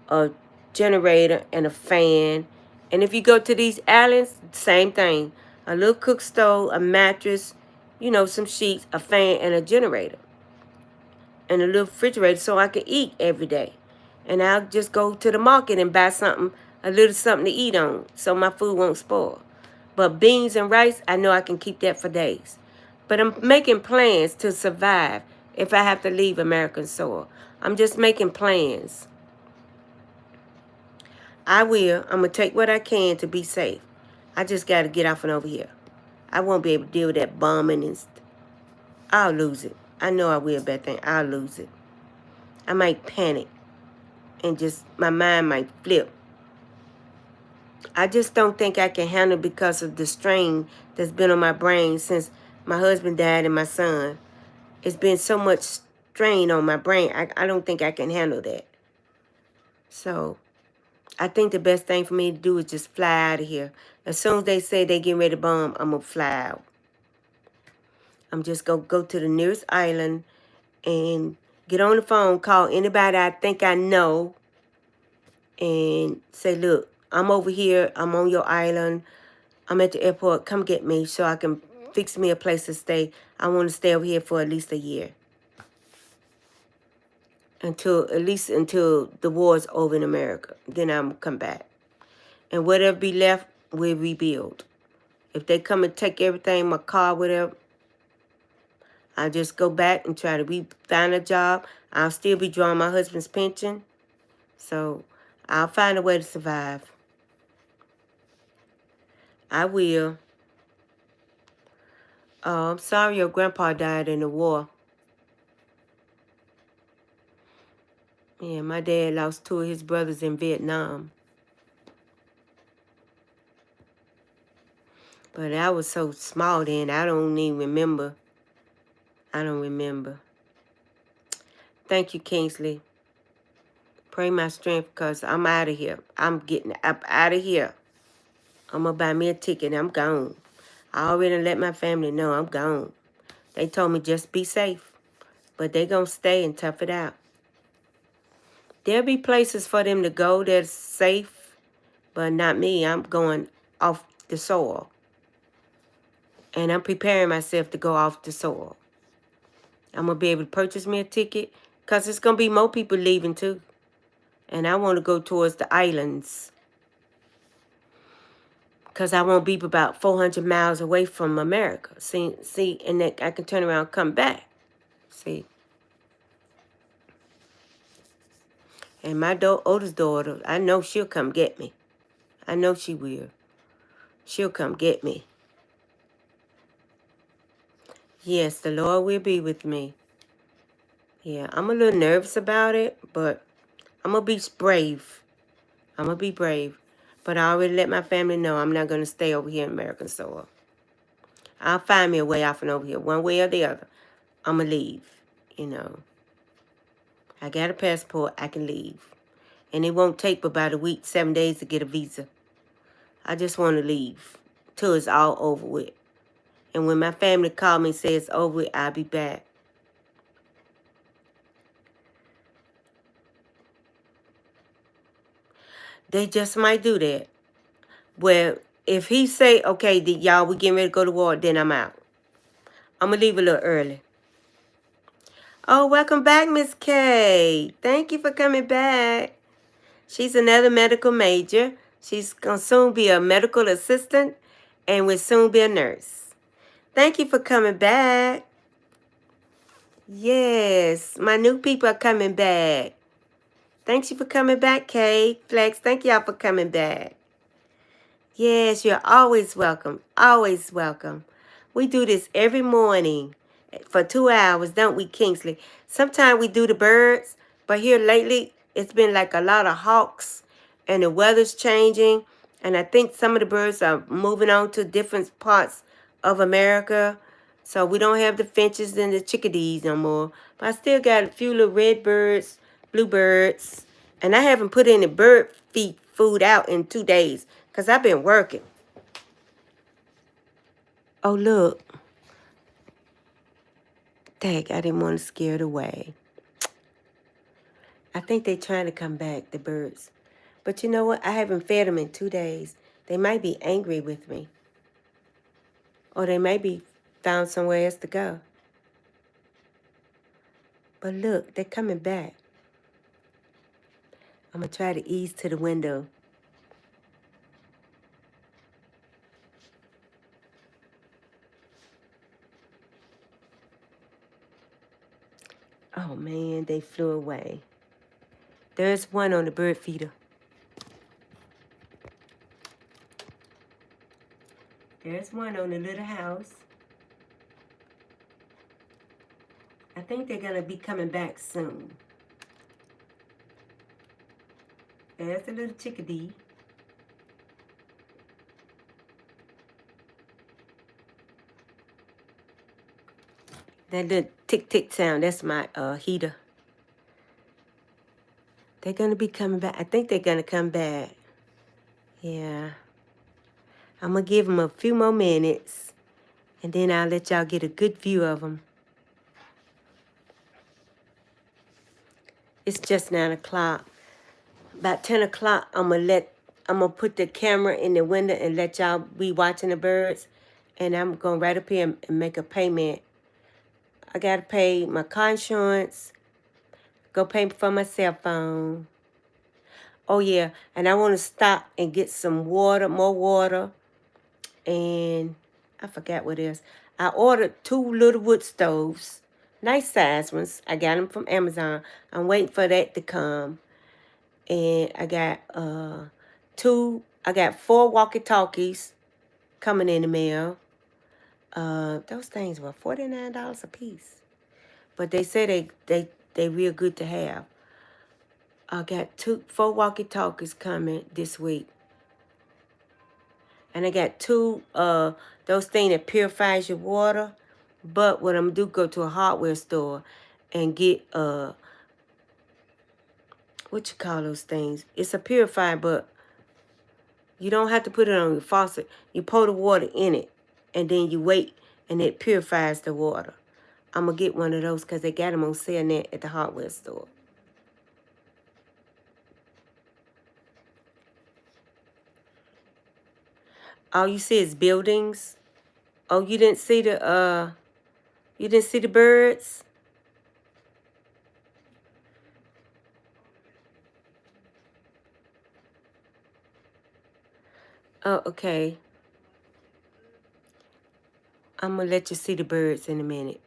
a generator, and a fan. And if you go to these islands, same thing. A little cook stove, a mattress, you know, some sheets, a fan, and a generator. And a little refrigerator so I can eat every day. And I'll just go to the market and buy something, a little something to eat on so my food won't spoil. But beans and rice, I know I can keep that for days. But I'm making plans to survive if I have to leave American soil. I'm just making plans. I will. I'm going to take what I can to be safe. I just got to get off and over here. I won't be able to deal with that bombing and I'll lose it. I know I will, bad thing. I'll lose it. I might panic and just my mind might flip. I just don't think I can handle because of the strain that's been on my brain since my husband died and my son. It's been so much strain on my brain. I don't think I can handle that. So I think the best thing for me to do is just fly out of here. As soon as they say they getting ready to bomb, I'm going to fly out. I'm just going to go to the nearest island and get on the phone, call anybody I think I know, and say, look, I'm over here. I'm on your island. I'm at the airport. Come get me so I can fix me a place to stay. I want to stay over here for at least a year. Until the war's over in America. Then I'm come back. And whatever be left, we'll rebuild. If they come and take everything, my car, whatever, I'll just go back and try to find a job. I'll still be drawing my husband's pension. So I'll find a way to survive. I will. Oh, I'm sorry your grandpa died in the war. Yeah, my dad lost 2 of his brothers in Vietnam. But I was so small then, I don't even remember. I don't remember. Thank you, Kingsley. Pray my strength because I'm out of here. I'm getting up out of here. I'm going to buy me a ticket and I'm gone. I already let my family know I'm gone. They told me just be safe. But they going to stay and tough it out. There'll be places for them to go that's safe, but not me. I'm going off the soil. And I'm preparing myself to go off the soil. I'm going to be able to purchase me a ticket because it's going to be more people leaving too. And I want to go towards the islands because I won't be about 400 miles away from America. See, and then I can turn around and come back. See. And my oldest daughter, I know she'll come get me. I know she will. She'll come get me. Yes, the Lord will be with me. Yeah, I'm a little nervous about it, but I'm going to be brave. I'm going to be brave. But I already let my family know I'm not going to stay over here in American soil. I'll find me a way off and over here, one way or the other. I'm going to leave, you know. I got a passport, I can leave. And it won't take but about a week, 7 days to get a visa. I just want to leave till it's all over with. And when my family call me and say it's over with, I'll be back. They just might do that. Well, if he say, okay, y'all, we getting ready to go to war, then I'm out. I'm going to leave a little early. Oh, welcome back, Miss K. Thank you for coming back. She's another medical major. She's going to soon be a medical assistant and will soon be a nurse. Thank you for coming back. Yes, my new people are coming back. Thanks you for coming back, Kay. Flex, thank y'all for coming back. Yes, you're always welcome. Always welcome. We do this every morning for 2 hours, don't we, Kingsley? Sometimes we do the birds, but here lately it's been like a lot of hawks and the weather's changing. And I think some of the birds are moving on to different parts of America. So we don't have the finches and the chickadees no more. But I still got a few little red birds, bluebirds. And I haven't put any bird feed food out in 2 days because I've been working. Oh, look. Dang, I didn't want to scare it away. I think they're trying to come back, the birds. But you know what? I haven't fed them in 2 days. They might be angry with me. Or they may be found somewhere else to go. But look, they're coming back. I'm going to try to ease to the window. Oh, man, they flew away. There's one on the bird feeder. There's one on the little house. I think they're going to be coming back soon. There's the little chickadee. That little tick-tick sound, that's my heater. They're going to be coming back. I think they're going to come back. Yeah. I'm going to give them a few more minutes, and then I'll let y'all get a good view of them. It's just 9 o'clock. About 10 o'clock, I'm going to put the camera in the window and let y'all be watching the birds. And I'm going right up here and make a payment. I got to pay my car insurance, go pay for my cell phone. Oh, yeah, and I want to stop and get some water, more water. And I forgot what else. I ordered 2 little wood stoves. Nice size ones. I got them from Amazon. I'm waiting for that to come. And I got I got 4 walkie-talkies coming in the mail. Those things were $49 a piece. But they say they real good to have. I got 4 walkie-talkies coming this week. And I got 2 those things that purifies your water. But what I'm gonna do, go to a hardware store and get what you call those things? It's a purifier, but you don't have to put it on your faucet. You pour the water in it, and then you wait, and it purifies the water. I'm gonna get one of those because they got them on sale now at the hardware store. All you see is buildings. Oh, you didn't see the birds? Oh, okay. I'm going to let you see the birds in a minute.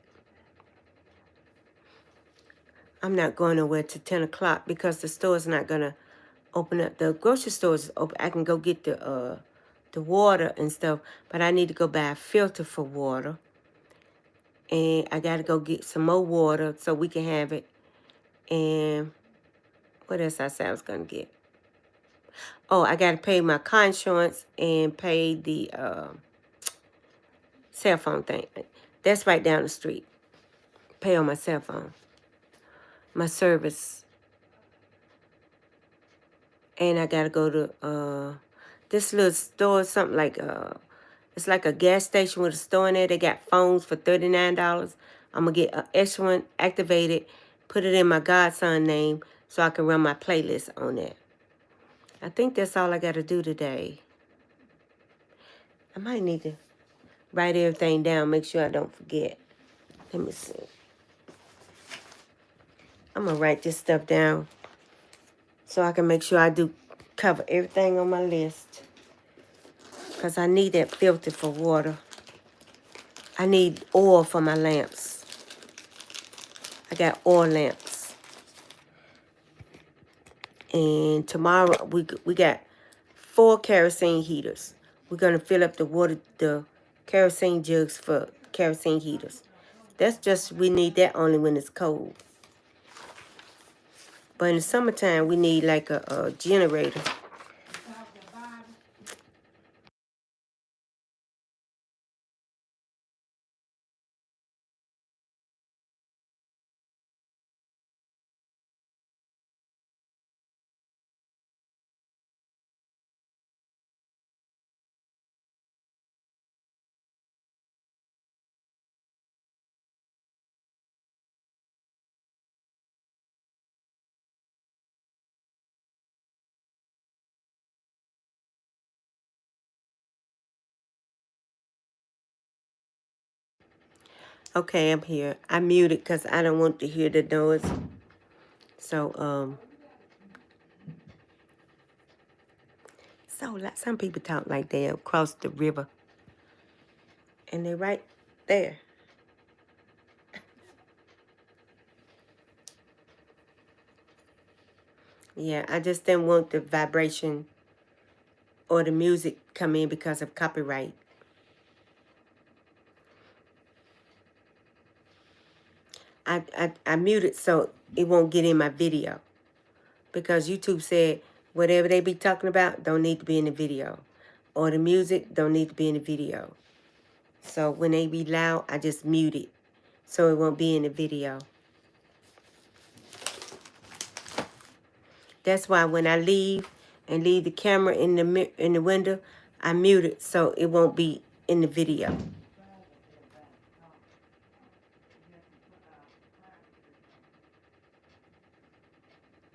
I'm not going nowhere till 10 o'clock because the store's not going to open up. The grocery store is open. I can go get the water and stuff, but I need to go buy a filter for water. And I got to go get some more water so we can have it. And what else I said I was going to get? Oh, I got to pay my car insurance and pay the cell phone thing. That's right down the street. Pay on my cell phone. My service. And I got to go to this little store, something like, it's like a gas station with a store in there. They got phones for $39. I'm going to get an extra one activated, put it in my godson name so I can run my playlist on that. I think that's all I got to do today. I might need to write everything down, make sure I don't forget. Let me see. I'm going to write this stuff down so I can make sure I do cover everything on my list. Because I need that filter for water. I need oil for my lamps. I got oil lamps. And tomorrow we got 4 kerosene heaters. We're going to fill up the kerosene jugs for kerosene heaters. That's just, we need that only when it's cold. But in the summertime, we need like a generator. Okay, I'm here. I muted because I don't want to hear the noise. So, some people talk like they across the river. And they're right there. Yeah, I just didn't want the vibration or the music come in because of copyright. I muted so it won't get in my video. Because YouTube said whatever they be talking about don't need to be in the video. Or the music don't need to be in the video. So when they be loud, I just mute it so it won't be in the video. That's why when I leave and leave the camera in the window, I mute it so it won't be in the video.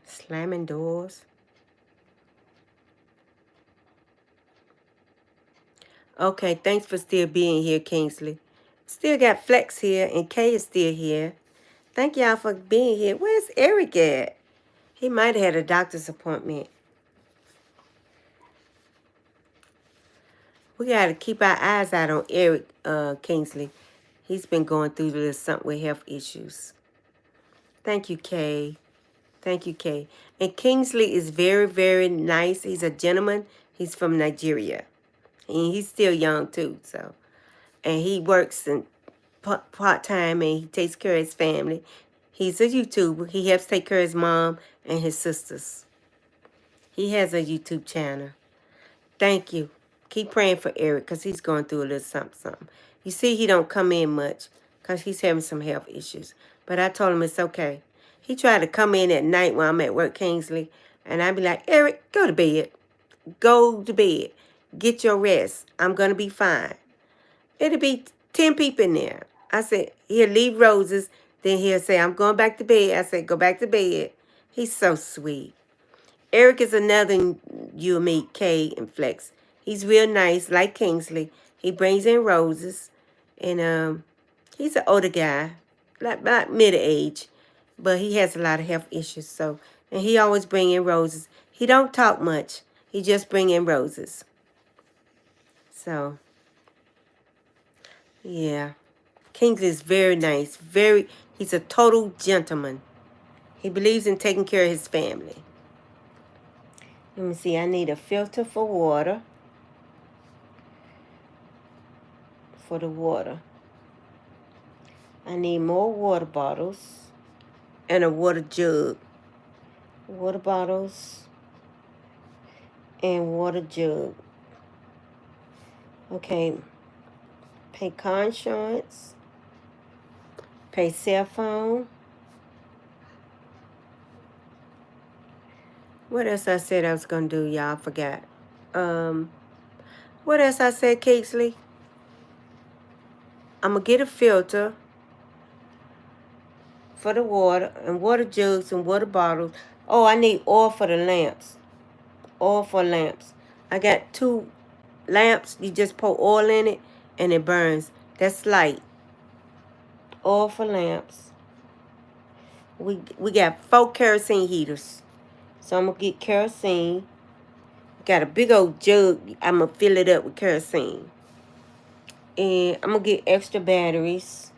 Slamming doors. Okay, thanks for still being here, Kingsley. Still got Flex here and Kay is still here. Thank y'all for being here. Where's Eric at? He might have had a doctor's appointment. We got to keep our eyes out on Eric Kingsley. He's been going through a little something with health issues. Thank you, Kay. Thank you, Kay. And Kingsley is very, very nice. He's a gentleman. He's from Nigeria. And he's still young, too. So, and he works in part-time, and he takes care of his family. He's a YouTuber. He helps take care of his mom and his sisters. He has a YouTube channel. Thank you. Keep praying for Eric because he's going through a little something. You see, he don't come in much because he's having some health issues. But I told him it's okay. He tried to come in at night when I'm at work, Kingsley, and I'd be like, Eric, go to bed. Go to bed. Get your rest. I'm going to be fine. It'll be 10 people in there. I said, he'll leave roses. Then he'll say, I'm going back to bed. I said, go back to bed. He's so sweet. Eric is another you meet, Kay and Flex. He's real nice, like Kingsley. He brings in roses. And he's an older guy, like middle age. But he has a lot of health issues. So, and he always bring in roses. He don't talk much. He just bring in roses. So, yeah. Kingsley is very nice. He's a total gentleman. He believes in taking care of his family. Let me see. I need a filter for water. For the water. I need more water bottles. And a water jug. Water bottles. And water jug. Okay. Pay car insurance. Pay cell phone. What else I said I was going to do, y'all? I forgot. What else I said, Kingsley? I'm going to get a filter for the water and water jugs and water bottles. Oh, I need oil for the lamps. Oil for lamps. I got 2 lamps. You just pour oil in it and it burns. That's light. Oil for lamps. We got 4 kerosene heaters. So I'm going to get kerosene. Got a big old jug. I'm going to fill it up with kerosene. And I'm going to get extra batteries.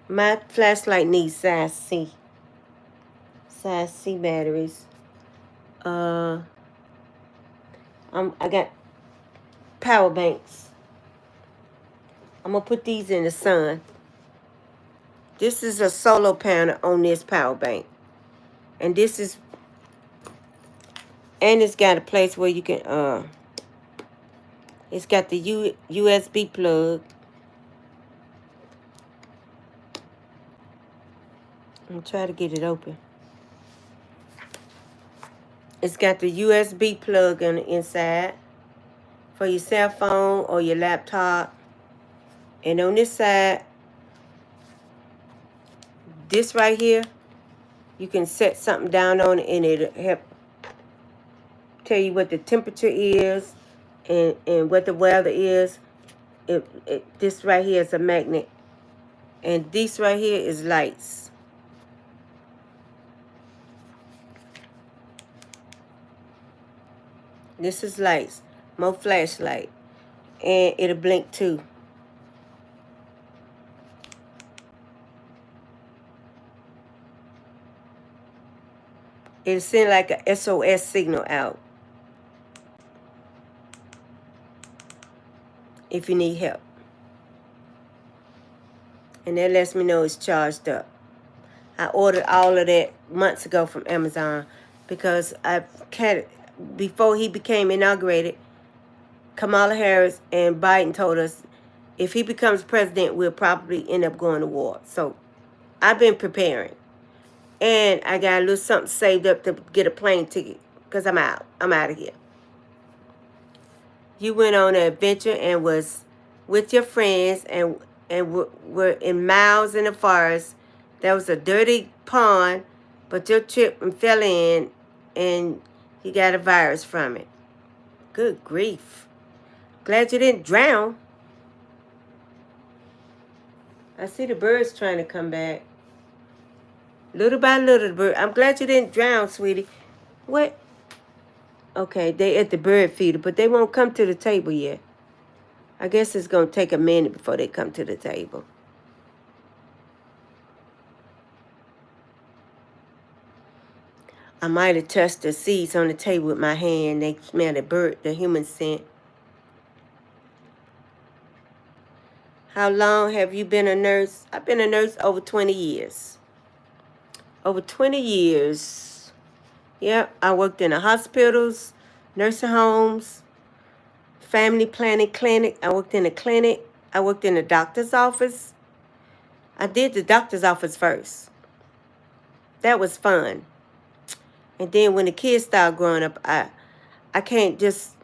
My flashlight needs size C. Size C batteries. I got power banks. I'm going to put these in the sun. This is a solar panel on this power bank. And this is, and it's got a place where you can, it's got the USB plug. I'm going to try to get it open. It's got the USB plug on the inside for your cell phone or your laptop. And on this side, this right here, you can set something down on it and it'll help tell you what the temperature is and what the weather is. This right here is a magnet. And this right here is lights. This is lights. More flashlight. And it'll blink too. It'll send like a SOS signal out if you need help. And that lets me know it's charged up. I ordered all of that months ago from Amazon because before he became inaugurated, Kamala Harris and Biden told us if he becomes president, we'll probably end up going to war. So I've been preparing. And I got a little something saved up to get a plane ticket because I'm out. I'm out of here. You went on an adventure and was with your friends and were in miles in the forest. There was a dirty pond, but you tripped and fell in and you got a virus from it. Good grief. Glad you didn't drown. I see the birds trying to come back. Little by little, the bird. I'm glad you didn't drown, sweetie. What? Okay, they at the bird feeder, but they won't come to the table yet. I guess it's going to take a minute before they come to the table. I might have touched the seeds on the table with my hand. They smell the human scent. How long have you been a nurse? I've been a nurse over 20 years. Over 20 years. Yep, I worked in the hospitals, nursing homes, family planning clinic. I worked in a clinic. I worked in the doctor's office. I did the doctor's office first. That was fun. And then when the kids start growing up, you can't just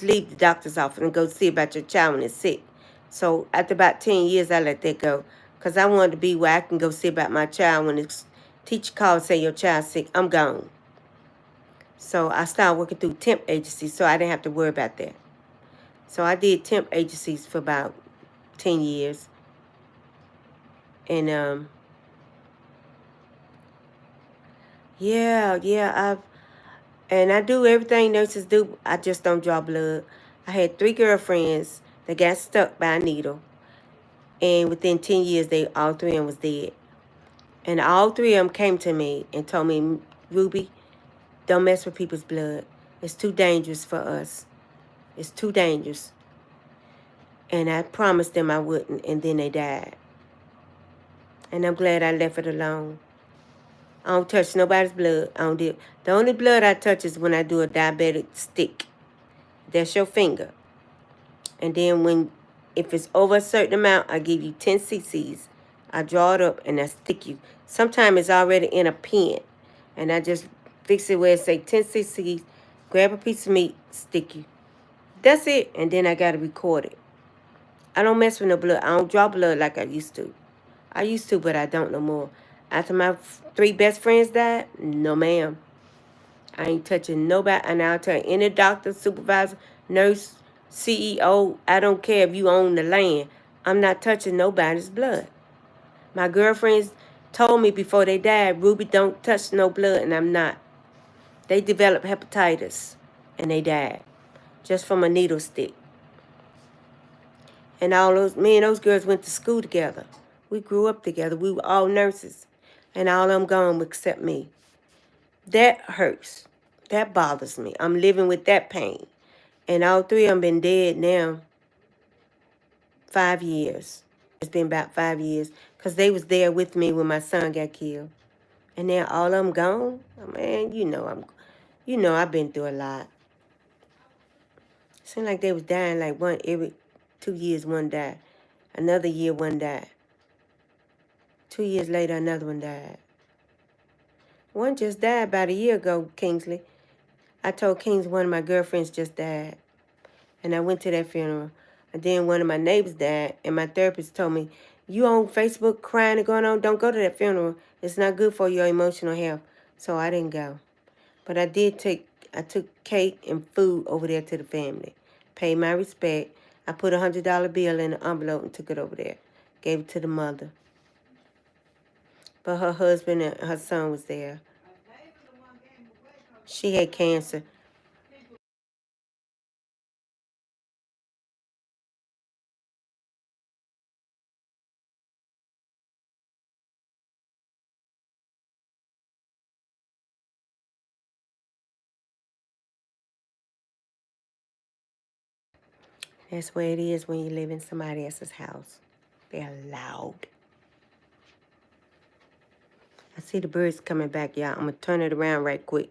leave the doctor's office and go see about your child when it's sick. So after about 10 years, I let that go. Because I wanted to be where I can go see about my child when the teacher calls and say your child's sick. I'm gone. So I started working through temp agencies, so I didn't have to worry about that. So I did temp agencies for about 10 years. And I do everything nurses do. I just don't draw blood. I had 3 girlfriends that got stuck by a needle. And within 10 years, all 3 of them was dead. And all 3 of them came to me and told me, Ruby, don't mess with people's blood. It's too dangerous for us. It's too dangerous. And I promised them I wouldn't, and then they died. And I'm glad I left it alone. I don't touch nobody's blood. The only blood I touch is when I do a diabetic stick. That's your finger. And then if it's over a certain amount, I give you 10 cc's. I draw it up and I stick you. Sometimes it's already in a pen. And I just fix it where it say 10 cc's, grab a piece of meat, stick you. That's it. And then I got to record it. I don't mess with no blood. I don't draw blood like I used to. I used to, but I don't no more. After my 3 best friends died, no ma'am. I ain't touching nobody. And I'll tell any doctor, supervisor, nurse, CEO, I don't care if you own the land. I'm not touching nobody's blood. My girlfriends told me before they died, Ruby, don't touch no blood, and I'm not. They developed hepatitis, and they died just from a needle stick. And me and those girls went to school together. We grew up together. We were all nurses, and all of them gone except me. That hurts. That bothers me. I'm living with that pain. And all three of them been dead now 5 years. It's been about 5 years. Because they was there with me when my son got killed. And now all of them gone? Oh, man, I've been through a lot. Seemed like they was dying like every 2 years one died. Another year one died. 2 years later another one died. One just died about a year ago, Kingsley. I told Kings one of my girlfriends just died. And I went to that funeral. And then one of my neighbors died. And my therapist told me, you on Facebook crying and going on, don't go to that funeral. It's not good for your emotional health. So I didn't go. But I took cake and food over there to the family. Paid my respect. I put a $100 bill in an envelope and took it over there. Gave it to the mother. But her husband and her son was there. She had cancer. That's where it is when you live in somebody else's house. They're loud. I see the birds coming back, y'all. I'm going to turn it around right quick.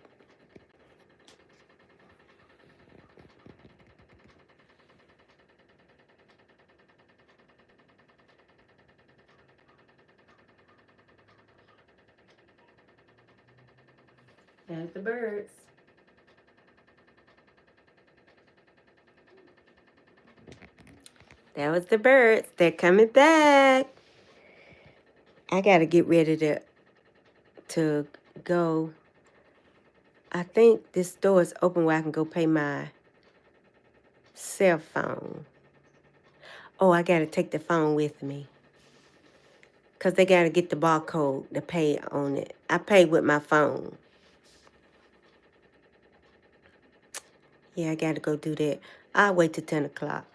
There's the birds. That was the birds. They're coming back. I got to get ready to go. I think this store is open where I can go pay my cell phone. Oh, I got to take the phone with me. Because they got to get the barcode to pay on it. I pay with my phone. Yeah, I got to go do that. I'll wait till 10 o'clock.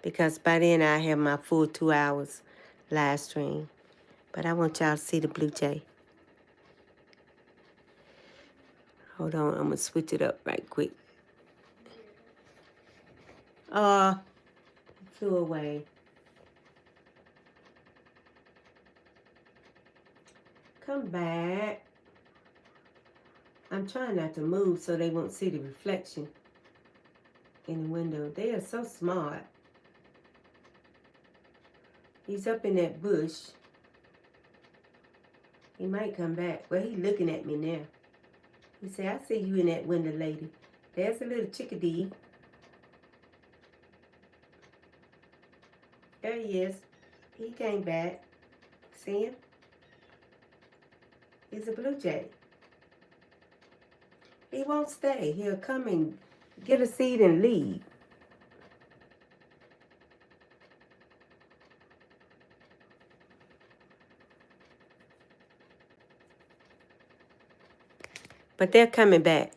Because by then I have my full 2 hours live stream. But I want y'all to see the Blue Jay. Hold on, I'm going to switch it up right quick. Flew away. Come back. I'm trying not to move so they won't see the reflection in the window. They are so smart. He's up in that bush. He might come back. Well, he's looking at me now. He said, I see you in that window, lady. There's a little chickadee. There he is. He came back. See him? He's a blue jay. He won't stay. He'll come and get a seat and leave. But they're coming back.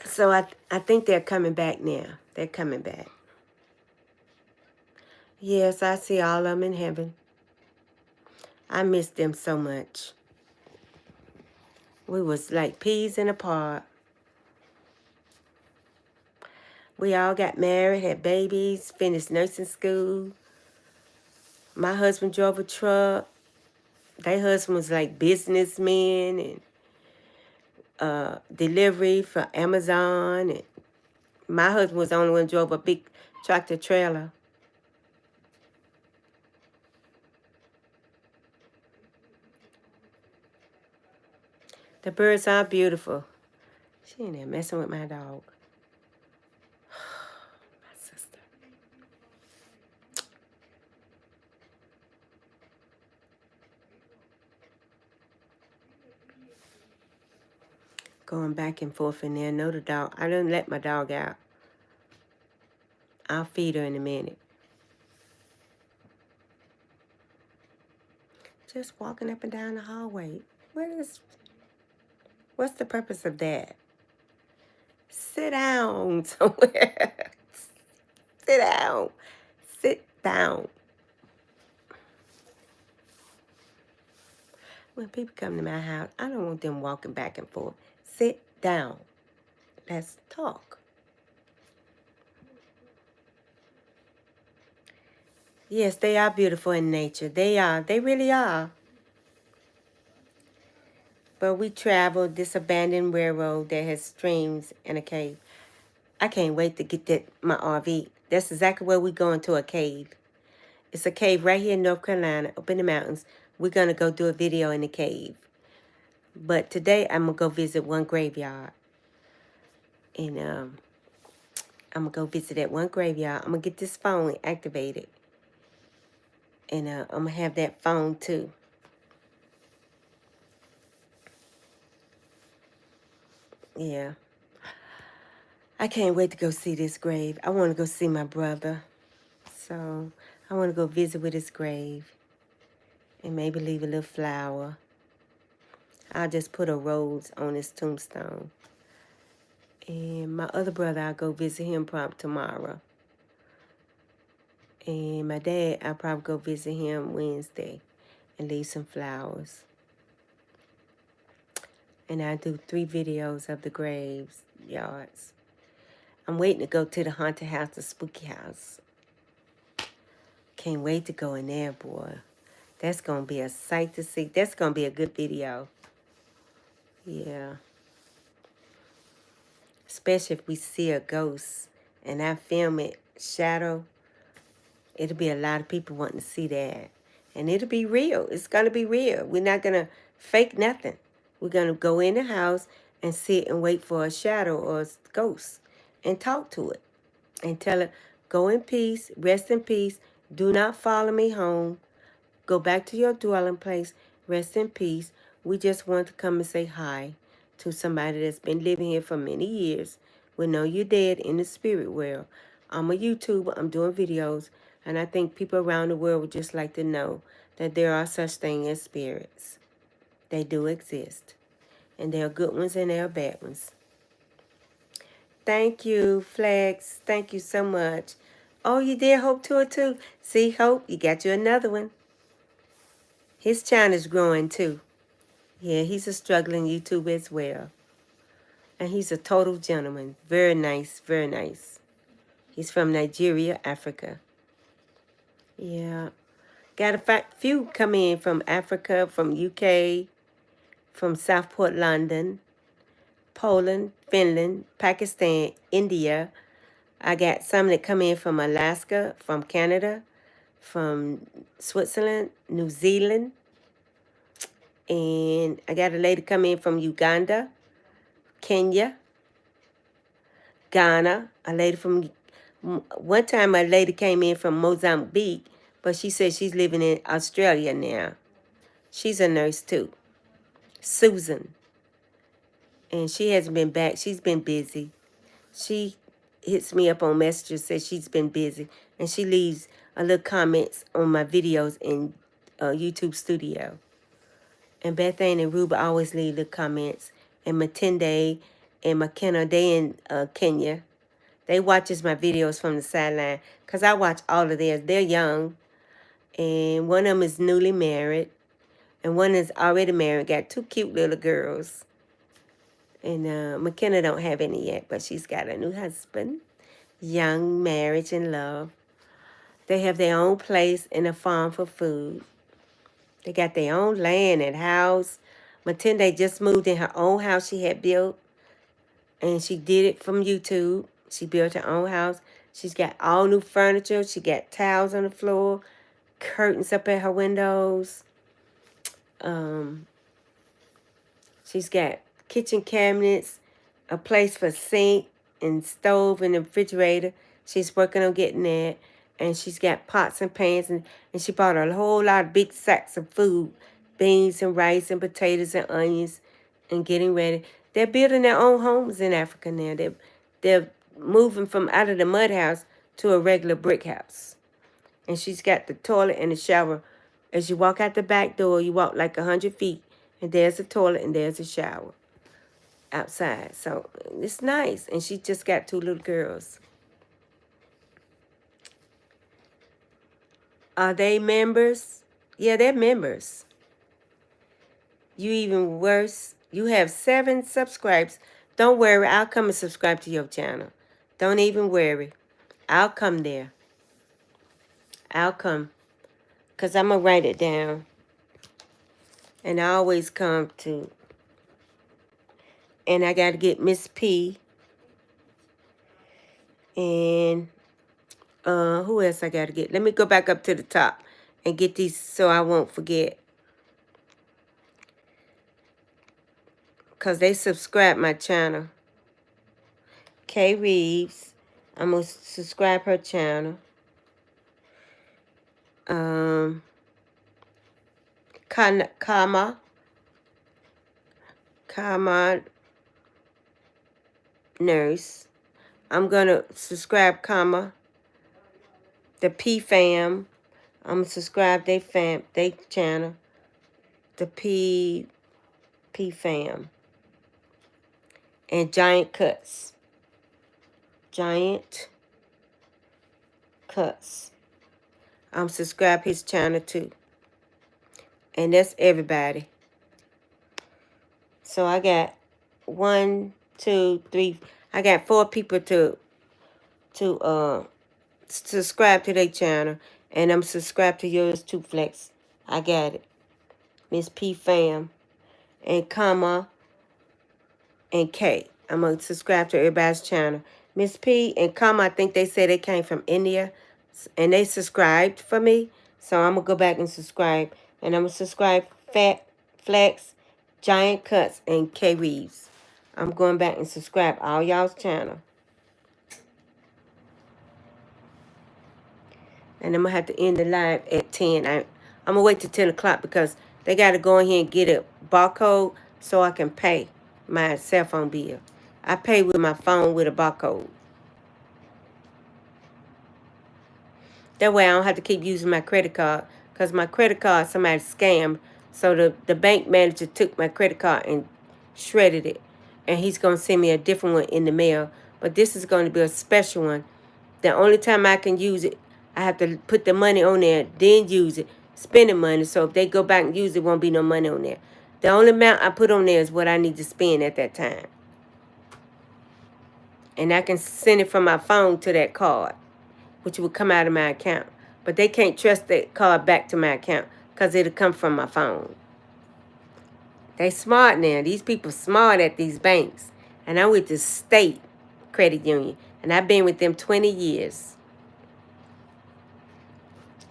So I think they're coming back now. They're coming back. Yes, I see all of them in heaven. I miss them so much. We was like peas in a pod. We all got married, had babies, finished nursing school. My husband drove a truck. Their husband was like businessmen and delivery for Amazon. And my husband was the only one who drove a big tractor trailer. The birds are beautiful. She in there messing with my dog. My sister. Going back and forth in there. Know the dog. I didn't let my dog out. I'll feed her in a minute. Just walking up and down the hallway. What's the purpose of that? Sit down somewhere. Sit down. Sit down. When people come to my house, I don't want them walking back and forth. Sit down. Let's talk. Yes, they are beautiful in nature. They are. They really are. But we traveled this abandoned railroad that has streams and a cave. I can't wait to get my RV. That's exactly where we're going, to a cave. It's a cave right here in North Carolina, up in the mountains. We're going to go do a video in the cave. But today, I'm going to go visit one graveyard. And I'm going to go visit that one graveyard. I'm going to get this phone activated. And I'm going to have that phone, too. Yeah. I can't wait to go see this grave. I want to go see my brother. So I want to go visit with his grave. And maybe leave a little flower. I'll just put a rose on his tombstone. And my other brother, I'll go visit him probably tomorrow. And my dad, I'll probably go visit him Wednesday and leave some flowers. And I'll do 3 videos of the graves, yards. I'm waiting to go to the haunted house, the spooky house. Can't wait to go in there, boy. That's going to be a sight to see. That's going to be a good video. Yeah. Especially if we see a ghost and I film it, shadow. It'll be a lot of people wanting to see that. And it'll be real. It's going to be real. We're not going to fake nothing. We're going to go in the house and sit and wait for a shadow or a ghost and talk to it. And tell it, go in peace, rest in peace. Do not follow me home. Go back to your dwelling place. Rest in peace. We just want to come and say hi to somebody that's been living here for many years. We know you're dead in the spirit world. I'm a YouTuber. I'm doing videos. And I think people around the world would just like to know that there are such things as spirits. They do exist. And there are good ones and there are bad ones. Thank you, Flex. Thank you so much. Oh, you did Hope Tour too? See, Hope, you got you another one. His channel's growing too. Yeah, he's a struggling YouTuber as well. And he's a total gentleman. Very nice, very nice. He's from Nigeria, Africa. Yeah. Got a few come in from Africa, from UK, from Southport, London, Poland, Finland, Pakistan, India. I got some that come in from Alaska, from Canada, from Switzerland, New Zealand. And I got a lady come in from Uganda, Kenya, Ghana. A lady from, one time a lady came in from Mozambique, but she said she's living in Australia now. She's a nurse too. Susan. And she hasn't been back. She's been busy. She hits me up on Messenger, says she's been busy. And she leaves a little comments on my videos in YouTube Studio. And Bethany and Ruba always leave the comments. And Matinde and McKenna, they in Kenya. They watches my videos from the sideline. Because I watch all of theirs. They're young. And one of them is newly married. And one is already married. Got 2 cute little girls. And McKenna don't have any yet. But she's got a new husband. Young, marriage, and love. They have their own place and a farm for food. They got their own land and house. Matinde just moved in her own house she had built. And she did it from YouTube. She built her own house. She's got all new furniture. She got towels on the floor. Curtains up at her windows. She's got kitchen cabinets. A place for sink and stove and the refrigerator. She's working on getting that. And she's got pots and pans. And she bought a whole lot of big sacks of food. Beans and rice and potatoes and onions. And getting ready. They're building their own homes in Africa now. They're moving from out of the mud house to a regular brick house. And she's got the toilet and the shower. As you walk out the back door, you walk like 100 feet, and there's a toilet and there's a shower outside. So it's nice. And she just got 2 little girls. Are they members? Yeah, they're members. You even worse. You have 7 subscribes. Don't worry. I'll come and subscribe to your channel. Don't even worry. I'll come there. I'll come. Because I'm going to write it down. And I always come to. And I got to get Miss P. And who else I got to get? Let me go back up to the top and get these so I won't forget. Because they subscribe my channel. Kay Reeves. I'm going to subscribe her channel. Kama Nurse. I'm going to subscribe Kama. The P Fam. I'm going to subscribe they channel. The P Fam. And Giant Cuts. Giant Cuts. I'm subscribe his channel too. And that's everybody. So I got 1, 2, 3. I got 4 people to subscribe to their channel. And I'm subscribed to yours too, Flex. I got it. Miss P Fam. And Kama and K. I'm going to subscribe to everybody's channel. Miss P and Kama, I think they said they came from India. And they subscribed for me. So I'm going to go back and subscribe. And I'm going to subscribe Flex, Giant Cuts, and K Reeves. I'm going back and subscribe all y'all's channel. And I'm going to have to end the live at 10. I'm going to wait till 10 o'clock because they got to go in here and get a barcode so I can pay my cell phone bill. I pay with my phone with a barcode. That way I don't have to keep using my credit card because my credit card somebody scammed. So the bank manager took my credit card and shredded it. And he's going to send me a different one in the mail. But this is going to be a special one. The only time I can use it, I have to put the money on there, then use it, spending money. So if they go back and use it, won't be no money on there. The only amount I put on there is what I need to spend at that time. And I can send it from my phone to that card, which will come out of my account. But they can't trust that card back to my account because it'll come from my phone. They smart now. These people smart at these banks. And I'm with the state credit union. And I've been with them 20 years.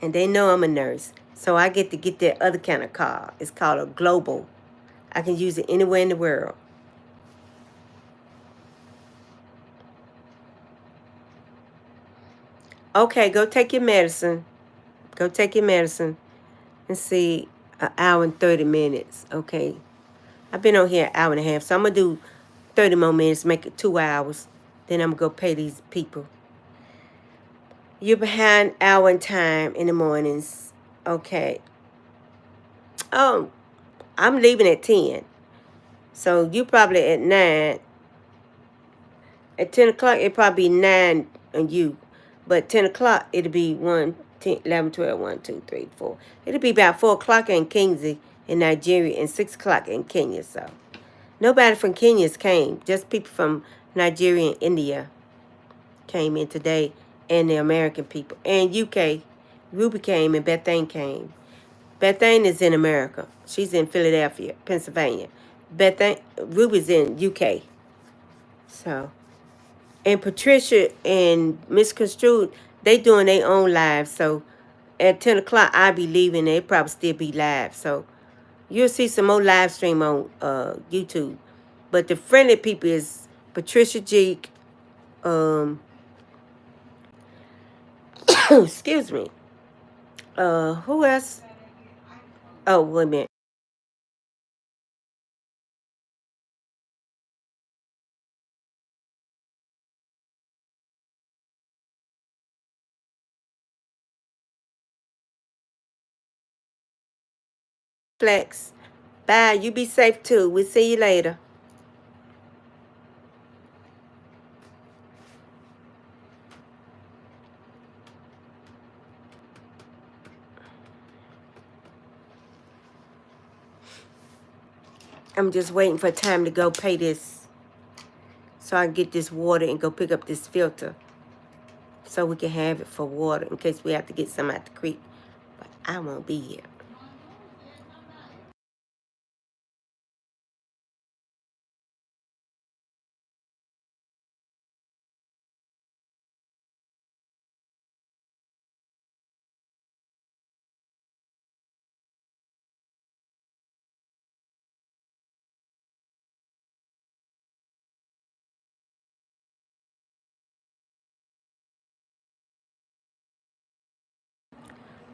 And they know I'm a nurse. So I get to get that other kind of card. It's called a global. I can use it anywhere in the world. Okay, go take your medicine. Go take your medicine. Let's see, an hour and 30 minutes. Okay. I've been on here an hour and a half, so I'm going to do 30 more minutes, make it 2 hours. Then I'm going to go pay these people. You're behind hour in time in the mornings. Okay. Oh, I'm leaving at 10. So you probably at 9. At 10 o'clock, it'll probably be 9 on you. But 10 o'clock, it'll be 1, 10, 11, 12, 1, 2, 3, 4. It'll be about 4 o'clock in Kingsley in Nigeria and 6 o'clock in Kenya. So nobody from Kenya came. Just people from Nigeria and India came in today. And the American people. And UK. Ruby came and Bethane came. Bethane is in America. She's in Philadelphia, Pennsylvania. Ruby's in UK. So... And Patricia and Miss Construed, they doing their own live. So at 10 o'clock, I'll be leaving. They probably still be live. So you'll see some more live stream on YouTube. But the friendly people is Patricia Jeek. Excuse me. Who else? Oh, wait a minute. Flex. Bye. You be safe too. We'll see you later. I'm just waiting for time to go pay this so I can get this water and go pick up this filter so we can have it for water in case we have to get some out the creek. But I won't be here.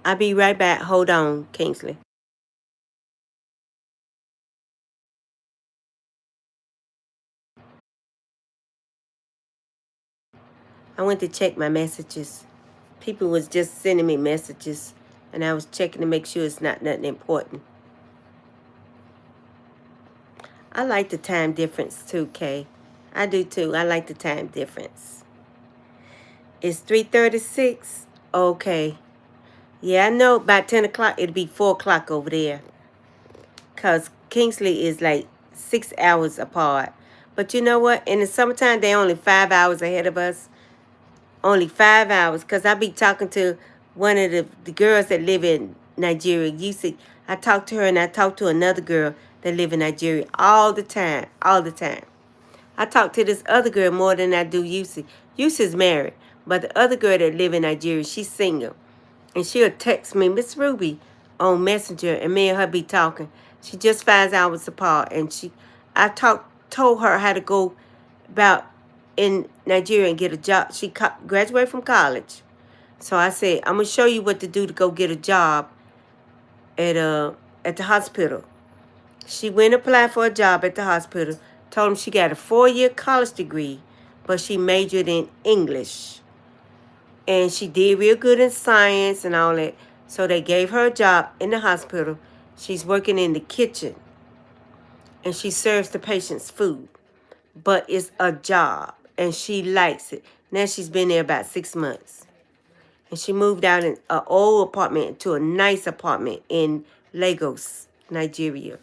I'll be right back. Hold on, Kingsley. I went to check my messages. People was just sending me messages, and I was checking to make sure it's not nothing important. I like the time difference too, Kay. I do too. I like the time difference. It's 3:36. Okay. Yeah, I know by 10 o'clock it'll be 4 o'clock over there. Because Kingsley is like 6 hours apart. But you know what? In the summertime, they're only 5 hours ahead of us. Only 5 hours. Because I be talking to one of the girls that live in Nigeria. You see, I talked to her and I talked to another girl that live in Nigeria all the time. All the time. I talk to this other girl more than I do Yusi. Yusi's married. But the other girl that live in Nigeria, she's single. And she'll text me, Miss Ruby, on Messenger, and me and her be talking. She just 5 hours apart, and told her how to go about in Nigeria and get a job. She graduated from college, so I said I'm gonna show you what to do to go get a job at the hospital. She went and applied for a job at the hospital. Told them she got a 4-year college degree, but she majored in English. And she did real good in science and all that. So they gave her a job in the hospital. She's working in the kitchen. And she serves the patients food. But it's a job. And she likes it. Now she's been there about 6 months. And she moved out in an old apartment to a nice apartment in Lagos, Nigeria.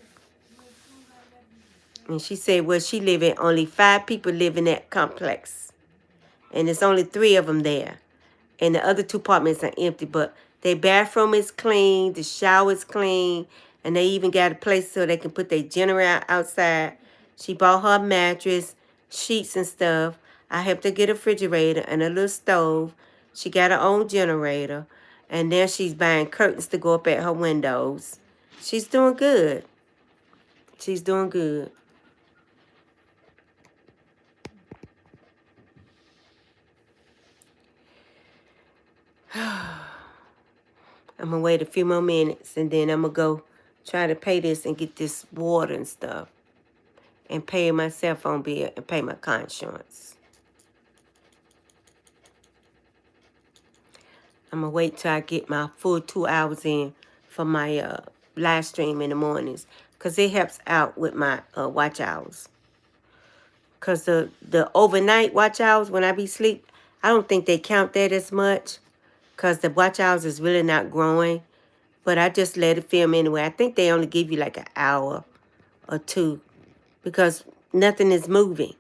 And she said where she live in, only 5 people live in that complex. And there's only 3 of them there. And the other 2 apartments are empty, but their bathroom is clean, the shower is clean, and they even got a place so they can put their generator outside. She bought her a mattress, sheets and stuff. I helped her get a refrigerator and a little stove. She got her own generator, and then she's buying curtains to go up at her windows. She's doing good. She's doing good. I'm going to wait a few more minutes, and then I'm going to go try to pay this and get this water and stuff. And pay my cell phone bill and pay my car insurance. I'm going to wait till I get my full 2 hours in for my live stream in the mornings. Because it helps out with my watch hours. Because the overnight watch hours when I be asleep, I don't think they count that as much. Because the watch hours is really not growing. But I just let it film anyway. I think they only give you like an hour or 2. Because nothing is moving.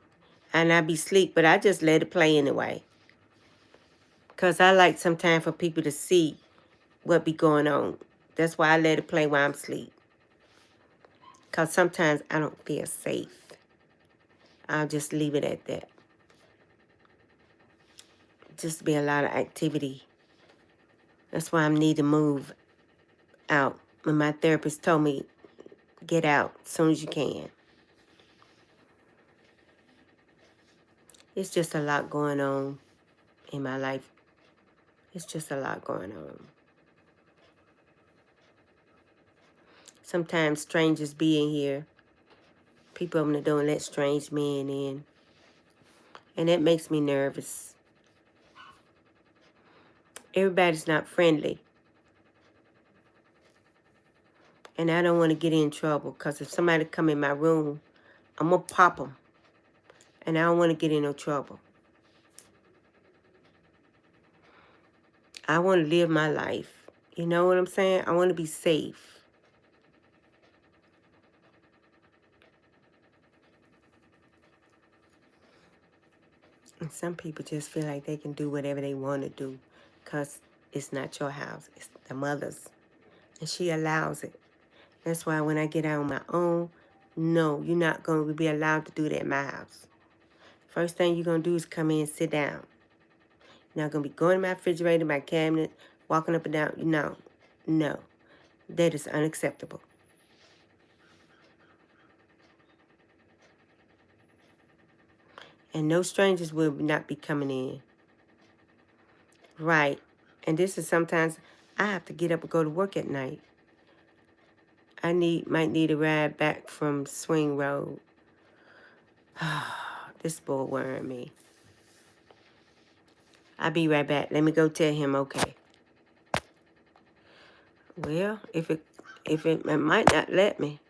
And I be asleep, but I just let it play anyway. Because I like sometimes for people to see what be going on. That's why I let it play while I'm asleep. Because sometimes I don't feel safe. I'll just leave it at that. Just be a lot of activity. That's why I need to move out. When my therapist told me, get out as soon as you can. It's just a lot going on in my life. It's just a lot going on. Sometimes strangers be in here. People open the door and let strange men in. And that makes me nervous. Everybody's not friendly. And I don't want to get in trouble because if somebody come in my room, I'm going to pop them. And I don't want to get in no trouble. I want to live my life. You know what I'm saying? I want to be safe. And some people just feel like they can do whatever they want to do because it's not your house. It's the mother's. And she allows it. That's why when I get out on my own, no, you're not going to be allowed to do that in my house. First thing you're going to do is come in and sit down. You're not going to be going to my refrigerator, my cabinet, walking up and down. No, no. That is unacceptable. And no strangers will not be coming in. Right. And this is sometimes I have to get up and go to work at night. I might need a ride back from Swing Road. This boy worrying me. I'll be right back. Let me go tell him, okay. Well, if it might not let me.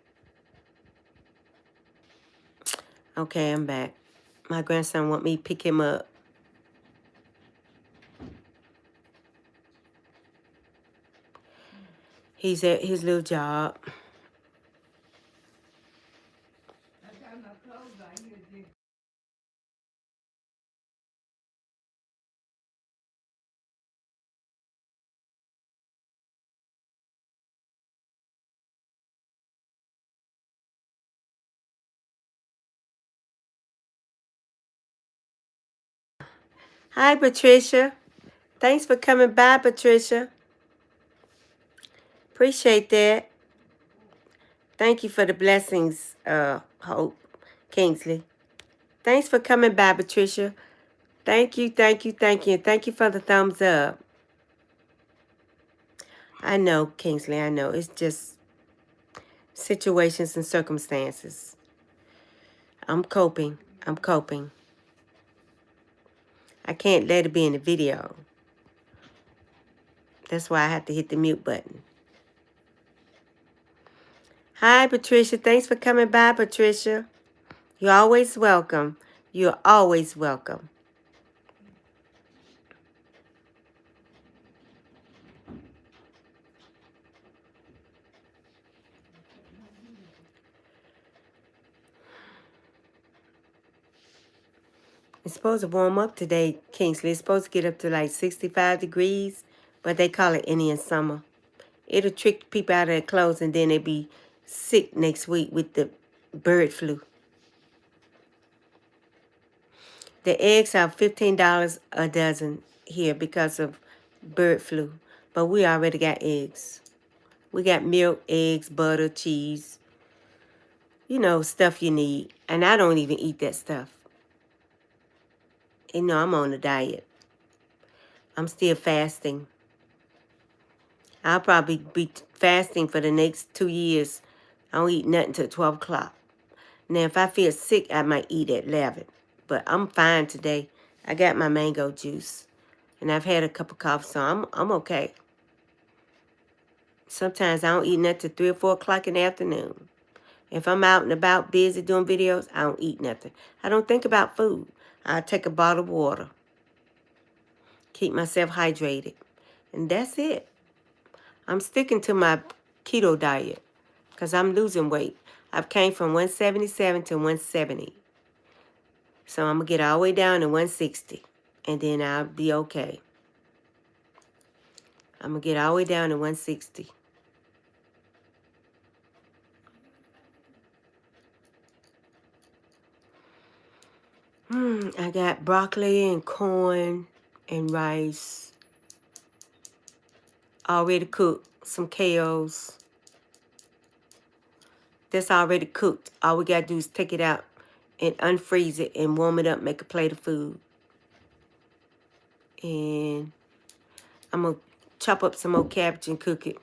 Okay, I'm back. My grandson want me to pick him up. He's at his little job. Hi, Patricia. Thanks for coming by, Patricia. Appreciate that. Thank you for the blessings, Hope Kingsley. Thanks for coming by, Patricia. Thank you, thank you, thank you. Thank you for the thumbs up. I know, Kingsley, I know. It's just situations and circumstances. I'm coping. I'm coping. I can't let it be in the video. That's why I have to hit the mute button. Hi, Patricia. Thanks for coming by, Patricia. You're always welcome. You're always welcome. It's supposed to warm up today, Kingsley. It's supposed to get up to like 65 degrees, but they call it Indian summer. It'll trick people out of their clothes, and then they be sick next week with the bird flu. The eggs are $15 a dozen here because of bird flu, but we already got eggs. We got milk, eggs, butter, cheese, you know, stuff you need. And I don't even eat that stuff. You know, I'm on a diet. I'm still fasting. I'll probably be fasting for the next 2 years. I don't eat nothing till 12 o'clock. Now, if I feel sick, I might eat at 11. But I'm fine today. I got my mango juice. And I've had a cup of coffee, so I'm okay. Sometimes I don't eat nothing till 3 or 4 o'clock in the afternoon. If I'm out and about busy doing videos, I don't eat nothing. I don't think about food. I take a bottle of water. Keep myself hydrated. And that's it. I'm sticking to my keto diet because I'm losing weight. I've came from 177 to 170. So I'm going to get all the way down to 160. And then I'll be okay. I'm going to get all the way down to 160. I got broccoli and corn and rice. Already cooked. Some kales. That's already cooked. All we got to do is take it out and unfreeze it and warm it up, make a plate of food. And I'm going to chop up some more cabbage and cook it.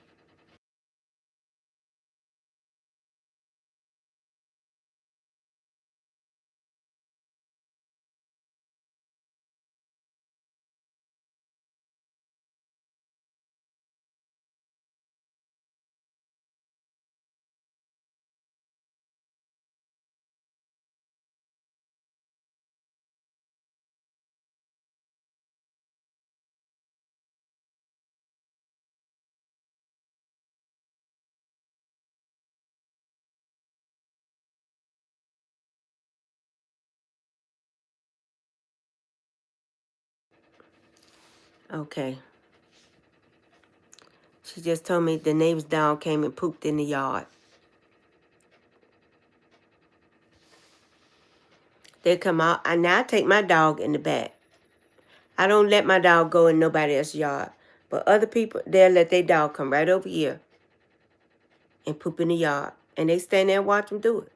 Okay. She just told me the neighbor's dog came and pooped in the yard. They come out, and now I take my dog in the back. I don't let my dog go in nobody else's yard. But other people, they'll let their dog come right over here and poop in the yard. And they stand there and watch them do it.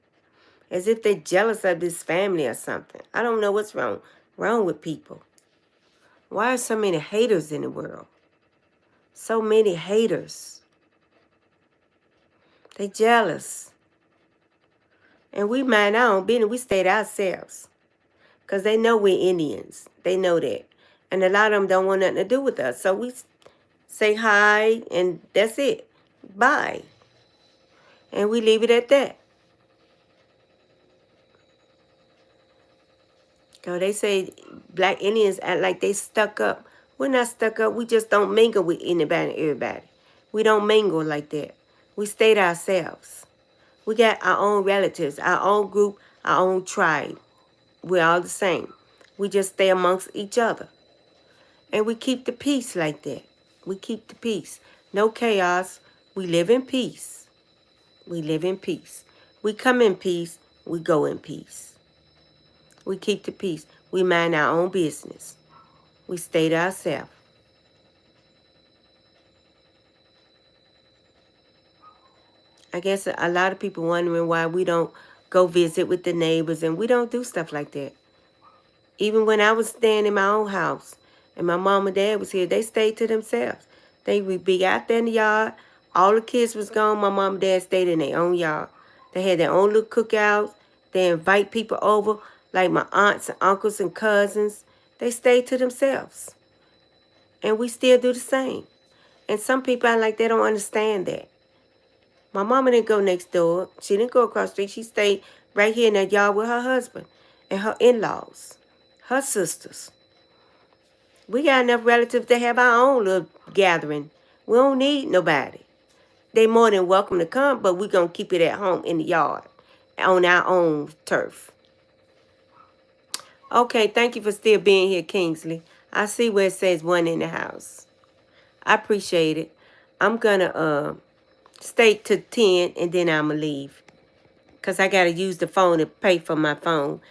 As if they're jealous of this family or something. I don't know what's wrong with people. Why are so many haters in the world? So many haters. They jealous. And we mind our own business. We stay to ourselves. Because they know we're Indians. They know that. And a lot of them don't want nothing to do with us. So we say hi and that's it. Bye. And we leave it at that. So they say black Indians act like they stuck up. We're not stuck up. We just don't mingle with anybody and everybody. We don't mingle like that. We stay to ourselves. We got our own relatives, our own group, our own tribe. We're all the same. We just stay amongst each other. And we keep the peace like that. We keep the peace. No chaos. We live in peace. We live in peace. We come in peace. We go in peace. We keep the peace. We mind our own business. We stay to ourselves. I guess a lot of people wondering why we don't go visit with the neighbors and we don't do stuff like that. Even when I was staying in my own house and my mom and dad was here, they stayed to themselves. They would be out there in the yard. All the kids was gone. My mom and dad stayed in their own yard. They had their own little cookouts. They invite people over, like my aunts and uncles and cousins. They stayed to themselves. And we still do the same. And some people are like, they don't understand that. My mama didn't go next door. She didn't go across the street. She stayed right here in that yard with her husband and her in-laws, her sisters. We got enough relatives to have our own little gathering. We don't need nobody. They more than welcome to come, but we're going to keep it at home in the yard on our own turf. Okay, thank you for still being here, Kingsley. I see where it says one in the house. I appreciate it. I'm going to stay to 10 and then I'm going to leave. Because I got to use the phone to pay for my phone,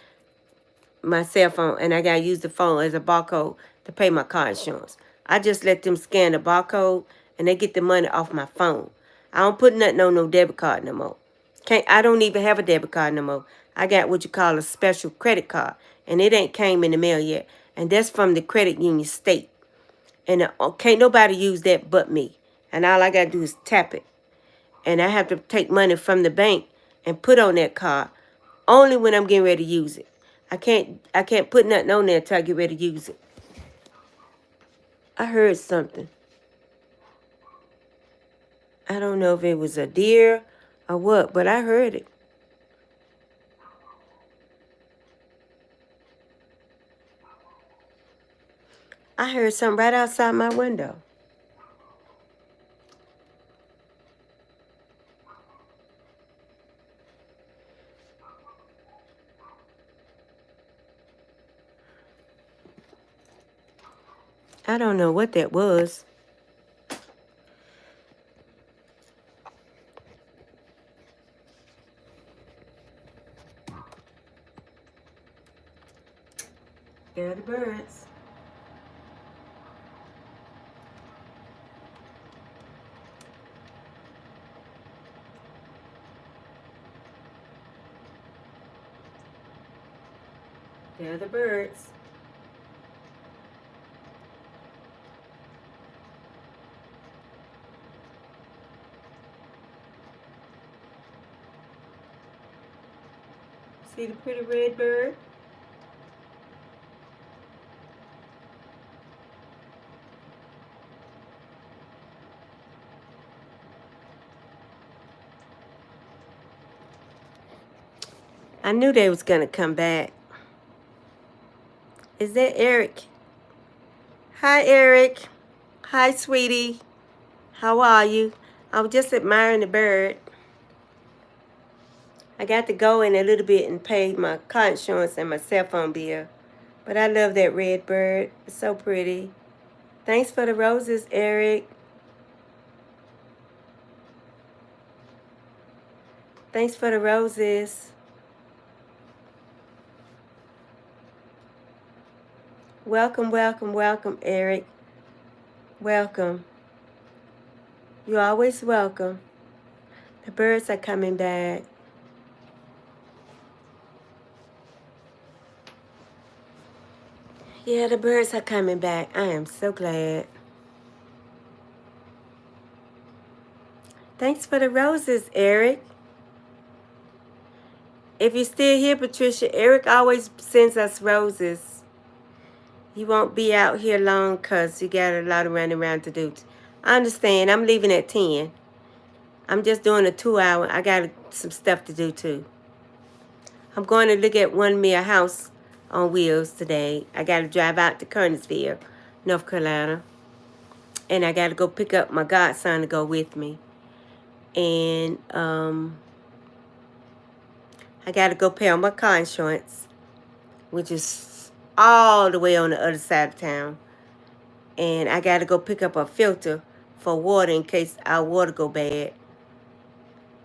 my cell phone. And I got to use the phone as a barcode to pay my car insurance. I just let them scan the barcode and they get the money off my phone. I don't put nothing on no debit card no more. I don't even have a debit card no more. I got what you call a special credit card. And it ain't came in the mail yet. And that's from the credit union state. And can't nobody use that but me. And all I got to do is tap it. And I have to take money from the bank and put on that card only when I'm getting ready to use it. I can't put nothing on there until I get ready to use it. I heard something. I don't know if it was a deer or what, but I heard it. I heard something right outside my window. I don't know what that was. There are the birds. There are the birds. See the pretty red bird? I knew they was gonna come back. Is that Eric? Hi, Eric. Hi, sweetie. How are you? I was just admiring the bird. I got to go in a little bit and pay my car insurance and my cell phone bill. But I love that red bird. It's so pretty. Thanks for the roses, Eric. Thanks for the roses. Welcome, welcome, welcome, Eric. Welcome. You're always welcome. The birds are coming back. Yeah, the birds are coming back. I am so glad. Thanks for the roses, Eric. If you're still here, Patricia, Eric always sends us roses. You won't be out here long because you got a lot of running around to do. I understand. I'm leaving at 10. I'm just doing a 2-hour. I got some stuff to do too. I'm going to look at one me a house on wheels today. I got to drive out to Kernersville, North Carolina. And I got to go pick up my godson to go with me. And I got to go pay on my car insurance, which is all the way on the other side of town. And I got to go pick up a filter for water in case our water go bad.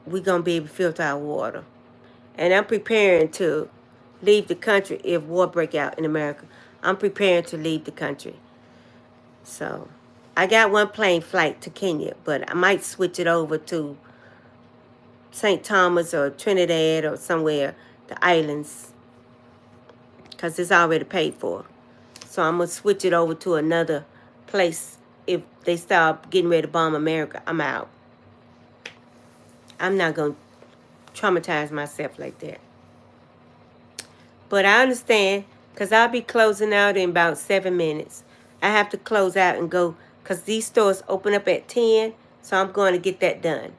We're going to be able to filter our water. And I'm preparing to leave the country if war break out in America. I'm preparing to leave the country. So I got one plane flight to Kenya, but I might switch it over to St. Thomas or Trinidad or somewhere, the islands, because it's already paid for. So I'm going to switch it over to another place. If they start getting ready to bomb America, I'm out. I'm not going to traumatize myself like that. But I understand, because I'll be closing out in about 7 minutes. I have to close out and go, because these stores open up at 10, so I'm going to get that done.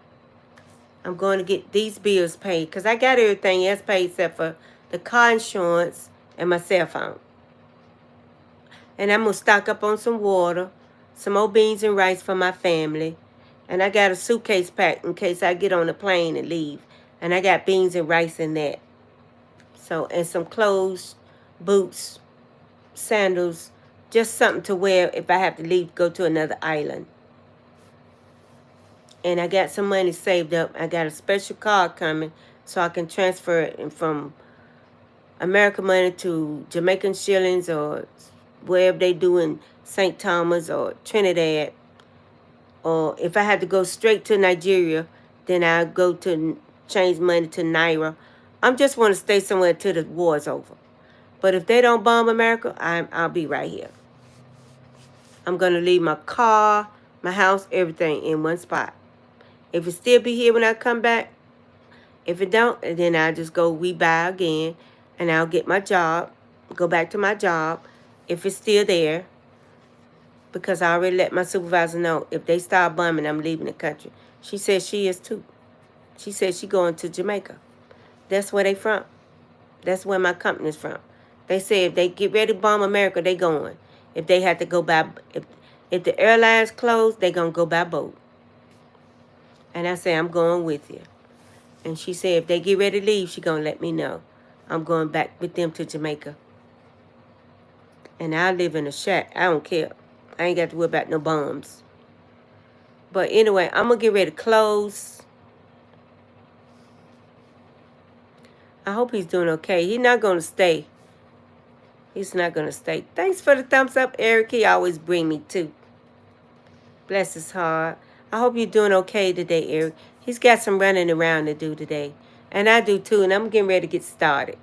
I'm going to get these bills paid, because I got everything else paid except for the car insurance and my cell phone. And I'm going to stock up on some water, some more beans and rice for my family. And I got a suitcase packed in case I get on a plane and leave. And I got beans and rice in that. So, and some clothes, boots, sandals, just something to wear if I have to leave, go to another island. And I got some money saved up. I got a special card coming so I can transfer it from American money to Jamaican shillings or wherever they do in St. Thomas or Trinidad. Or if I had to go straight to Nigeria, then I'll go to change money to Naira. I just want to stay somewhere till the war's over. But if they don't bomb America, I'll be right here. I'm going to leave my car, my house, everything in one spot. If it still be here when I come back, if it don't, then I'll just go rebuy again, and I'll get my job, go back to my job, if it's still there, because I already let my supervisor know if they start bombing, I'm leaving the country. She said she is too. She said she going to Jamaica. That's where they from. That's where my company's from. They say if they get ready to bomb America, they going. If they have to go by, if the airlines close, they going to go by boat. And I say, I'm going with you. And she said if they get ready to leave, she going to let me know. I'm going back with them to Jamaica. And I live in a shack. I don't care. I ain't got to worry about no bombs. But anyway, I'm going to get ready to close. I hope he's doing okay. He's not going to stay. He's not going to stay. Thanks for the thumbs up, Eric. He always bring me too. Bless his heart. I hope you're doing okay today, Eric. He's got some running around to do today. And I do too, and I'm getting ready to get started.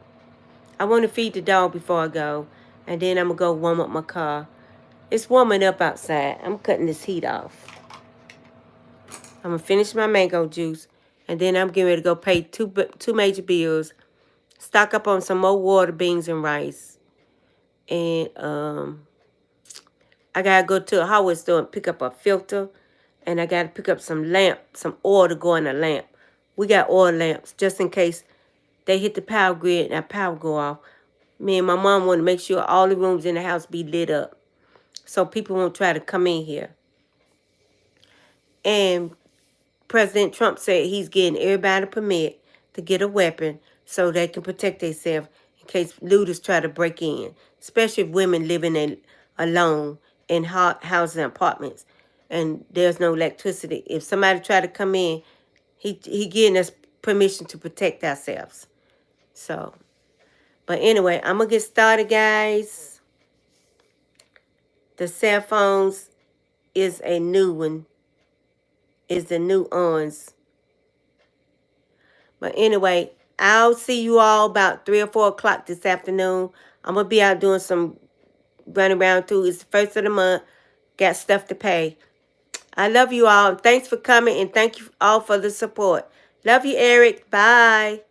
I want to feed the dog before I go. And then I'm going to go warm up my car. It's warming up outside. I'm cutting this heat off. I'm going to finish my mango juice. And then I'm getting ready to go pay two major bills. Stock up on some more water, beans, and rice. And I got to go to a hardware store and pick up a filter. And I got to pick up some lamp, some oil to go in a lamp. We got oil lamps just in case they hit the power grid and our power go off. Me and my mom want to make sure all the rooms in the house be lit up so people won't try to come in here. And President Trump said he's getting everybody a permit to get a weapon so they can protect themselves in case looters try to break in, especially if women living alone in houses and apartments, and there's no electricity. If somebody try to come in, he getting us permission to protect ourselves. So, but anyway, I'm gonna get started, guys. The cell phones is a new one. Is the new ons. But anyway, I'll see you all about 3 or 4 o'clock this afternoon. I'm gonna be out doing some running around too. It's the first of the month. Got stuff to pay. I love you all. Thanks for coming, and thank you all for the support. Love you, Eric. Bye.